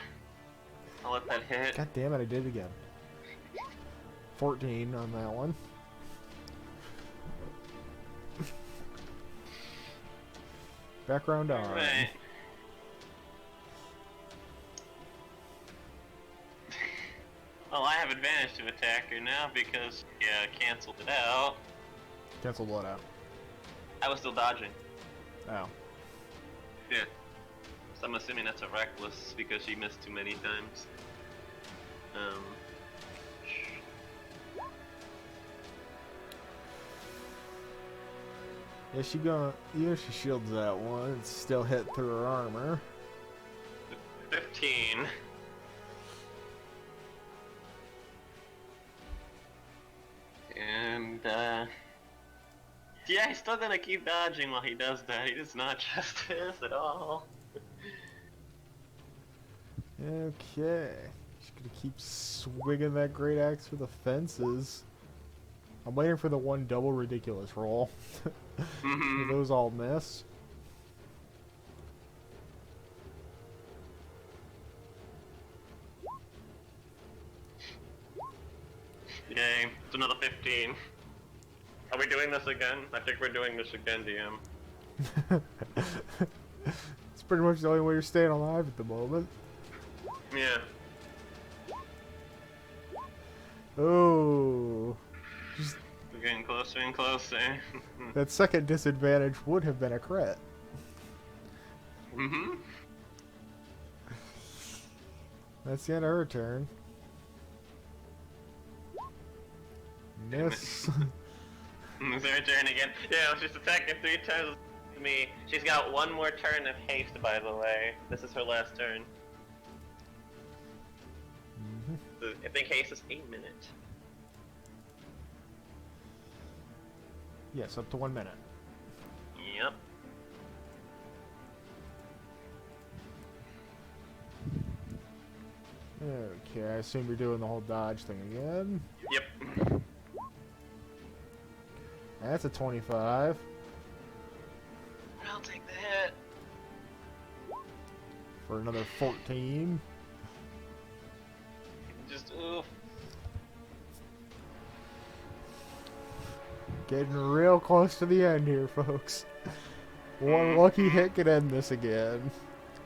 I'll let that hit. God damn it, I did it again. 14 on that one. Background on. Right. Well, I have advantage to attack her now because canceled it out. Cancel what out? I was still dodging. Oh. Yeah. So I'm assuming that's a reckless because she missed too many times. Yeah, even if she shields that one, it's still hit through her armor. 15. And, yeah, he's still gonna keep dodging while he does that. He does not justice at all. Okay. She's gonna keep swinging that great axe for the fences. I'm waiting for the one double ridiculous roll. Mhm. Those all miss. Yay, it's another 15. Are we doing this again? I think we're doing this again, DM. It's pretty much the only way you're staying alive at the moment. Yeah. Oh. Just We're getting closer and closer. that second disadvantage would have been a crit. Mm-hmm. That's the end of her turn. Miss. It's her turn again. Yeah, she's attacking 3 times with me. She's got one more turn of haste, by the way. This is her last turn. I think haste is 8 minutes. Yes, up to 1 minute. Yep. Okay, I assume you're doing the whole dodge thing again. Yep. That's a 25. I'll take the hit. For another 14. Just, oof. Getting real close to the end here, folks. One lucky hit could end this again.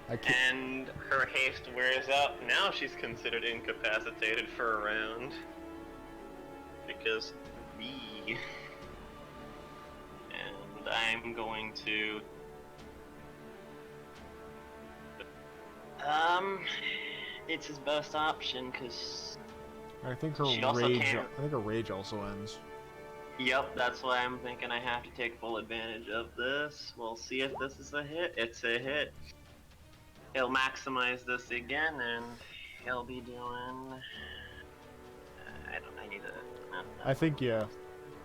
I can't. And her haste wears out. Now she's considered incapacitated for a round. Because me. And I'm going to... It's his best option, because... I think her She also rage. can't- I think her rage also ends. Yep, that's why I'm thinking I have to take full advantage of this. We'll see if this is a hit. It's a hit. He'll maximize this again, and he'll be doing. I need to. I think you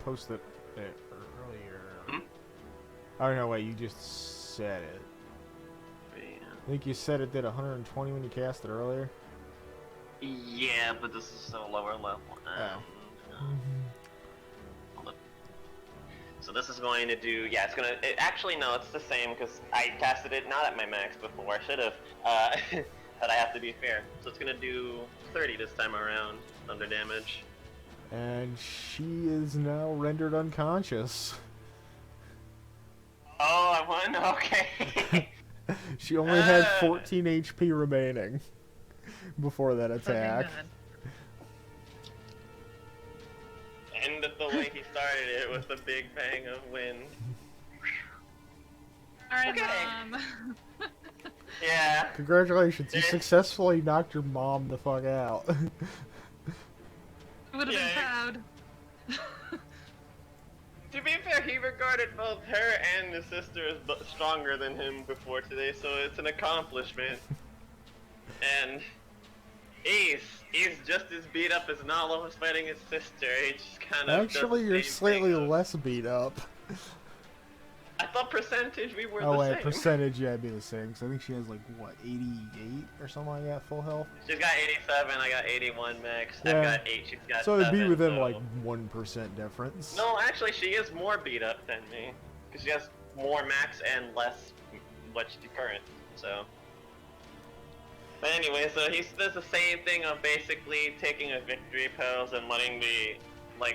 posted it earlier. Hmm? Oh no, wait, you just said it. I think you said it did 120 when you cast it earlier. Yeah, but this is a lower level. Hold up. So this is going to do. Yeah, it's gonna. Actually, no, it's the same because I casted it not at my max before. I should have. But I have to be fair. So it's gonna do 30 this time around, thunder damage. And she is now rendered unconscious. Oh, I won? Okay. She only had 14 HP remaining before that attack. Ended the way he started it with a big bang of wind. Alright, Okay. Mom. Yeah. Congratulations, you successfully knocked your mom the fuck out. Would have been proud. To be fair, he regarded both her and his sister as stronger than him before today, so it's an accomplishment. And he's just as beat up as Nala was fighting his sister. He just kind of Actually, you're slightly less beat up. I thought percentage we were Oh the wait, same. percentage, yeah, it'd be the same. Cause I think she has like what, 88 or something like that, full health. She's got 87. I got 81 max. Yeah. I've got 8. She's got So 7. it'd be within so... like 1% difference. No, actually, she is more beat up than me because she has more max and less what she current. So. But anyway, so he does the same thing of basically taking a victory pose and letting the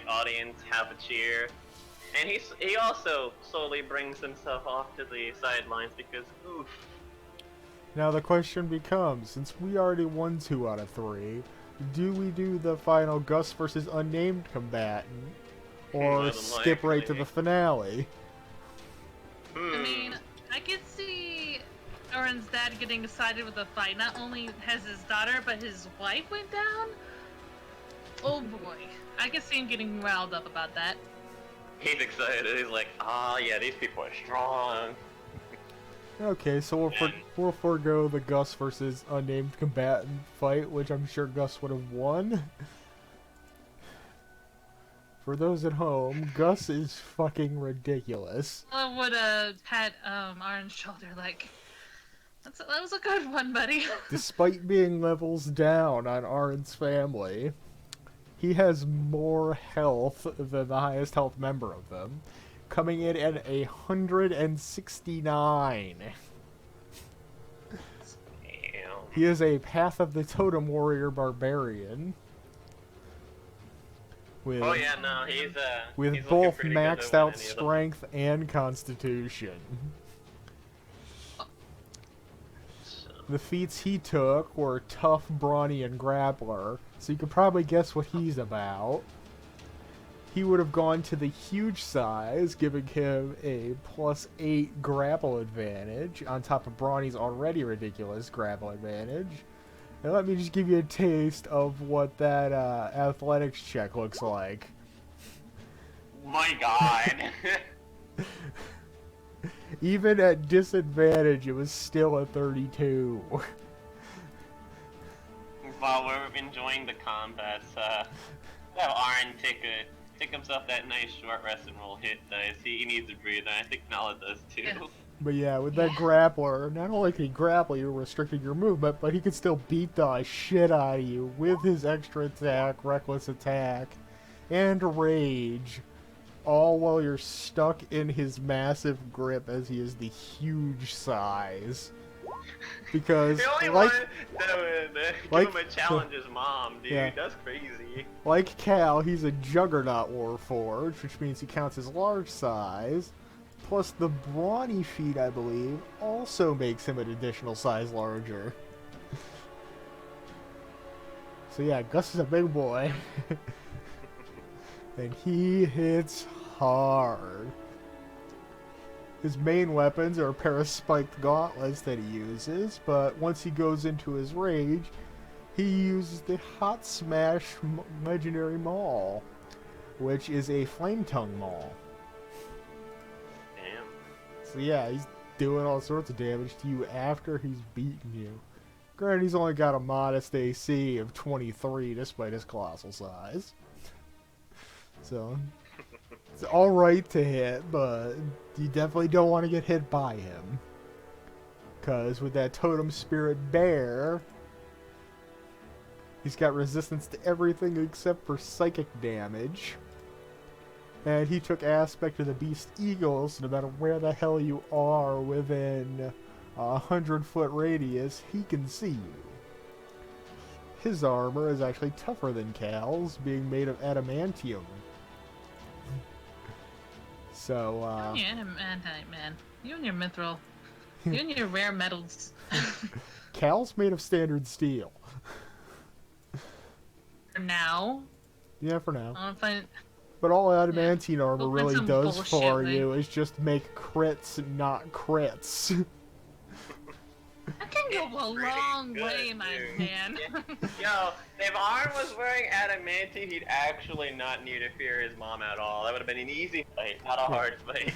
audience have a cheer. And he also slowly brings himself off to the sidelines because, oof. Now the question becomes, since we already won 2 out of 3, do we do the final Gus versus unnamed combatant, or More than skip right to likely. the finale? I mean, I could see Aaron's dad getting excited with the fight. Not only has his daughter, but his wife went down. Oh boy, I could see him getting riled up about that. He's excited. He's like, yeah, these people are strong. Okay, so we'll forego the Gus versus unnamed combatant fight, which I'm sure Gus would have won. For those at home, Gus is fucking ridiculous. I would have had Aaron's shoulder like, that was a good one, buddy. Despite being levels down on Arn's family, he has more health than the highest health member of them, coming in at 169. Damn. He is a Path of the Totem Warrior Barbarian. With, Oh yeah, no, he's with he's looking both pretty good maxed over out any of them. strength and constitution. The feats he took were Tough, Brawny, and Grappler, so you could probably guess what he's about. He would have gone to the huge size, giving him a +8 grapple advantage, on top of Brawny's already ridiculous grapple advantage. And let me just give you a taste of what that athletics check looks like. My God. Even at disadvantage, it was still a 32. While we're enjoying the combats, have Arn take himself that nice short rest and roll hit dice. He needs to breathe, and I think Nala does too. Yeah. But yeah, with that grappler, not only can he grapple you, restricting your movement, but he can still beat the shit out of you with his extra attack, reckless attack, and rage. All while you're stuck in his massive grip as he is the huge size. Because, The only like, one that would like- give him a challenge is Mom, dude. Yeah. That's crazy. like Cal, he's a Juggernaut Warforged, which means he counts as large size. Plus, the Brawny feat, I believe, also makes him an additional size larger. So yeah, Gus is a big boy. And he hits hard. His main weapons are a pair of spiked gauntlets that he uses, but once he goes into his rage, he uses the Hot Smash Legendary Maul, which is a flame tongue maul. Damn. So yeah, he's doing all sorts of damage to you after he's beaten you. Granted, he's only got a modest AC of 23 despite his colossal size. So, it's alright to hit, but you definitely don't want to get hit by him. Because with that Totem Spirit Bear, he's got resistance to everything except for psychic damage. And he took aspect of the Beast Eagle, so no matter where the hell you are within a 100-foot radius, he can see you. His armor is actually tougher than Cal's, being made of adamantium. So, You and your adamantite, man. You and your mithril. You and your rare metals. Cal's made of standard steel. For now. Yeah, for now. I want to find... But all adamantine armor We'll find really some does bullshit, for like- you is just make crits, not crits. That can go a Pretty long good, way, my dude. man. Yo, if Arn was wearing adamantine, he'd actually not need to fear his mom at all. That would have been an easy fight, not a hard fight.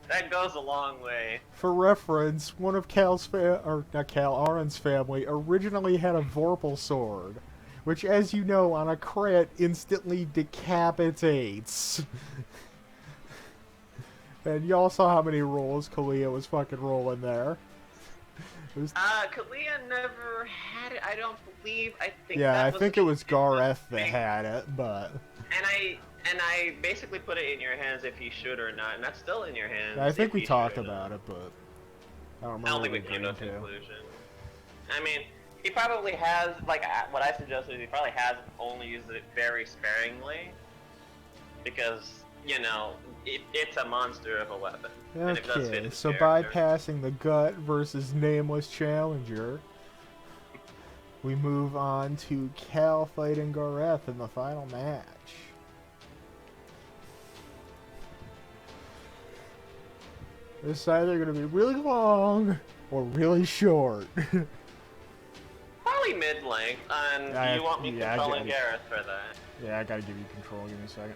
That goes a long way. For reference, one of Aaron's family originally had a Vorpal sword, which, as you know, on a crit, instantly decapitates. And y'all saw how many rolls Kalia was fucking rolling there. It was, Kalia never had it, I don't believe. I think yeah, that I was think the it was Gareth that thing. had it, but And I basically put it in your hands if he should or not, and that's still in your hands. I think if we he should talked or not. about it, but I don't remember I don't think what we came to a agreed conclusion. I mean, he probably has, like, what I suggested is he probably has only used it very sparingly. Because, you know, it's a monster of a weapon. And it does fit Okay, his so character. bypassing the gut versus nameless challenger, we move on to Cal fighting Gareth in the final match. This is either going to be really long or really short. Probably mid-length, and I- you want me yeah, I controlling get it. Gareth for that. Yeah, I gotta give you control. Give me a second.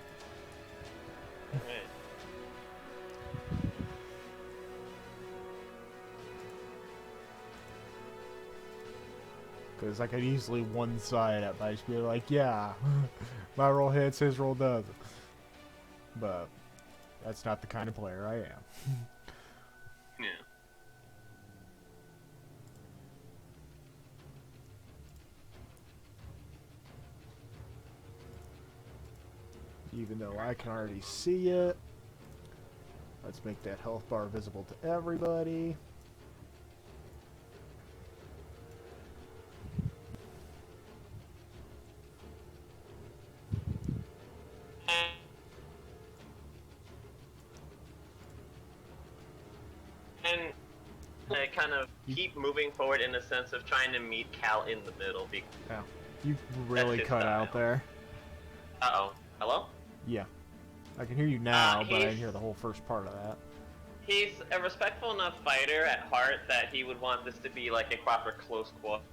Right. Because I could easily one-side it by just being like, yeah, my roll hits, his roll doesn't. But that's not the kind of player I am. Yeah. Even though I can already see it. Let's make that health bar visible to everybody. And I kind of keep moving forward in the sense of trying to meet Cal in the middle. Yeah. You really his cut out style. there. Uh-oh. Hello? Yeah. I can hear you now, but I didn't he's- hear the whole first part of that. He's a respectful enough fighter at heart that he would want this to be like a proper close quarters.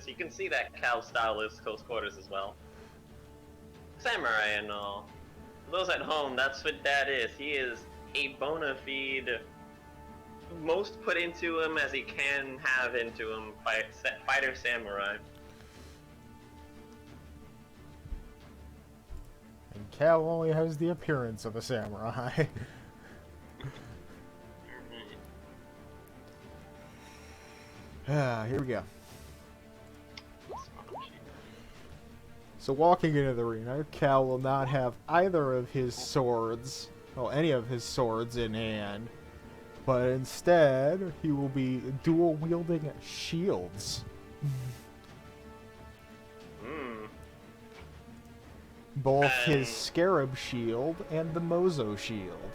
You can see that Cal's style is close quarters as well. Samurai and all. For those at home, that's what that is. He is a bona fide, most put into him as he can have into him, fighter samurai. And Cal only has the appearance of a samurai. Here we go. So walking into the arena, Cal will not have either of his swords, well, any of his swords in hand, but instead he will be dual wielding shields. Hmm. Both his And- Scarab shield and the Mozo shield.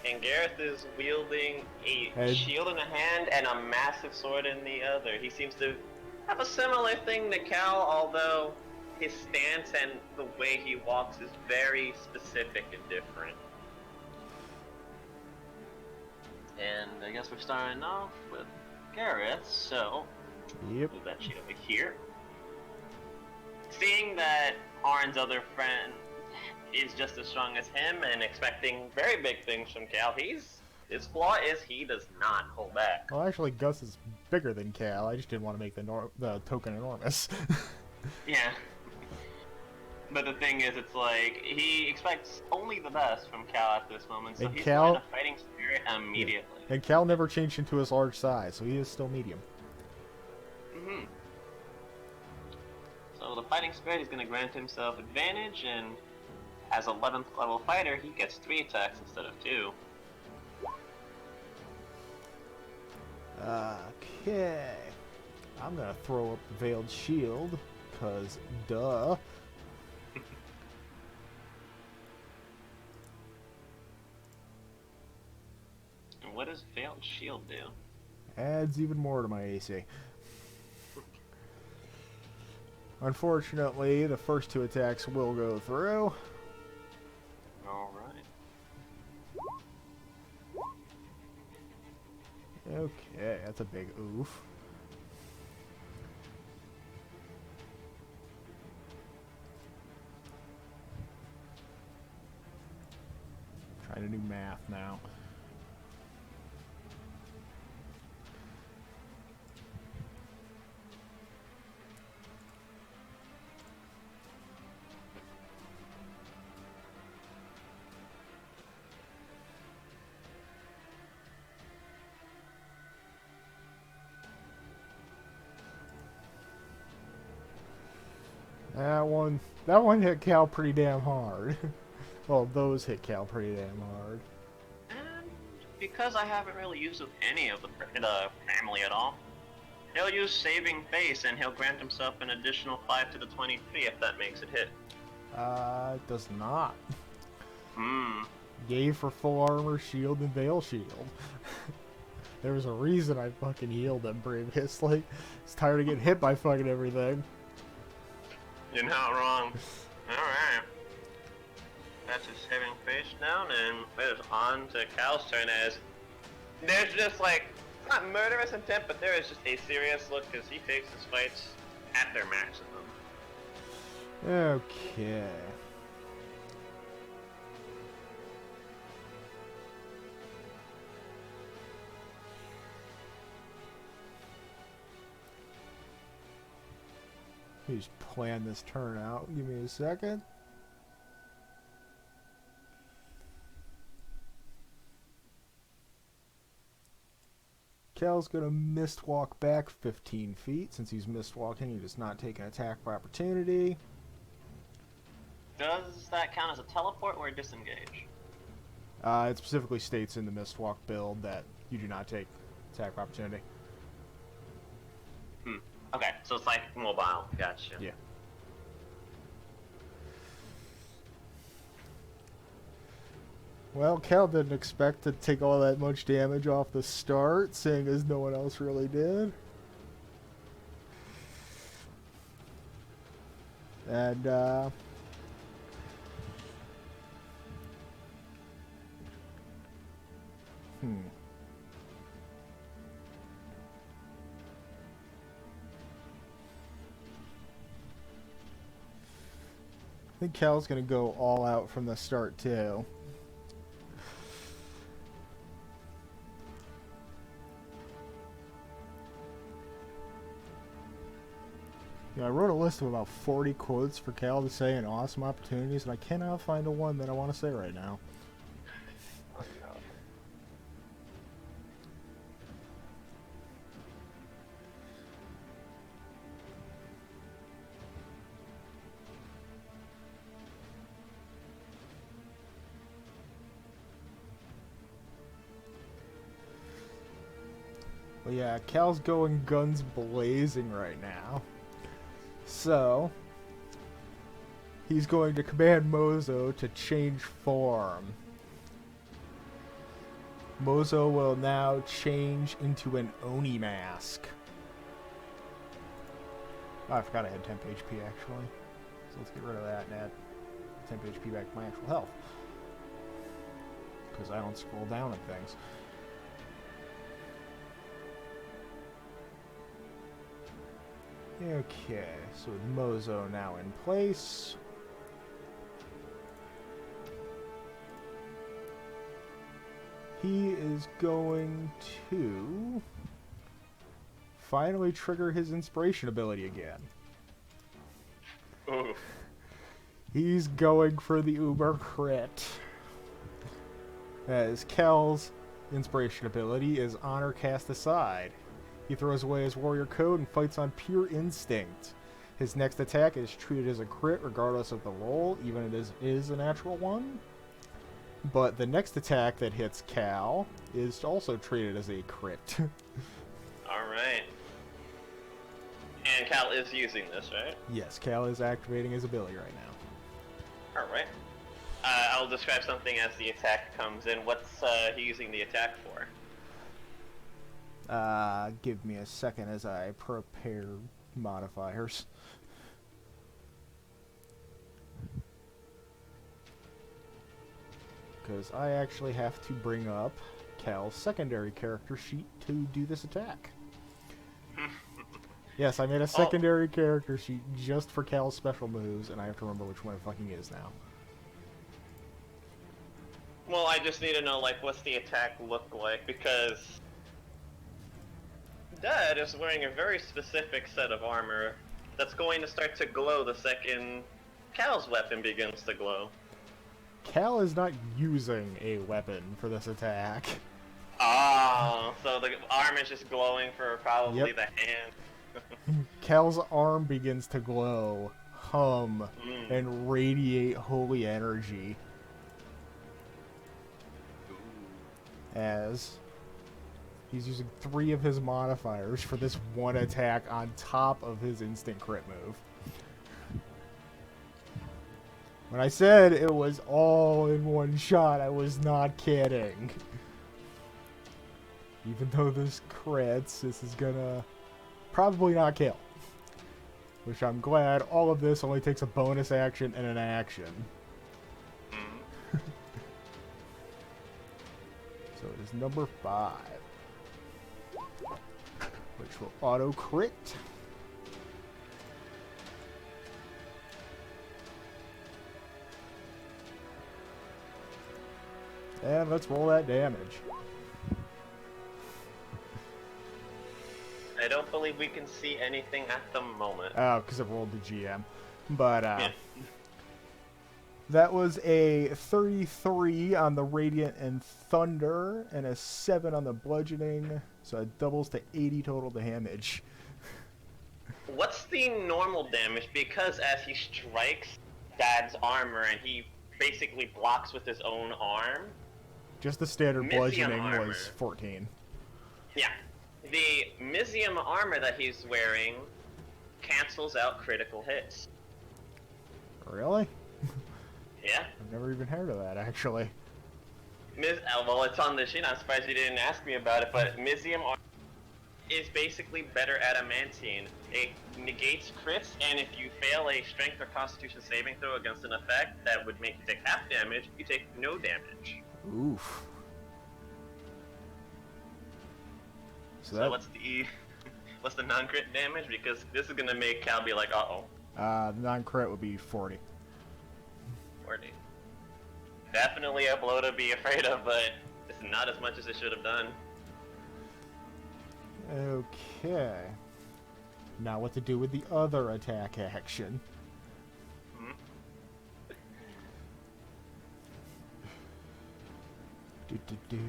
And Gareth is wielding a And- shield in a hand and a massive sword in the other. He seems to have a similar thing to Cal, although his stance and the way he walks is very specific and different. And I guess we're starting off with Gareth, so Yep. move that sheet over here. Seeing that Arn's other friend is just as strong as him and expecting very big things from Cal. His flaw is he does not hold back. Well, actually, Gus is bigger than Cal. I just didn't want to make the token enormous. Yeah. But the thing is, it's like, he expects only the best from Cal at this moment, so And he's Cal- going to fighting spirit immediately. And Cal never changed into his large size, so he is still medium. Mm-hmm. So the fighting spirit is going to grant himself advantage, and as 11th level fighter, he gets 3 attacks instead of 2. Okay. I'm gonna throw up the Veiled Shield, cause duh. And what does Veiled Shield do? Adds even more to my AC. Unfortunately, the first 2 attacks will go through. Alright. Okay, that's a big oof. Trying to do math now. That one hit Cal pretty damn hard. Well, those hit Cal pretty damn hard. And because I haven't really used with any of the family at all, he'll use Saving Face and he'll grant himself an additional 5 to the 23 if that makes it hit. It does not. Hmm. Gave for full armor, shield, and veil shield. There was a reason I fucking healed him previously. He's tired of getting hit by fucking everything. You're not wrong. Alright. That's his Saving Face down, and it's on to Cal's turn as there's just like, not murderous intent, but there is just a serious look because he takes his fights at their maximum. Okay. Let me just plan this turn out. Give me a second. Cal's gonna mist walk back 15 feet. Since he's mist walking, he does not take an attack by opportunity. Does that count as a teleport or a disengage? It specifically states in the mist walk build that you do not take attack by opportunity. Okay, so it's like mobile. Gotcha. Yeah. Well, Cal didn't expect to take all that much damage off the start, seeing as no one else really did. And, I think Cal's gonna go all out from the start, too. I wrote a list of about 40 quotes for Cal to say in awesome opportunities, and I cannot find a one that I want to say right now. Oh, no. Well, yeah, Cal's going guns blazing right now. So, he's going to command Mozo to change form. Mozo will now change into an Oni mask. Oh, I forgot I had temp HP actually. So let's get rid of that and add temp HP back to my actual health. Because I don't scroll down on things. Okay, so with Mozo now in place. He is going to finally trigger his inspiration ability again. Ooh. He's going for the Uber crit. As Kel's inspiration ability is Honor Cast Aside. He throws away his warrior code and fights on pure instinct. His next attack is treated as a crit regardless of the roll, even if it is a natural one. But the next attack that hits Cal is also treated as a crit. Alright. And Cal is using this, right? Yes, Cal is activating his ability right now. Alright. I'll describe something as the attack comes in. What's he using the attack for? Give me a second as I prepare modifiers. Because I actually have to bring up Cal's secondary character sheet to do this attack. Yes, I made a secondary character sheet just for Cal's special moves, and I have to remember which one it fucking is now. Well, I just need to know, like, what's the attack look like, because Dad is wearing a very specific set of armor that's going to start to glow the second Cal's weapon begins to glow. Cal is not using a weapon for this attack. Oh, so the armor is just glowing for probably Yep. the hand. Cal's arm begins to glow, hum, and radiate holy energy. As he's using 3 of his modifiers for this one attack on top of his instant crit move. When I said it was all in one shot, I was not kidding. Even though this crits, this is gonna probably not kill. Which I'm glad. All of this only takes a bonus action and an action. So it is number 5. Which will auto crit. And let's roll that damage. I don't believe we can see anything at the moment. Oh, because it rolled the GM. But, Yeah. that was a 33 on the Radiant and Thunder, and a 7 on the Bludgeoning, so it doubles to 80 total damage. What's the normal damage? Because as he strikes Dad's armor and he basically blocks with his own arm. Just the standard Mythium Bludgeoning armor. was 14. Yeah. The Mythium armor that he's wearing cancels out critical hits. Really? Yeah. I've never even heard of that, actually. Well, it's on the sheet. I'm surprised you didn't ask me about it, but Mythium armor is basically better adamantine. It negates crits, and if you fail a strength or constitution saving throw against an effect that would make you take half damage, you take no damage. Oof. So what's the non-crit damage? Because this is gonna make Cal be like, uh-oh. Non-crit would be 40. 40. Definitely a blow to be afraid of, but it's not as much as it should have done. Okay. Now what to do with the other attack action. Hmm? Do.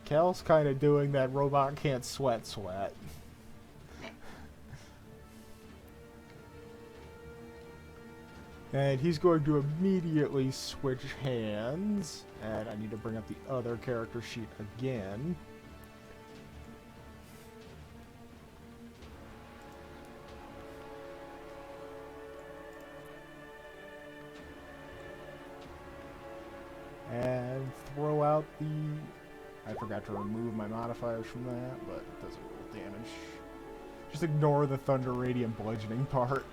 Cal's kind of doing that robot can't sweat. And he's going to immediately switch hands. And I need to bring up the other character sheet again. And throw out the... I forgot to remove my modifiers from that, but it doesn't roll damage. Just ignore the Thunder Radiant Bludgeoning part.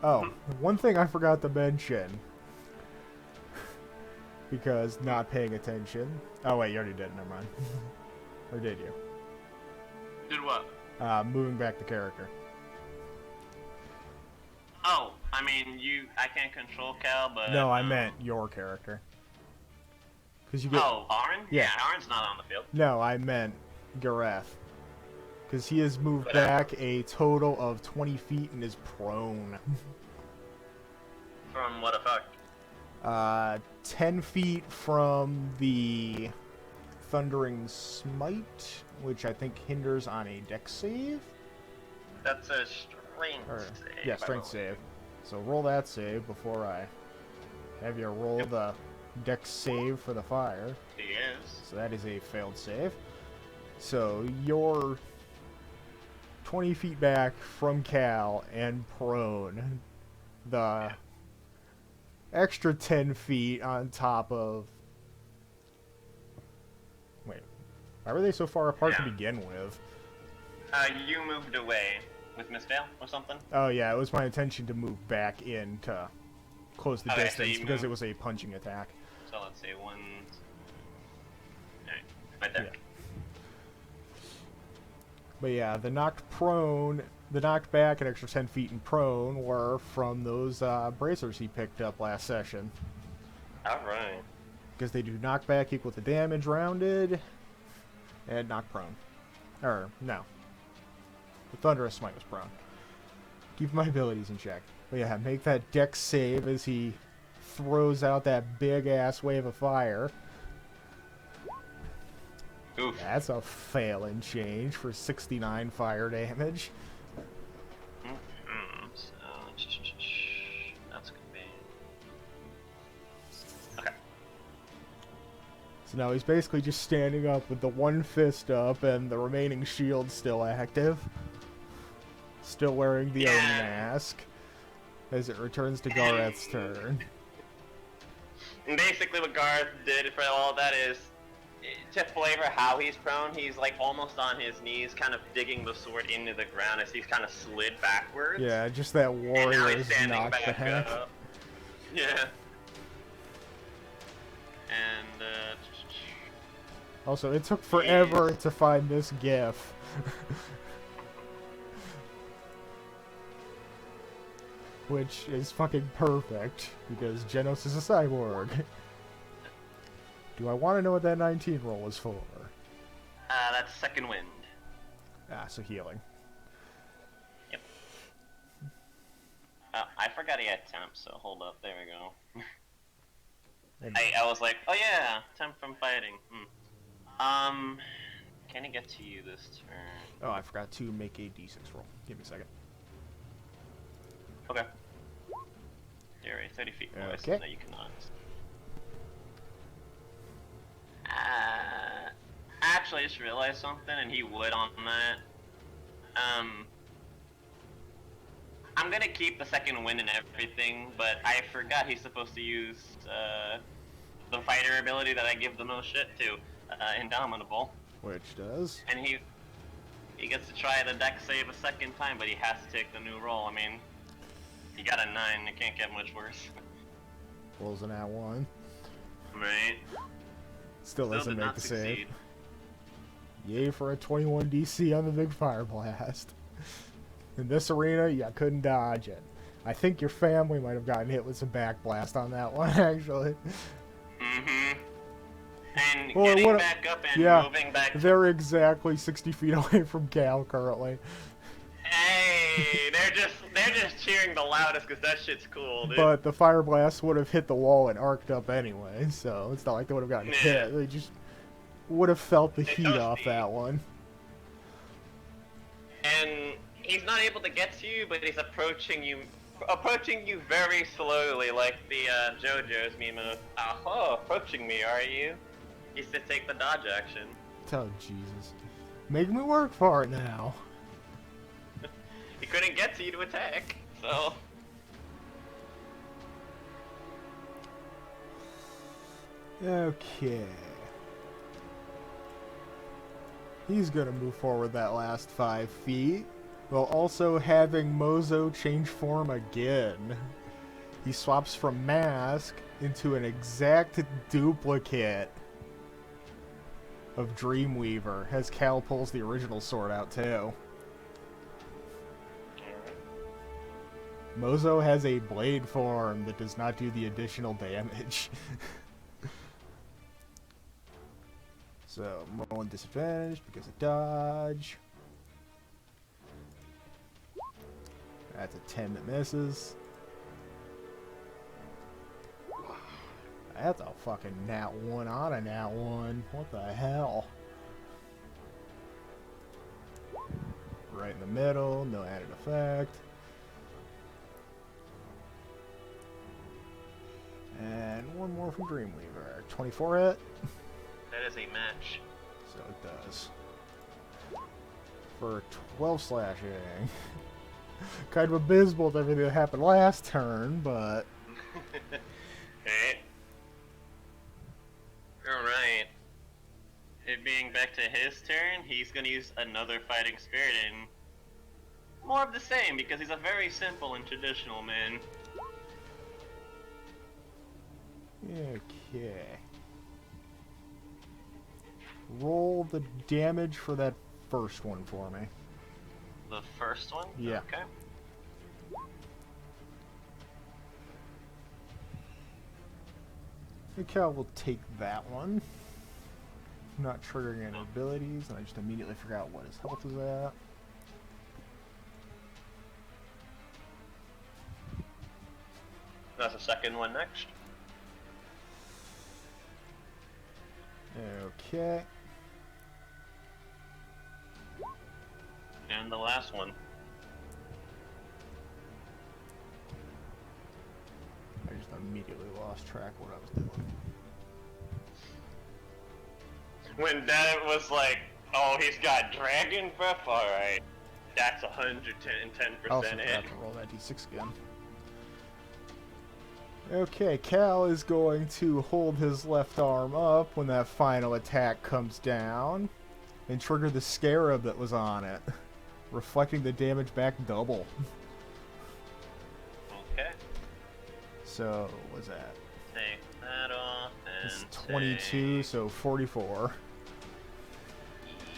Oh, one thing I forgot to mention. because not paying attention. Oh wait, you already did. Never mind. Or did you? Did what? Moving back the character. Oh, I mean, I can't control Cal, but... No, I meant your character. Cause you get. Oh, Arn? Yeah. Arn's not on the field. No, I meant Gareth. Because he has moved back a total of 20 feet and is prone. From what effect? 10 feet from the Thundering Smite, which I think hinders on a dex save. That's a strength save. Yeah, strength save. So roll that save before I have you roll the dex save for the fire. He is. So that is a failed save. So you're 20 feet back from Cal and prone. The extra 10 feet on top of... Wait, why were they so far apart to begin with? You moved away with Miss Vale or something? Oh yeah, it was my intention to move back in to close the Okay, so distance you because moved. it was a punching attack. So let's see, one... Alright, right there. Yeah. But yeah, the knocked back an extra 10 feet and prone were from those bracers he picked up last session. Alright. Because they do knockback equal to damage rounded, and knock prone. Or, no. The Thunderous Smite was prone. Keep my abilities in check. But yeah, make that dex save as he throws out that big-ass wave of fire. Oof. That's a fail and change for 69 fire damage. So, that's gonna be... Okay. So now he's basically just standing up with the one fist up and the remaining shield still active. Still wearing the Oni mask as it returns to Gareth's turn. And basically what Garth did for all that is, to flavor how he's prone, he's like almost on his knees, kind of digging the sword into the ground as he's kind of slid backwards. Yeah, just that And warrior now is he's standing knocked back back. up. Yeah. And, Also, it took forever to find this gif. Which is fucking perfect, because Genos is a cyborg. Do I want to know what that 19 roll was for? that's second wind. Ah, so healing. Yep. I forgot he had temp, so hold up, there we go. And I was like, oh yeah, temp from fighting. Can I get to you this turn? oh, I forgot to make a d6 roll. Give me a second. Okay. You're already 30 feet away, so Okay. no, you cannot. Actually, I just realized something, and he would on that. I'm gonna keep the second wind and everything, but I forgot he's supposed to use the fighter ability that I give the most shit to, Indomitable. Which does? And he gets to try the deck save a second time, but he has to take the new roll. I mean, he got a 9, it can't get much worse. Rolls an at 1. Right? Still doesn't did make not the save. succeed. Yay for a 21 DC on the big fire blast. In this arena, you couldn't dodge it. I think your family might have gotten hit with some back blast on that one, actually. Mm-hmm. And Well, getting what- back up and yeah. moving back. They're exactly 60 feet away from Cal currently. Hey, they're just cheering the loudest because that shit's cool, dude. But the fire blast would have hit the wall and arced up anyway, so it's not like they would have gotten Yeah. hit. They just would have felt the They heat toasty. off that one. And he's not able to get to you, but he's approaching you very slowly, like the JoJo's meme of, "Oh, approaching me, are you?" He's to take the dodge action. Oh, Jesus. Make me work for it now. He couldn't get to you to attack, so. Okay. He's gonna move forward that last 5 feet, while also having Mozo change form again. He swaps from mask into an exact duplicate of Dreamweaver, as Cal pulls the original sword out too. Mozo has a blade form that does not do the additional damage. So, I'm rolling disadvantage because of dodge. That's a 10 that misses. That's a fucking nat 1 on a nat 1. What the hell? Right in the middle, no added effect. And one more from Dreamweaver. 24 hit. That is a match. So it does. For 12 slashing. Kind of abysmal with everything that happened last turn, but... Alright. It being back to his turn, he's gonna use another Fighting Spirit and... more of the same, because he's a very simple and traditional man. Okay. Roll the damage for that first one for me. The first one? Yeah. Okay. Okay, I will take that one. Not triggering any abilities, and I just immediately forgot what his health is at. That's the second one next. Okay. And the last one. I just immediately lost track of what I was doing. When that was like, oh, he's got Dragon Breath, alright. That's 110% I also hit. forgot to roll that d6 again. Okay, Cal is going to hold his left arm up when that final attack comes down and trigger the scarab that was on it, reflecting the damage back double. Okay. So, what's that? Take that off and It's 22, take... so 44.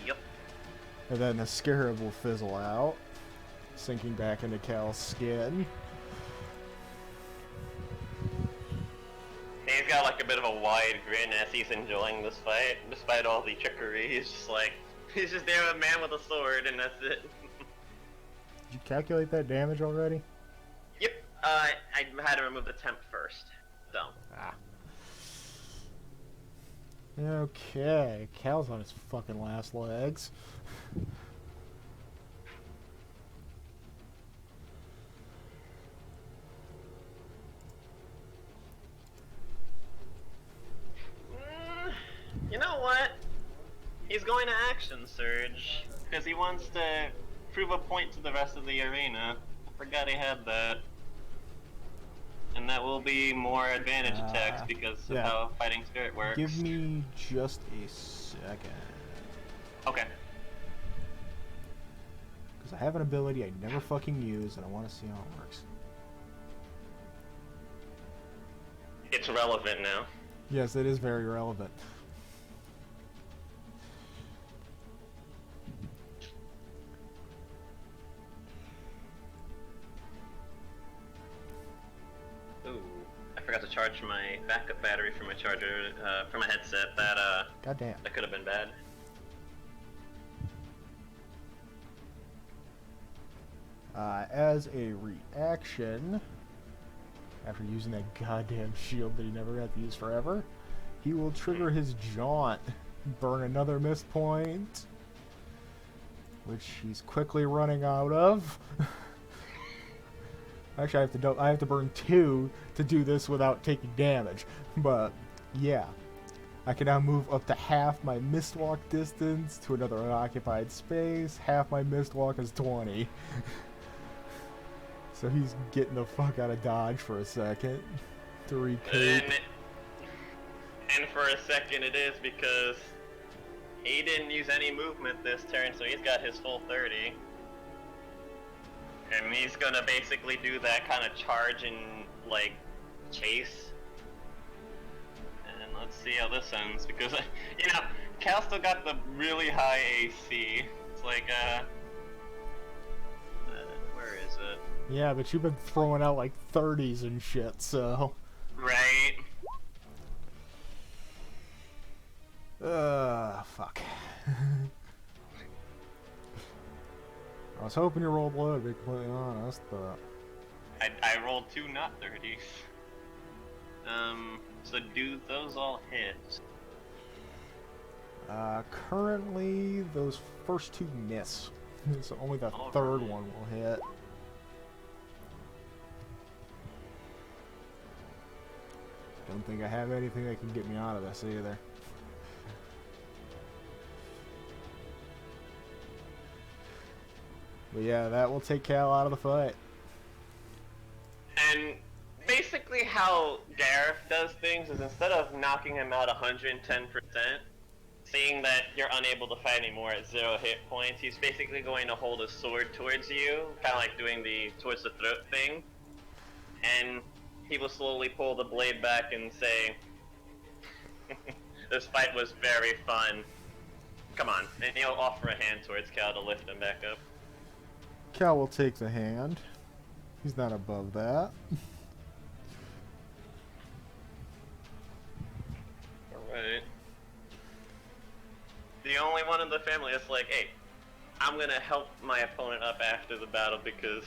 Yep. And then the scarab will fizzle out, sinking back into Cal's skin. He's got like a bit of a wide grin as he's enjoying this fight, despite all the trickery. He's just like, he's just there with a man with a sword, and that's it. Did you calculate that damage already? Yep. I had to remove the temp first, so. Ah. Okay, Cal's on his fucking last legs. You know what? He's going to Action Surge, because he wants to prove a point to the rest of the arena. I forgot he had that. And that will be more advantage attacks because of yeah. how Fighting Spirit works. Give me just a second. Okay. Because I have an ability I never fucking use, and I want to see how it works. It's relevant now. Yes, it is very relevant. Ooh, I forgot to charge my backup battery for my charger, for my headset. Goddamn. That could have been bad. As a reaction, after using that goddamn shield that he never got to use forever, he will trigger his jaunt, burn another miss point, which he's quickly running out of. Actually, I have to burn 2 to do this without taking damage. But yeah, I can now move up to half my mistwalk distance to another unoccupied space. Half my mistwalk is 20. So he's getting the fuck out of dodge for a second to recoup. And for a second it is because he didn't use any movement this turn, so he's got his full 30. And he's gonna basically do that kind of charge and, like, chase. And let's see how this ends, because, you know, Cal still got the really high AC. It's like, where is it? Yeah, but you've been throwing out like 30s and shit, so. Right. Fuck. I was hoping you rolled low, to be completely honest, but. I rolled 2 not 30s. So do those all hit? Currently, those first 2 miss. So only the All third right. one will hit. Don't think I have anything that can get me out of this either. But yeah, that will take Cal out of the fight. And basically how Gareth does things is instead of knocking him out 110%, seeing that you're unable to fight anymore at 0 hit points, he's basically going to hold a sword towards you, kind of like doing the towards the throat thing, and he will slowly pull the blade back and say, "This fight was very fun. Come on," and he'll offer a hand towards Cal to lift him back up. Cal will take the hand. He's not above that. Alright. The only one in the family that's like, hey, I'm gonna help my opponent up after the battle because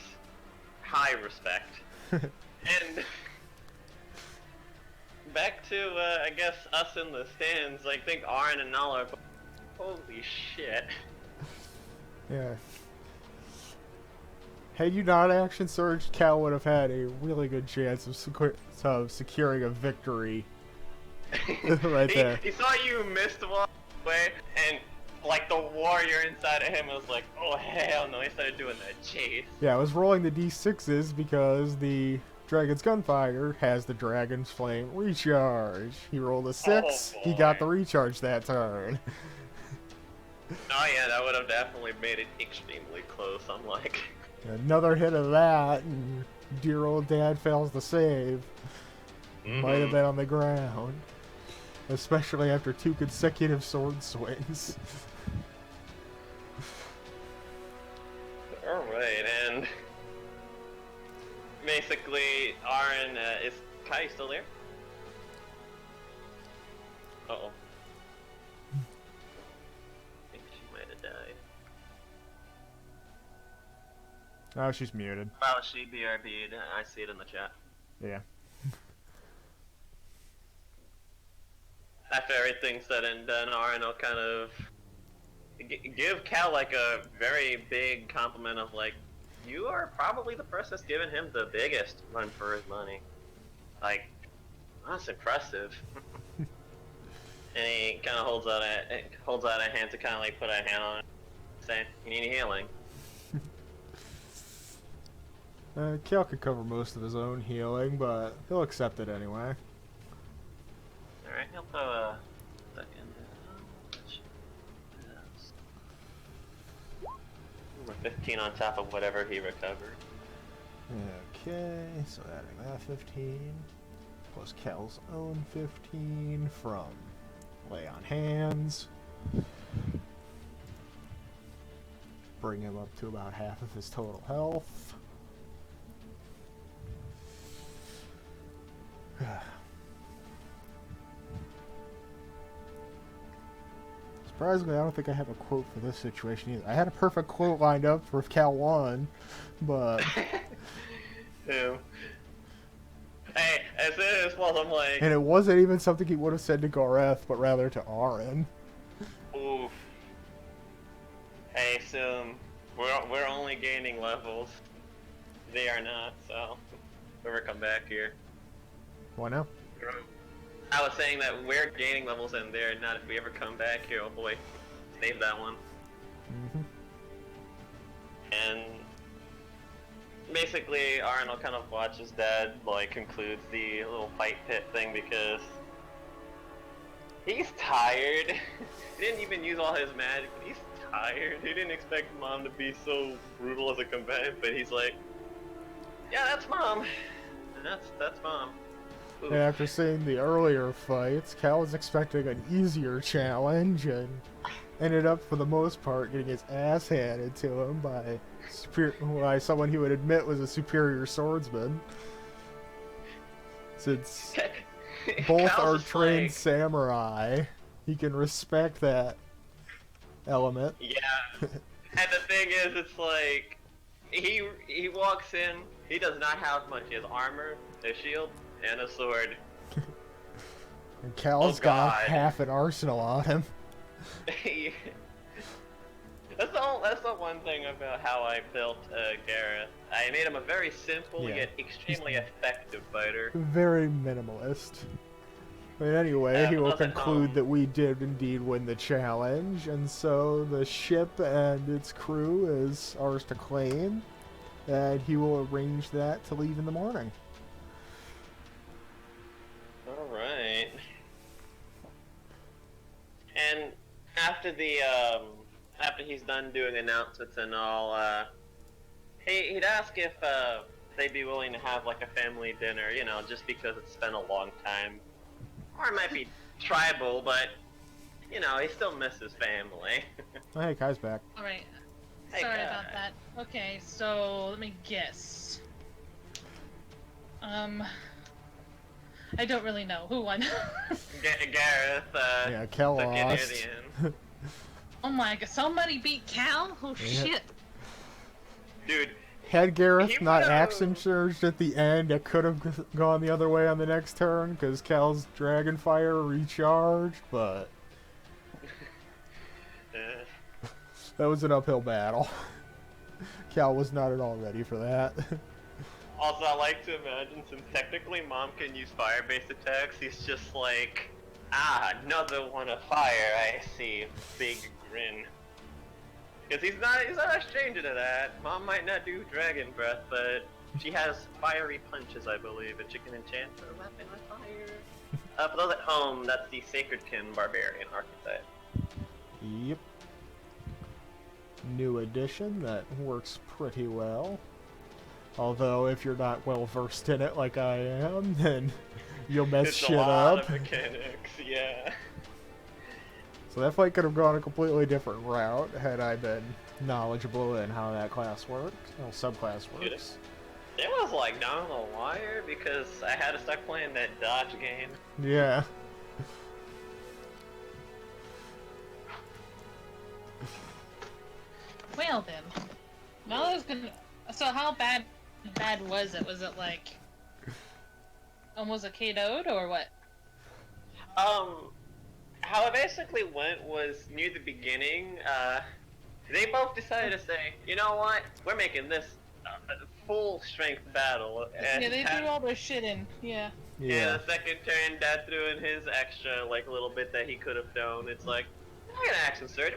high respect. And back to, I guess, us in the stands, I think Aaron and Nala are holy shit. Yeah. Had you not action surged, Cal would have had a really good chance of securing a victory. Right there. He saw you missed one way, and like the warrior inside of him was like, oh hell no, he started doing that chase. Yeah, I was rolling the d6s because the Dragon's Gunfighter has the Dragon's Flame recharge. He rolled a 6, Oh, he got boy. the recharge that turn. Oh yeah, that would have definitely made it extremely close, I'm like. Another hit of that, and dear old dad fails to save. Might have been on the ground. Especially after 2 consecutive sword swings. Alright, and basically, Aaron, is Kai still there? Uh-oh. I think she might have died. Oh, she's muted. Oh, she BRB'd. I see it in the chat. Yeah. After everything's said and done, Aaron will kind of give Cal like a very big compliment of like, you are probably the person that's given him the biggest run for his money. Like, that's impressive. And he kind of holds out a hand to kind of like put a hand on it, saying, "You need healing." Cal could cover most of his own healing, but he'll accept it anyway. All right, he'll throw a second. We're 15 on top of whatever he recovered. Okay, so adding that 15, plus Cal's own 15 from Lay on Hands. Bring him up to about half of his total health. Surprisingly, I don't think I have a quote for this situation either. I had a perfect quote lined up for if Cal won, but... Who? Hey, as soon as well, I'm like, And it wasn't even something he would have said to Gareth, but rather to Aaron. oof. Hey, soon. We're only gaining levels. They are not, so whoever come back here. Why now? I was saying that we're gaining levels and they're not. If we ever come back here, oh boy, save that one. Mm-hmm. And basically, Aaron will kind of watch his dad like concludes the little fight pit thing because he's tired. He didn't even use all his magic, but he's tired. He didn't expect Mom to be so brutal as a combatant, but he's like, yeah, that's Mom. And that's Mom. Oof. And after seeing the earlier fights, Cal was expecting an easier challenge and ended up, for the most part, getting his ass handed to him by someone he would admit was a superior swordsman. Since both Cal's are just trained like, samurai, he can respect that element. yeah. And the thing is, it's like, he walks in, he does not have much. He has armor, a shield, and a sword. And Cal's Oh, got God. half an arsenal on him. That's the one thing about how I built Gareth. I made him a very simple Yeah. yet extremely effective fighter. Very minimalist. But anyway, he will nothing conclude home. that we did indeed win the challenge, and so the ship and its crew is ours to claim, and he will arrange that to leave in the morning. Alright. And after after he's done doing announcements and all, he'd ask if they'd be willing to have like a family dinner, you know, just because it's been a long time. Or it might be tribal, but you know, he still misses family. Oh, hey, Kai's back. Alright. Hey, Sorry Kai. about that. Okay, so let me guess. I don't really know. Who won? Gareth, Yeah, Cal took it near lost. the end. Oh my god, somebody beat Cal? Oh Yeah. shit. Dude, Had Gareth He not would've- action surged at the end, it could have gone the other way on the next turn, because Cal's Dragon Fire recharged, but that was an uphill battle. Cal was not at all ready for that. also, I like to imagine, since technically Mom can use fire-based attacks, he's just like, another one of fire, I see. Big grin. Because he's not a stranger to that. Mom might not do Dragon Breath, but she has fiery punches, I believe, and she can enchant her weapon with fire. For those at home, that's the Sacredkin Barbarian archetype. Yep. New addition that works pretty well. Although, if you're not well versed in it like I am, then you'll mess It's shit a lot up. of mechanics, yeah. So that fight could have gone a completely different route had I been knowledgeable in how that class works, well, subclass works. It was like down the wire because I had to start playing that dodge game. Yeah. Well then. Well, I was gonna. So how bad was it? Was it like almost a KO'd or what? How it basically went was near the beginning, they both decided to say, you know what, we're making this a full strength battle. And Yeah, they threw all their shit in. Yeah. yeah, the second turn, Dad threw in his extra, like, little bit that he could have done. It's like, I'm gonna action surge,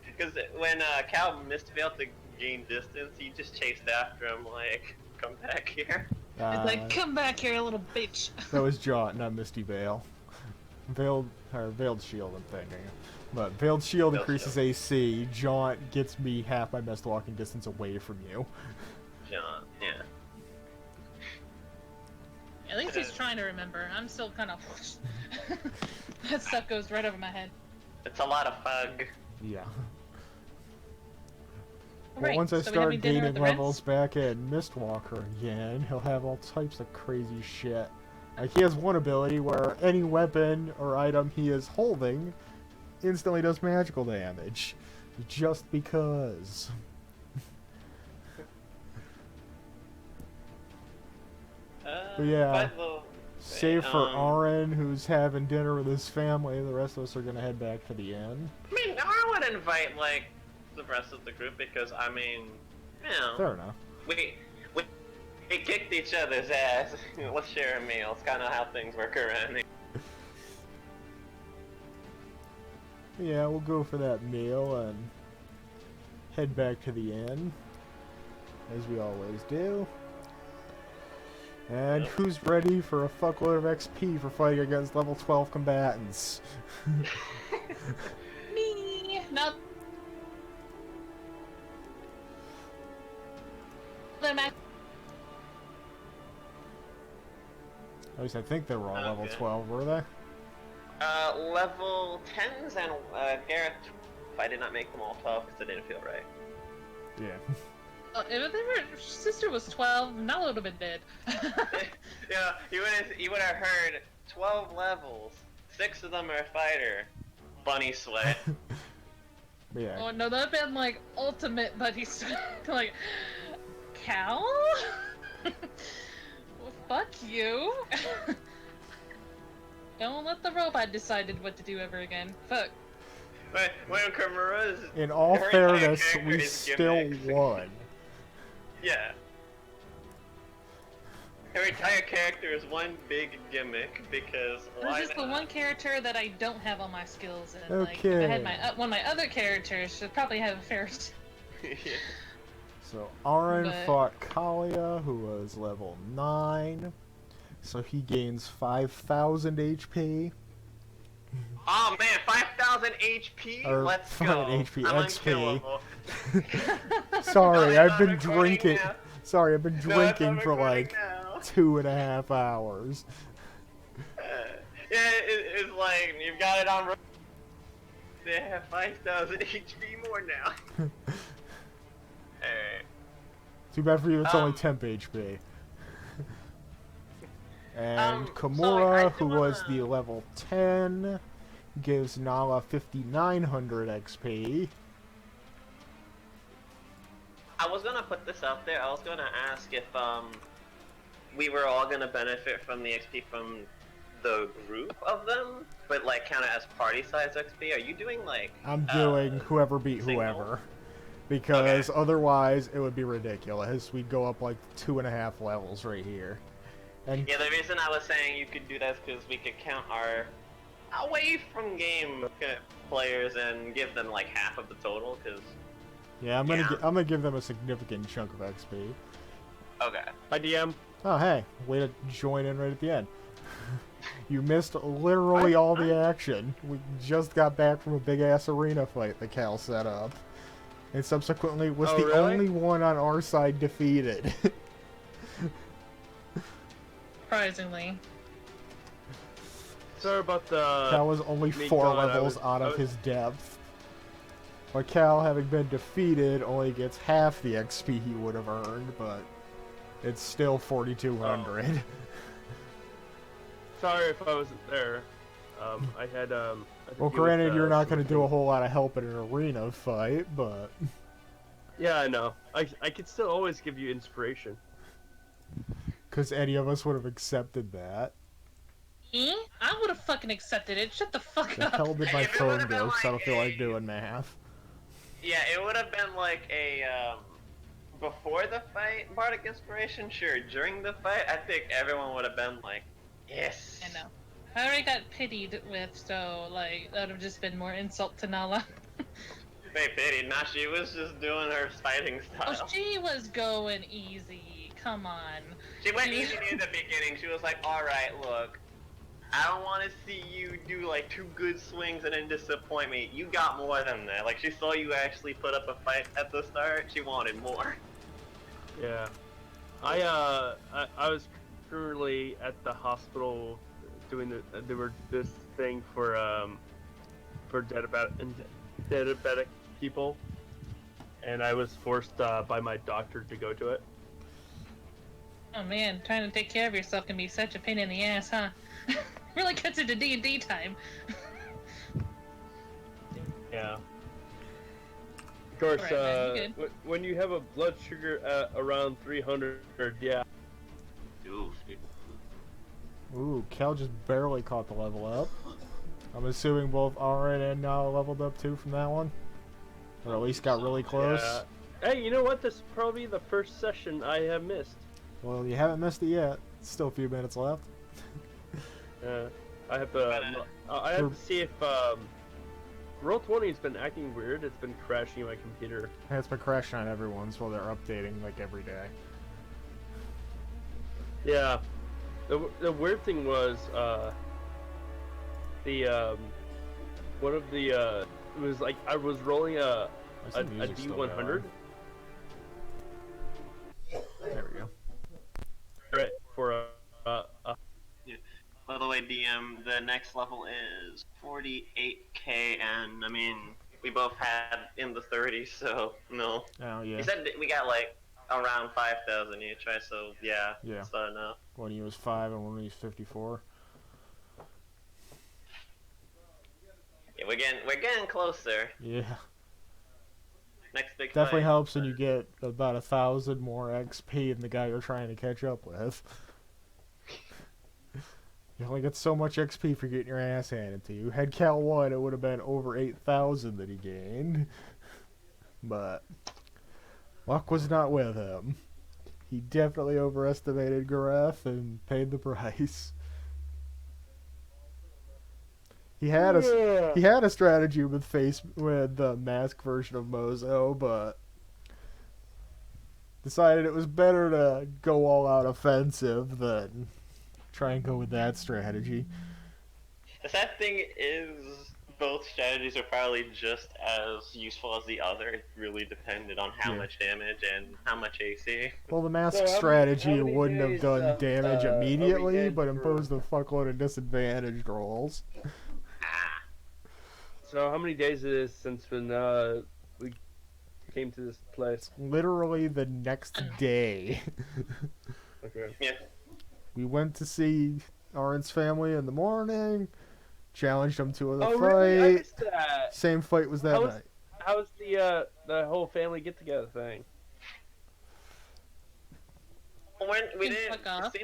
Because when Cal failed to gain distance, he just chased after him, like, come back here. It's like, come back here, little bitch. That was Jaunt, not Misty Veil. Veiled Shield, I'm thinking. But Veiled Shield Veiled increases Shield. AC. Jaunt gets me half my best walking distance away from you. John, yeah. At least he's trying to remember. I'm still kind of. That stuff goes right over my head. It's a lot of fug. Yeah. Well, Alright, once I so we start having dinner at gaining the levels Ritz? back in Mistwalker again, he'll have all types of crazy shit. Like, he has one ability where any weapon or item he is holding instantly does magical damage. Just because. But yeah, save for Aaron, who's having dinner with his family, the rest of us are gonna head back to the inn. I mean, I would invite, like, the rest of the group because, I mean, you know, Fair enough. we kicked each other's ass. Let's share a meal. It's kind of how things work around here. Yeah, we'll go for that meal and head back to the inn, as we always do. And Yep. who's ready for a fuckload of XP for fighting against level 12 combatants? Me. Now they're max. At least I think they were all level Okay. 12, were they? Level 10s and Garrett. I did not make them all 12 because it didn't feel right. Yeah. If her sister was 12, Nala would have been dead. Yeah, you would have heard 12 levels. 6 of them are fighter. Bunny sweat. Yeah. Oh no, that'd been like ultimate buddy sweat. Like, Cal? Well, fuck you. Don't let the robot decided what to do ever again. Fuck. When Kimura's In all her entire fairness, character we is still gimmicks. won. Yeah. Her entire character is one big gimmick because This why is the not? one character that I don't have all my skills in. Like, if Okay. I had my one of my other characters, should probably have a fair. Yeah. So Aaron But- fought Kalia, who was level 9. So he gains 5,000 HP. Oh man, 5,000 HP. Or Let's 5,000 go. HP, I'm XP. unkillable. Sorry, No, I've it's been not recording drinking. now. Sorry, I've been No, it's drinking not for recording like now. 2.5 hours. Yeah, it's like you've got it on. They have 5,000 HP more now. Alright. Too bad for you, it's only Um, temp HP. And so I Kimura, do who was wanna- the level 10, gives Nala 5,900 XP. I was gonna put this out there. I was gonna ask if we were all gonna benefit from the XP from the group of them, but like kind of as party size XP. Are you doing like? I'm doing whoever beat single? whoever. Because otherwise it would be ridiculous. We'd go up like 2.5 levels right here. And Yeah, the reason I was saying you could do that is because we could count our away from game players and give them like half of the total. Because yeah, I'm Yeah. gonna give them a significant chunk of XP. okay, Hi, DM. Oh hey, way to join in right at the end. You missed literally all the action. We just got back from a big ass arena fight that Cal set up. And subsequently was Oh, the really? only one on our side defeated. Surprisingly. Sorry about the. Cal was only me 4 going, I levels was- out I of was- his depth. But Cal, having been defeated, only gets half the XP he would have earned, but it's still 4,200. Sorry if I wasn't there. I had to Well, deal granted, with, you're not going to do a something. whole lot of help in an arena fight, but... Yeah, I know. I could still always give you inspiration. Because any of us would have accepted that. Me? I would have fucking accepted it. Shut the fuck The up. hell did my If it phone would've been go? 'Cause I don't like feel like a- doing math. yeah, it would have been like a before the fight bardic inspiration. Sure, during the fight, I think everyone would have been like, yes. I know. I already got pitied with, so like that would have just been more insult to Nala. Wait, pity. Nah, she was just doing her fighting Oh, style. she was going easy. Come on. She went easy near the beginning. She was like, alright, look. I don't want to see you do like 2 good swings and then disappoint me. You got more than that. Like, she saw you actually put up a fight at the start. She wanted more. Yeah. I was currently at the hospital doing this thing for diabetic people, and I was forced by my doctor to go to it. Oh man, trying to take care of yourself can be such a pain in the ass, huh? Really cuts into D&D time. Yeah. Of course, Alright, man, you good. when you have a blood sugar at around 300, yeah. Ooh, Cal just barely caught the level up. I'm assuming both Aaron and Nala leveled up too from that one? Or at least got really close? Yeah. Hey, you know what? This is probably the first session I have missed. Well, you haven't missed it yet. Still a few minutes left. I have to see if Roll20 has been acting weird. It's been crashing my computer. And it's been crashing on everyone's while they're updating like every day. Yeah. The weird thing was one of the it was like I was rolling a Why's the music still D100. going? There we go. Right, for By the way, DM, the next level is 48k, and I mean, we both had in the 30s, so no. Oh yeah. You said that we got like around 5,000 each, right? So yeah, Yeah. that's not enough. One of you was 5 and one of you was 54. Yeah, we're getting closer. Yeah. Next big Definitely fight. helps when you get about 1,000 more XP than the guy you're trying to catch up with. You only get so much XP for getting your ass handed to you. Had Cal won, it would have been over 8,000 that he gained. But luck was not with him. He definitely overestimated Gareth and paid the price. He had a strategy with the mask version of Mozo, but decided it was better to go all out offensive than try and go with that strategy. The sad thing is, both strategies are probably just as useful as the other. It really depended on how much damage and how much AC. Well, the mask So how strategy many wouldn't have days, done damage are we immediately, in but for- imposed a fuckload of disadvantaged rolls. So how many days it is since when we came to this place? Literally the next day. Okay. Yeah. We went to see Aaron's family in the morning, challenged them to a Oh fight. really? I missed that. Same fight was that night. How was the whole family get together thing? We Can didn't. fuck off. It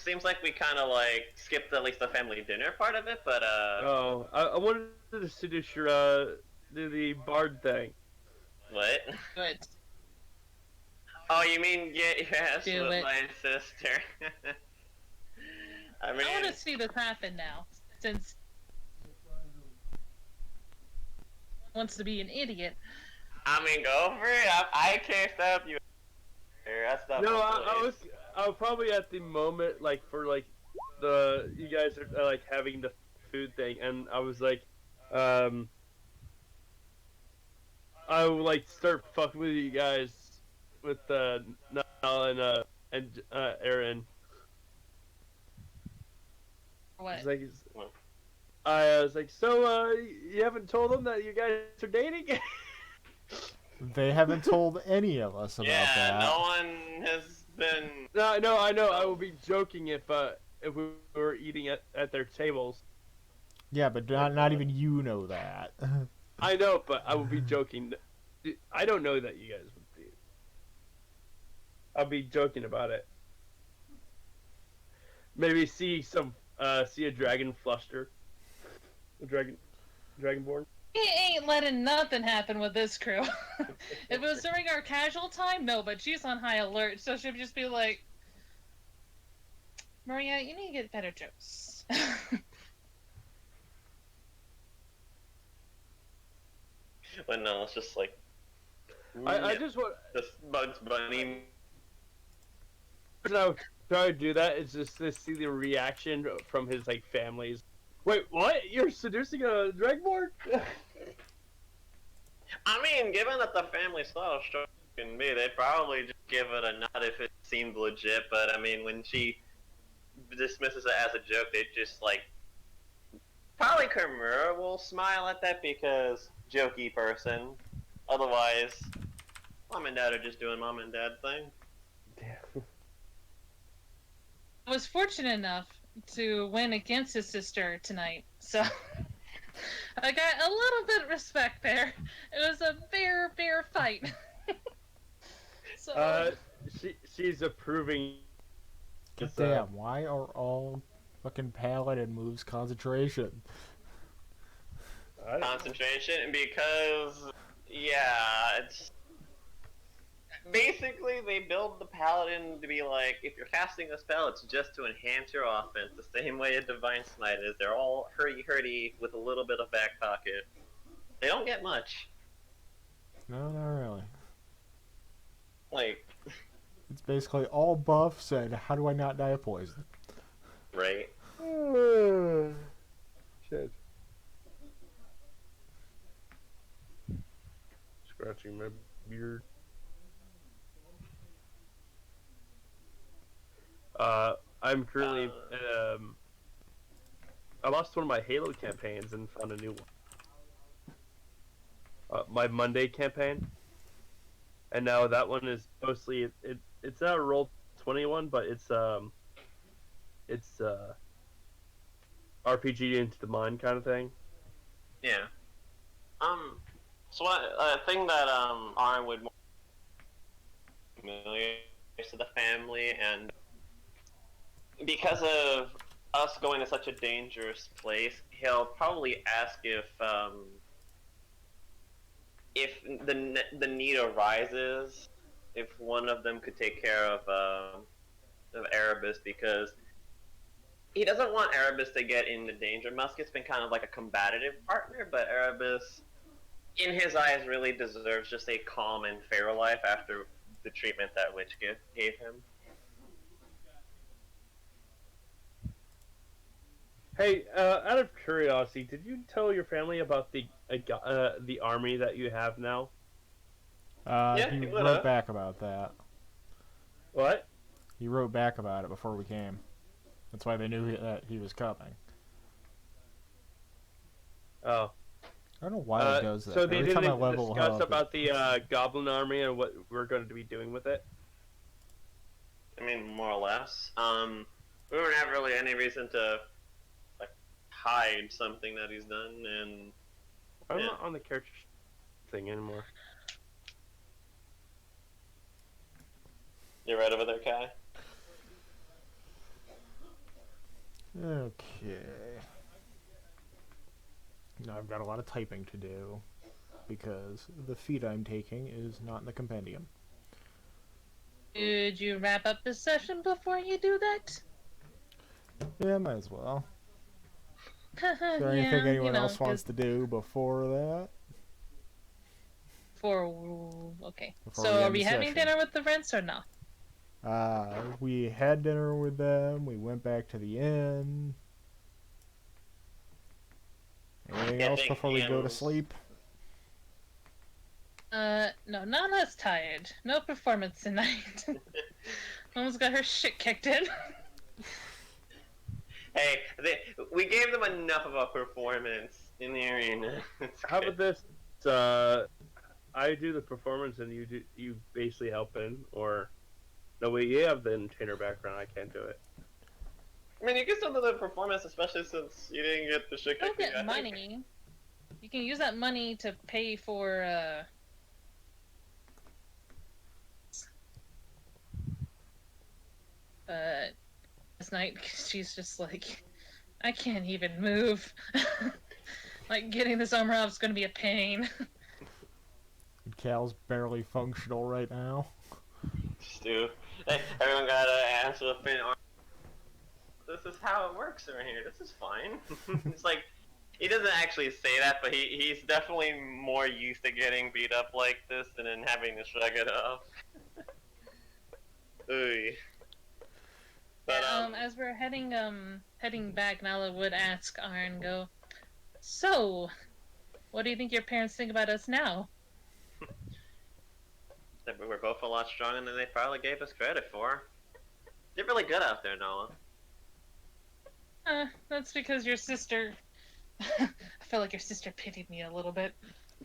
seems like we kind of like skipped at least the family dinner part of it, but Oh, I wanted to seduce your do the bard thing. what? Good. Oh, you mean get your ass Do with it. my sister? I mean, I want to see this happen now, since he wants to be an idiot. go for it. I can't stop you. That's not No, my I place. was probably at the moment like for like the you guys are like having the food thing, and I was like, I would like start fucking with you guys with Nala and Aaron. What? It's like I was like, so you haven't told them that you guys are dating? They haven't told any of us about Yeah, that. no one has been. No, I know. I would be joking if we were eating at their tables. Yeah, but not even you know that. I know, but I would be joking. I don't know that you guys would be. I'll be joking about it. Maybe see a dragon fluster. A dragonborn. He ain't letting nothing happen with this crew. If it was during our casual time, no, but she's on high alert, so she'd just be like, Maria, you need to get better jokes. But no, it's just like. I just want. Just Bugs Bunny. The reason I would try to do that is just to see the reaction from his like families. Wait, what? You're seducing a dragonborn? I mean, given that the family saw stroking me, they'd probably just give it a nod if it seemed legit. But I mean, when she dismisses it as a joke, they just like. Probably Kimura will smile at that because jokey person. Otherwise, mom and dad are just doing mom and dad thing. I was fortunate enough to win against his sister tonight, so I got a little bit of respect there. It was a fair fight. So She's approving. Damn, why are all fucking paladin moves concentration? Concentration because it's basically they build the paladin to be like, if you're casting a spell, it's just to enhance your offense, the same way a divine smite is. They're all hurdy with a little bit of back pocket. They don't get much. No, not really. Like, It's basically all buffs and how do I not die of poison? right? Shit. scratching my beard. I'm currently I lost one of my Halo campaigns and found a new one. My Monday campaign, and now that one is mostly it's not a roll 21, but it's RPG into the mind kind of thing. Yeah. So what a thing that Arn would more familiar to the family, and because of us going to such a dangerous place, he'll probably ask if the need arises, if one of them could take care of Erebus, because he doesn't want Erebus to get into danger. Musket's been kind of like a combative partner, but Erebus, in his eyes, really deserves just a calm and fair life after the treatment that Witch gave him. Hey, out of curiosity, did you tell your family about the army that you have now? Yeah, He he wrote would've. back about that. What? He wrote back about it before we came. That's why they knew that he was coming. Oh. I don't know why it does that. So they Every time I didn't level discuss up, about the Goblin Army and what we're going to be doing with it? I mean, more or less. We don't have really any reason to like hide something that he's done, and I'm yeah. not on the character thing anymore. You're right over there, Kai. Okay. Now I've got a lot of typing to do because the feed I'm taking is not in the compendium. Did you wrap up this session before you do that? Yeah, might as well. Is there Yeah, anything anyone you know, else wants to do before that? Okay. Before So we are end we the having session. dinner with the Rents or not? We had dinner with them. We went back to the inn. Anything Yeah, I else think before we go to Ian's- sleep? No, not us tired. No performance tonight. Almost got her shit kicked in. Hey, we gave them enough of a performance in the arena. It's How good. about this? I do the performance and you basically help in, or no, wait, you have the entertainer background. I can't do it. I mean, you can still do the performance, especially since you didn't get the shit You'll kicked in. get money. You can use that money to pay for, this night, because she's just like, I can't even move. Like, getting this armor off is gonna be a pain. Cal's barely functional right now. Stu. Hey, everyone gotta answer the fin. This is how it works around here. This is fine. It's like, he doesn't actually say that, but he's definitely more used to getting beat up like this than in having to shrug it off. Ooh. But, As we're heading back, Nala would ask Arn, go, so, what do you think your parents think about us now? that we were both a lot stronger than they probably gave us credit for. They're really good out there, Noah. That's because your sister... I feel like your sister pitied me a little bit.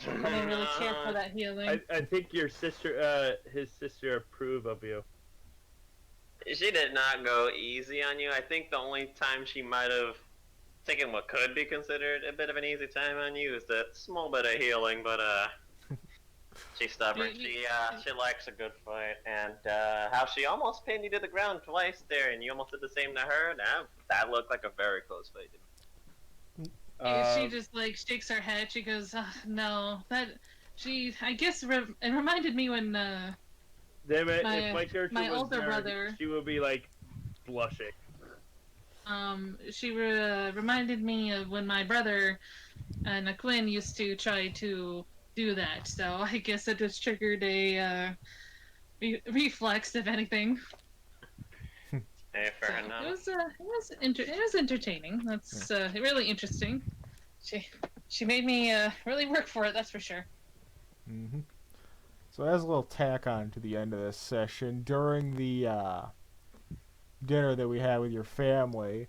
I didn't really care for that healing. I think your sister, his sister, approve of you. She did not go easy on you. I think the only time she might have taken what could be considered a bit of an easy time on you is that small bit of healing, but she's stubborn. She likes a good fight, and how she almost pinned you to the ground twice there, and you almost did the same to her. That looked like a very close fight. She just like shakes her head. She goes, "No, that she." I guess it reminded me when Damn it! My- if my character my was older there, brother- she would be like blushing. she reminded me of when my brother and Quinn used to try to do that. So I guess it just triggered a reflex, if anything. Hey, fair So enough. it was entertaining. That's really interesting. She made me really work for it. That's for sure. Mm-hmm. So as a little tack on to the end of this session, during the dinner that we had with your family,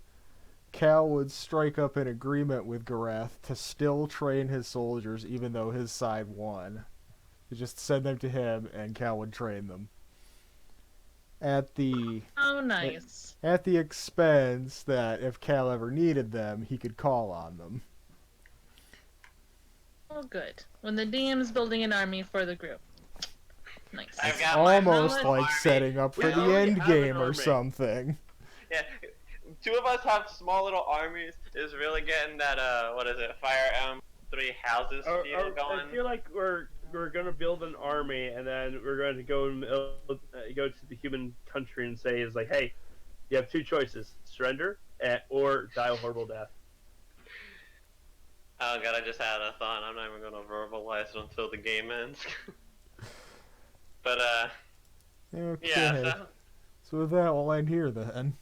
Cal would strike up an agreement with Gareth to still train his soldiers even though his side won. To just send them to him and Cal would train them. At the Oh, nice. at the expense that if Cal ever needed them, he could call on them. Oh, good. When the DM's building an army for the group. Nice. I've got my Almost own like army. setting up for We the already end have an game or army. something. Yeah, 2 of us have small little armies. Is really getting that what is it? Fire Emblem 3 houses feel going. I feel like we're gonna build an army, and then we're going to go go to the human country and say, "Is like, hey, you have 2 choices: surrender or die a horrible death." Oh god, I just had a thought. I'm not even gonna verbalize it until the game ends. But Okay. yeah. So, So with that, we'll end here then.